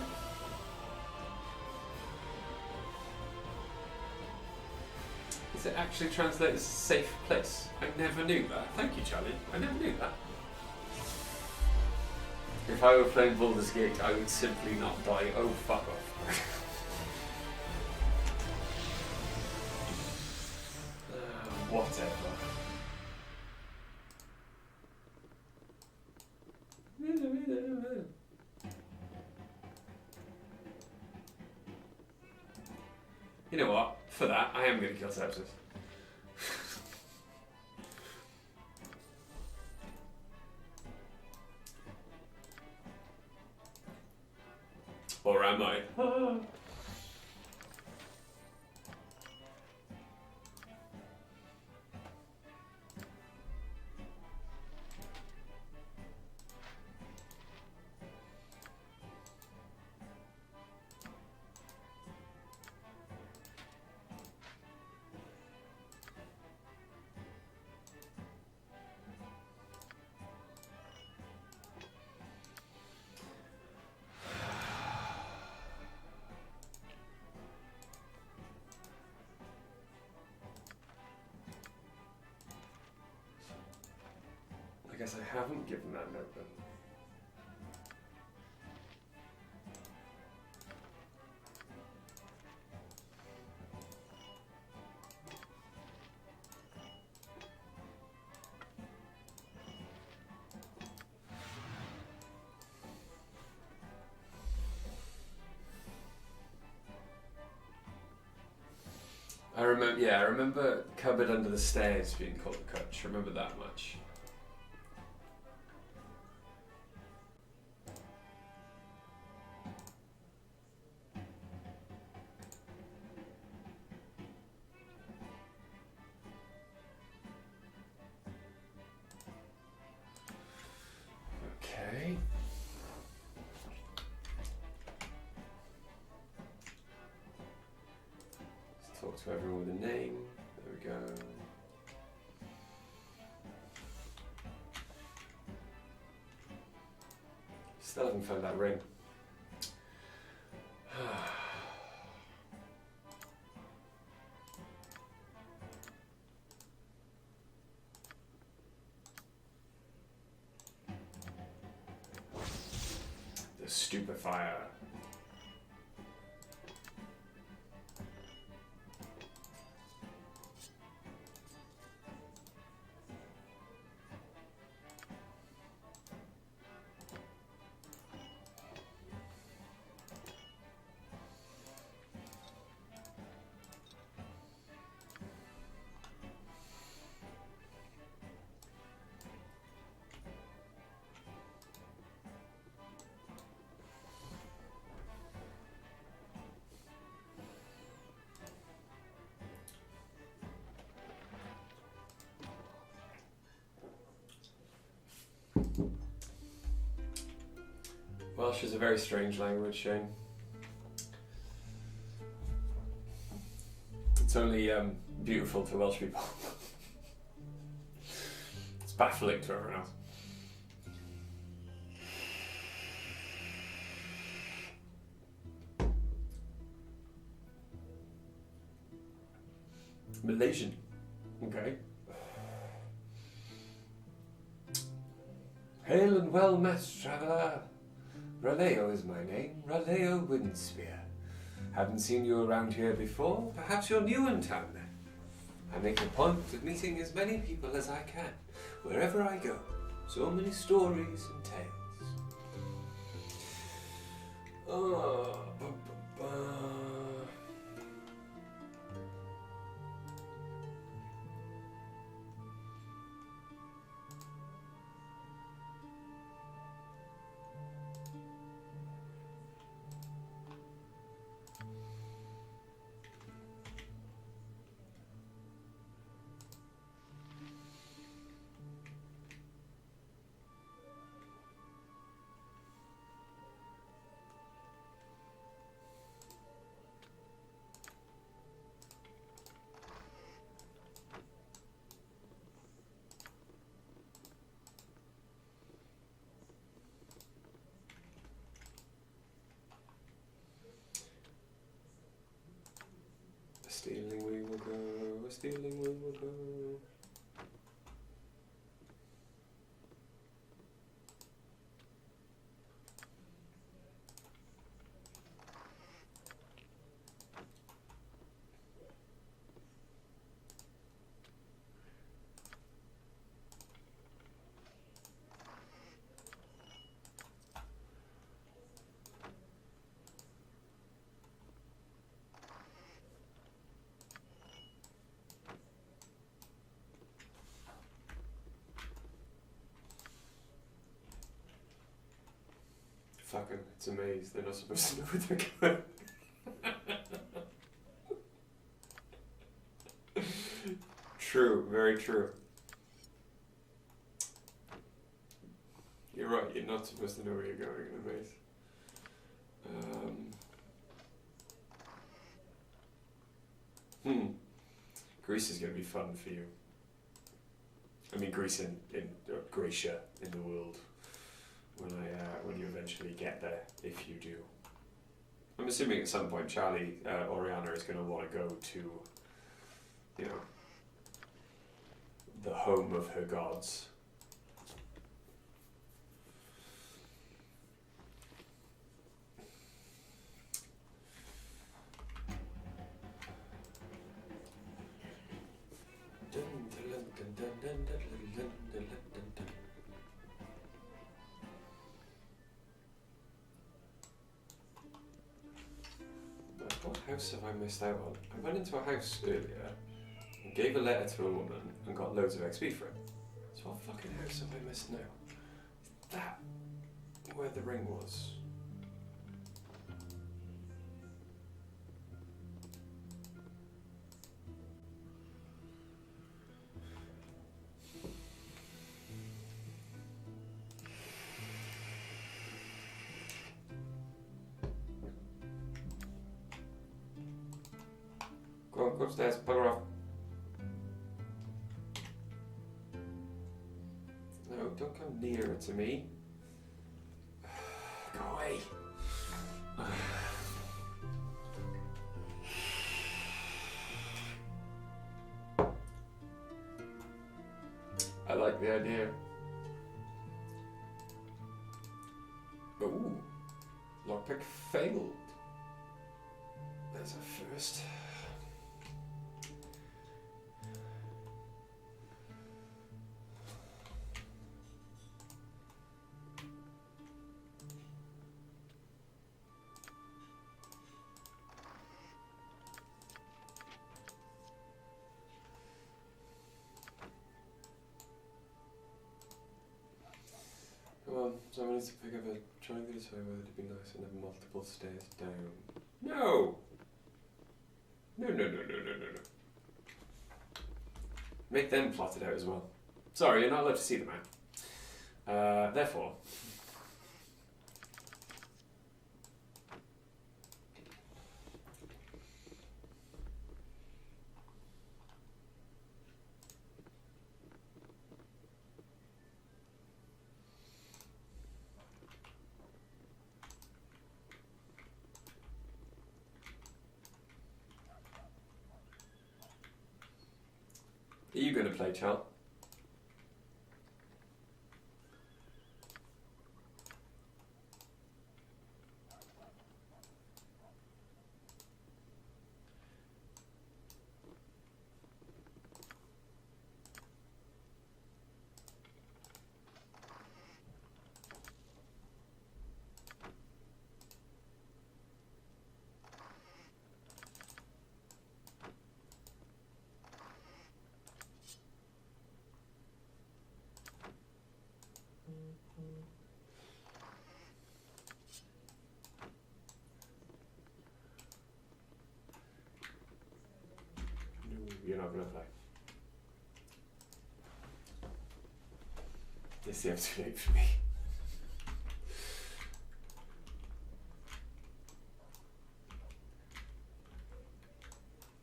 Is it actually translated as a safe place? I never knew that. Thank you, Charlie. I never knew that. If I were playing Baldur's Gate, I would simply not die. Oh, fuck off. Whatever. You know what? For that, I am going to kill Sepsis. Or am I? I guess I haven't given that note then. I remember cupboard under the stairs being called a cutch. Remember that much. Okay. Let's talk to everyone with a name. There we go. Still haven't found that ring. The stupefier. Welsh is a very strange language, Shane. It's only beautiful to Welsh people. It's baffling to everyone else. Malaysian. Okay. Hail and well met, traveller. Raleo is my name, Raleo Windspear. Haven't seen you around here before. Perhaps you're new in town then. I make a point of meeting as many people as I can, wherever I go. So many stories and tales. Oh, stealing we will go, stealing we will go. fucking, it's a maze. They're not supposed to know where they're going. True, very true. You're right, you're not supposed to know where you're going in a maze. Greece is going to be fun for you. I mean, Greece in Gracia in the world. When you eventually get there, if you do. I'm assuming at some point Charlie Oriana is going to want to go to, you know, the home of her gods. What house have I missed out on? I went into a house earlier and gave a letter to a woman and got loads of XP for it. So what fucking house have I missed now? Is that where the ring was? Go upstairs, bugger off. No, don't come nearer to me. Go away. I like the idea. Ooh, lockpick failed. There's a first. So I wanted to pick up a try and get a toy where it'd be nice and have multiple stairs down. No! No. Make them plot it out as well. Sorry, you're not allowed to see the man. Therefore... Are you going to play, Charles? You're not going to play. This seems too late for me.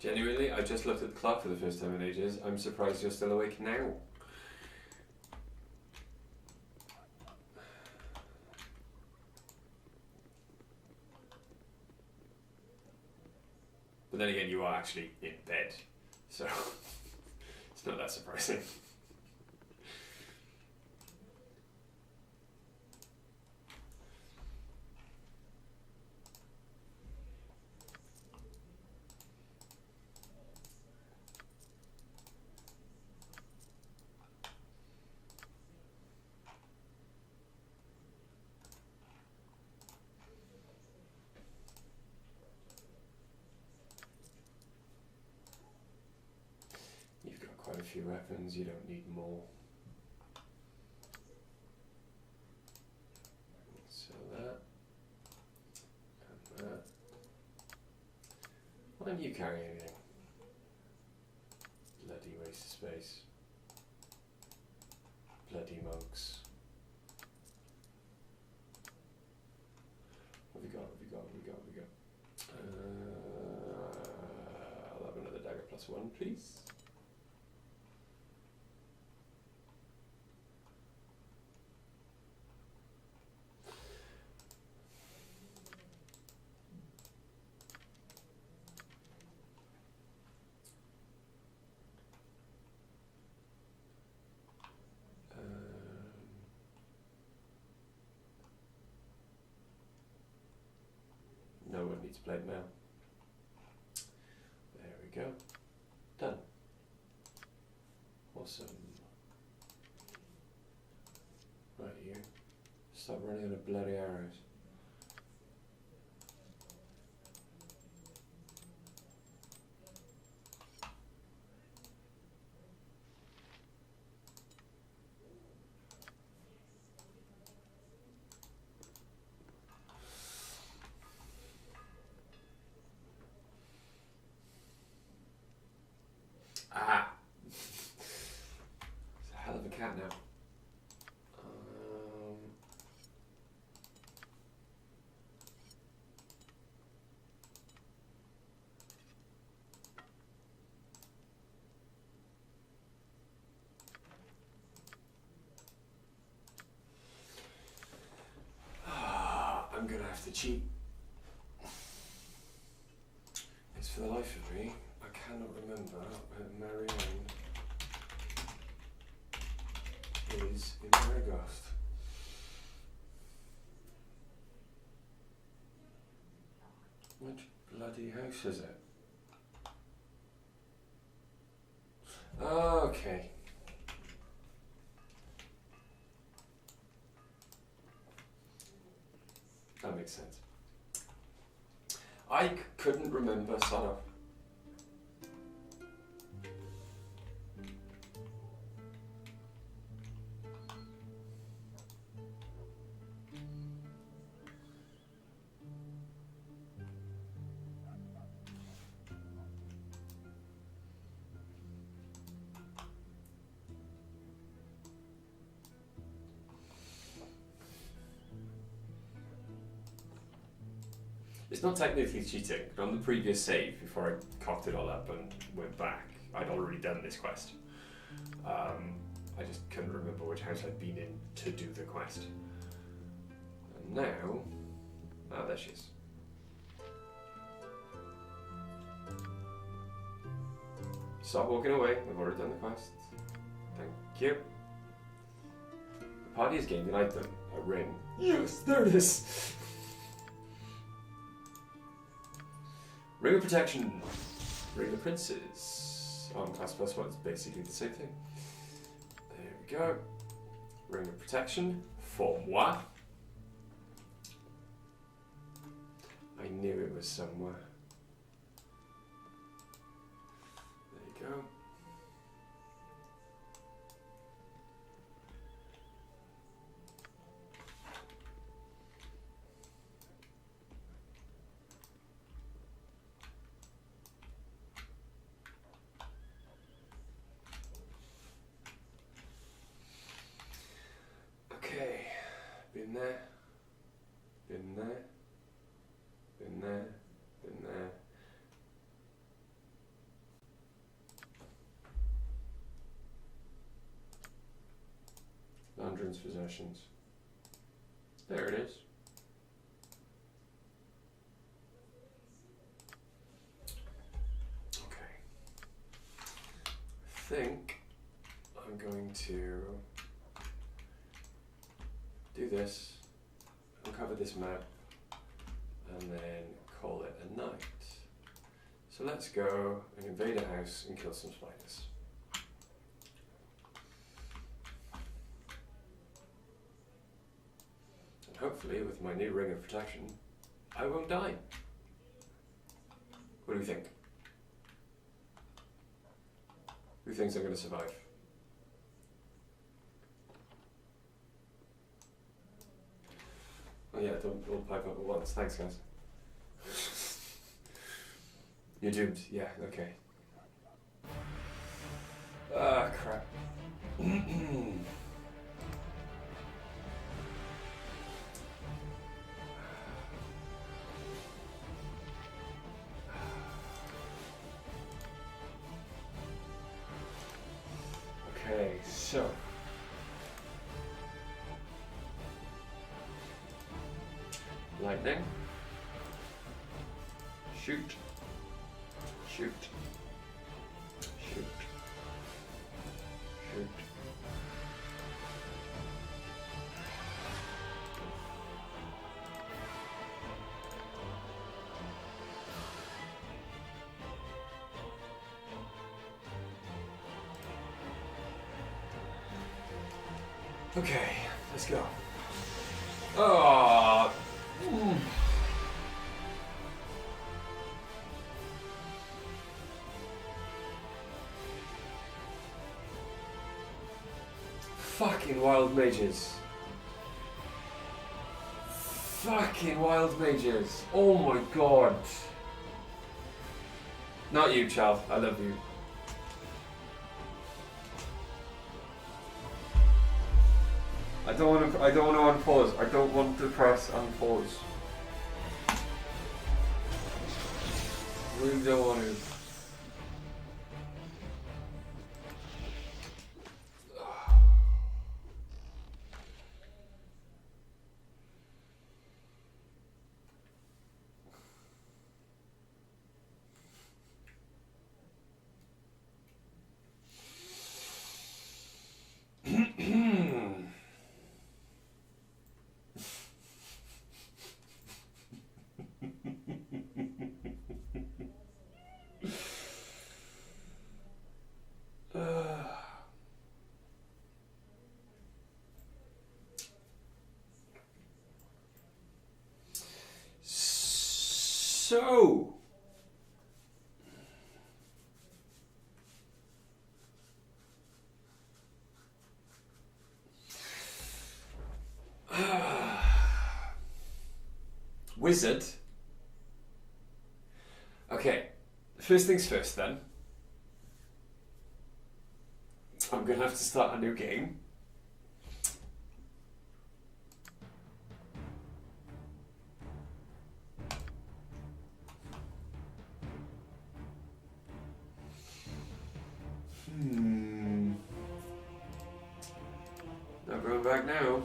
Genuinely, I just looked at the clock for the first time in ages. I'm surprised you're still awake now. But then again, you are actually in bed. So, it's not that surprising. Quite a few weapons, you don't need more. So that. carry anything. Bloody waste of space. Bloody monks. What have we got? I'll have another dagger +1, please. No one needs plate mail. There we go. Done. Awesome. Right, you. Stop running out of bloody arrows. Ah! It's a hell of a cat now. I'm gonna have to cheat. It's for the life of me. I cannot remember where Marianne is in Marigost. Which bloody house is it? Okay. That makes sense. I couldn't remember, son of. It's not technically cheating, but on the previous save, before I cocked it all up and went back, I'd already done this quest. I just couldn't remember which house I'd been in to do the quest. And now... Ah, there she is. Stop walking away, I've already done the quest. Thank you. The party has gained an item, a ring. Yes, there it is! Ring of Protection. Ring of Princes. On class +1, it's basically the same thing. There we go. Ring of Protection. For moi. I knew it was somewhere. There you go. Been there, been there, been there, been there. Landron's possessions. There it is. Okay. I think I'm going to do this, uncover this map, and then call it a night. So let's go and invade a house and kill some spiders. And hopefully, with my new ring of protection, I won't die. What do you think? Who thinks I'm going to survive? Oh yeah, don't all pipe up at once. Thanks, guys. You're doomed. Yeah. Okay. Ah, crap. Okay, so. Lightning. Shoot. Shoot. Shoot. Shoot. Okay, let's go. Oh. Fucking wild mages. Fucking wild mages. Oh my god. Not you, child. I love you. I don't want to unpause. I don't want to press unpause. Really don't want to. So, wizard. Okay, first things first then. I'm gonna have to start a new game. Not going back now.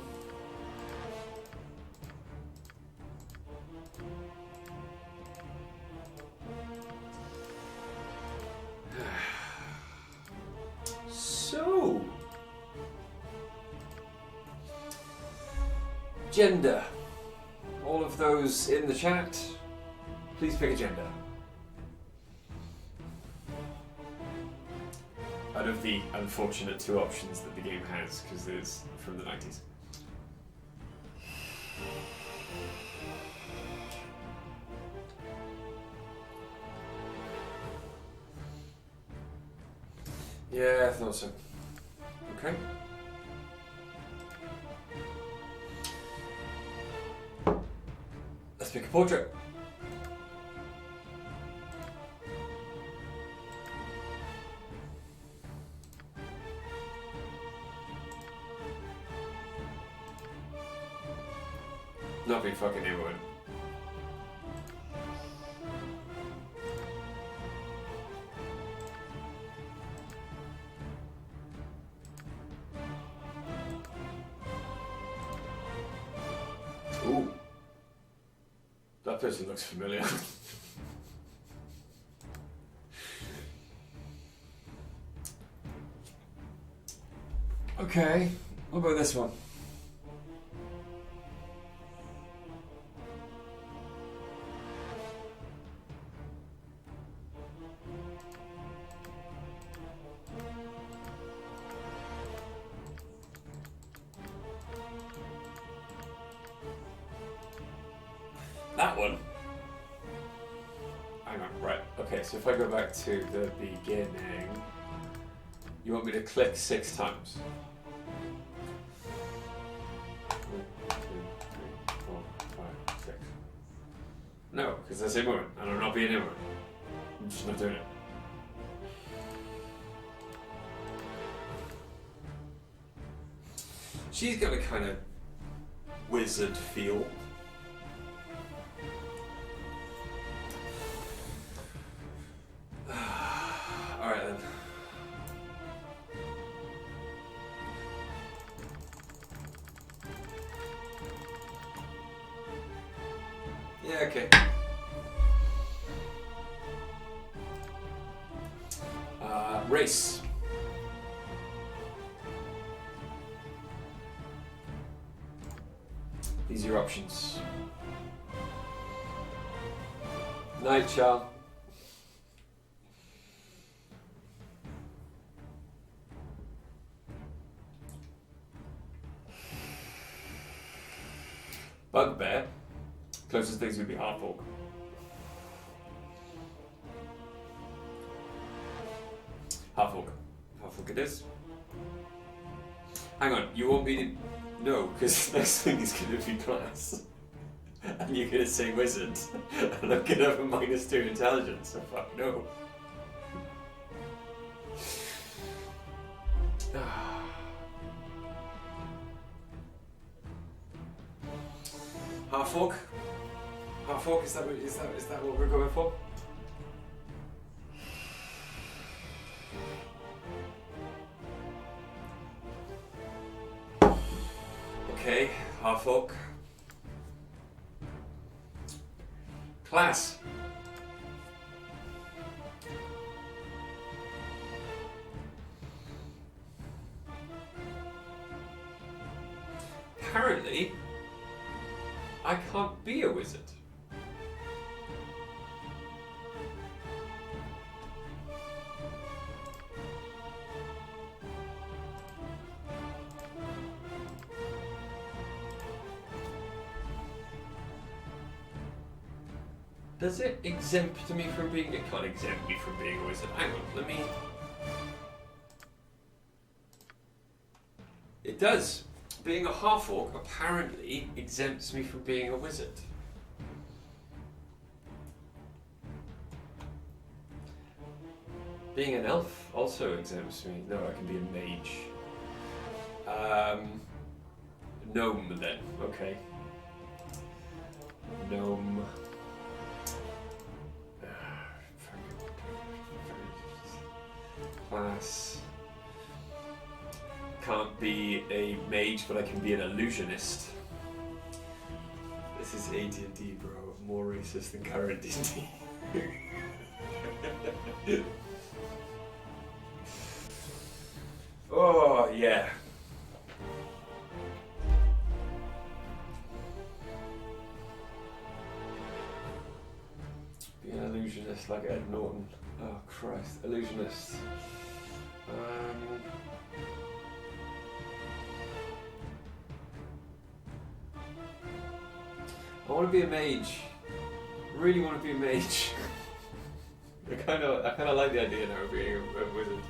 So, gender. All of those in the chat, please pick a gender. Out of the unfortunate two options that the game has, because it is from the 90s. Yeah, I thought so. Okay. Let's pick a portrait. Not being fucking anyone. Ooh. That person looks familiar. Okay, what about this one? That one. Hang on, right. Okay, so if I go back to the beginning, you want me to click 6 times? 1, 2, 3, 4, 5, 6. No, because that's Imran, and I'm not being Imran. I'm just not doing it. She's got a kind of wizard feel. Alright then. Yeah, okay. Race. These are your options. Night, Charles. Bugbear. Closest things would be Hardfork. Hardfork. Hardfork it is. Hang on, you want me to... No, because the next thing is going to be class. And you're going to say wizard. And I'm going to have a -2 intelligence, so fuck no. Half-orc? Half-orc, is that what we're going for? Okay, half-orc. Class. Apparently, I can't be a wizard. Does it exempt me from being... It can't exempt me from being a wizard. Hang on, let me... It does. Being a half-orc apparently exempts me from being a wizard. Being an elf also exempts me. No, I can be a mage. Gnome then. Okay. Gnome. Class. Can't be a mage, but I can be an illusionist. This is AD&D, bro. More racist than current D&D. Oh, yeah. Be an illusionist like Ed Norton. Oh, Christ. Illusionist. I want to be a mage. Really want to be a mage. I kind of like the idea now of being a wizard.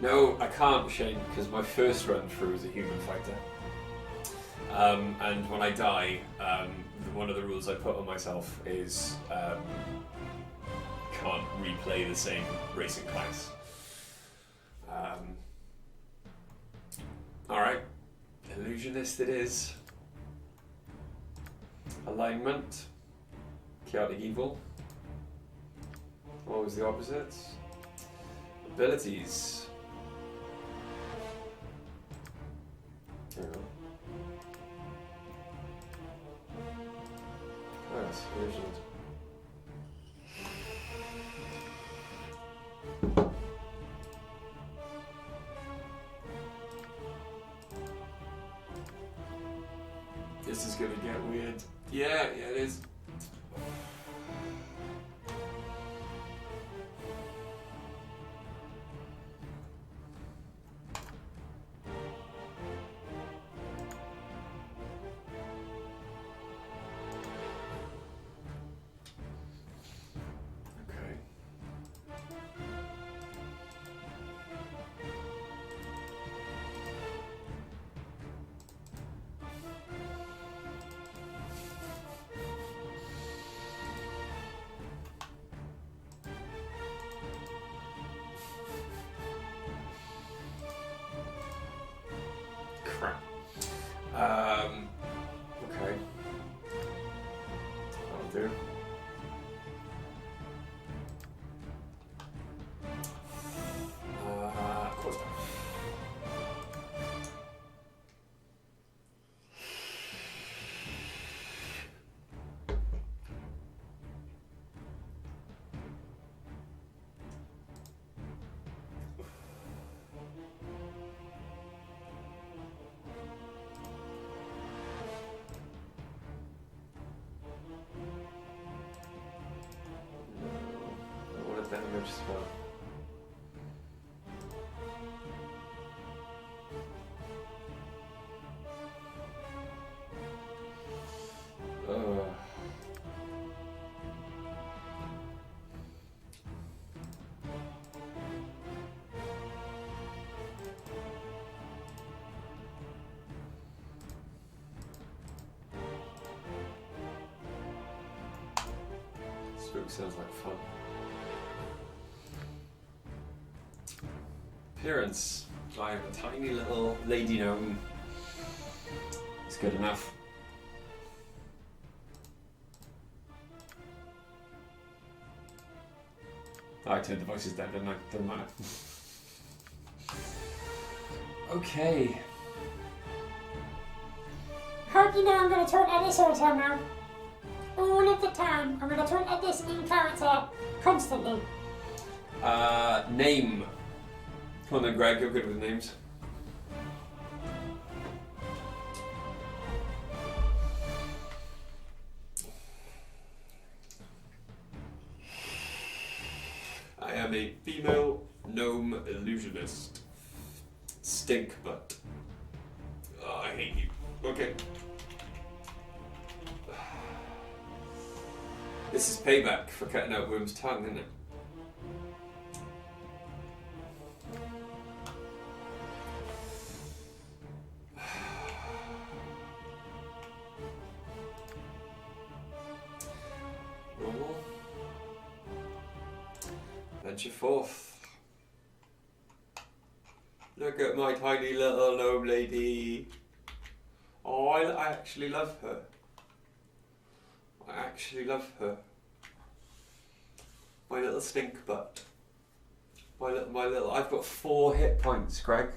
No, I can't, Shane, because my first run through is a human fighter. And when I die, one of the rules I put on myself is can't replay the same racing class. Alright, illusionist it is. Alignment, chaotic evil. What was the opposite? Abilities. There we go. Nice, illusionist. This is gonna get weird. Yeah, it is. that that image as well. Spook sounds like fun. Appearance. I have a tiny little lady gnome. It's good enough. I turned the voices down, didn't I? Doesn't matter. Okay. How do you know I'm going to talk like this all the time now? All of the time, I'm going to talk like this in character, constantly. Name. Come on then, Greg, you're good with names. I am a female gnome illusionist. Stink butt. Oh, I hate you. Okay. This is payback for cutting out Worm's tongue, isn't it? Normal. Venture forth. Look at my tiny little gnome lady. Oh, I actually love her. I actually love her. My little stink butt. My little. I've got 4 hit points, Greg.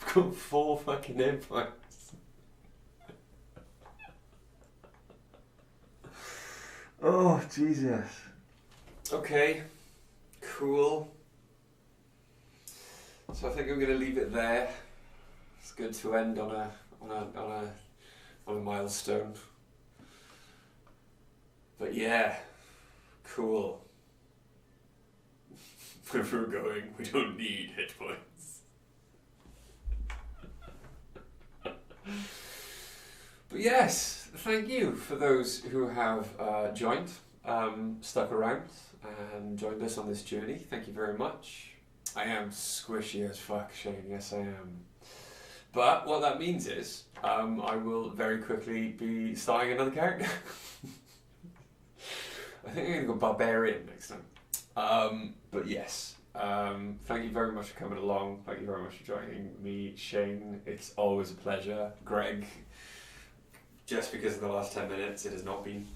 I've got 4 fucking hit points. Oh Jesus. Okay. Cool. So I think I'm going to leave it there. It's good to end on a milestone. But yeah, cool. Where we're going, we don't need hit points. But yes, thank you for those who have joined, stuck around and joined us on this journey. Thank you very much. I am squishy as fuck, Shane, yes I am. But what that means is, I will very quickly be starting another character. I think I'm going to go Barbarian next time. But yes, thank you very much for coming along. Thank you very much for joining me, Shane. It's always a pleasure. Greg, just because of the last 10 minutes, it has not been.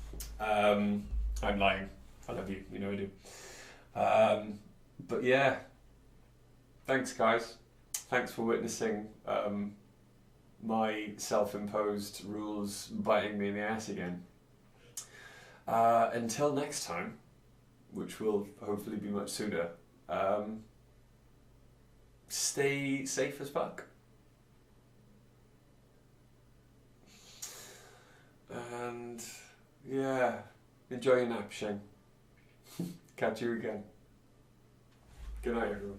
I'm lying. I love you. You know I do. But yeah, thanks guys. Thanks for witnessing my self-imposed rules biting me in the ass again. Until next time, which will hopefully be much sooner, stay safe as fuck. And yeah, enjoy your nap, Shane. Catch you again. Good night, everyone.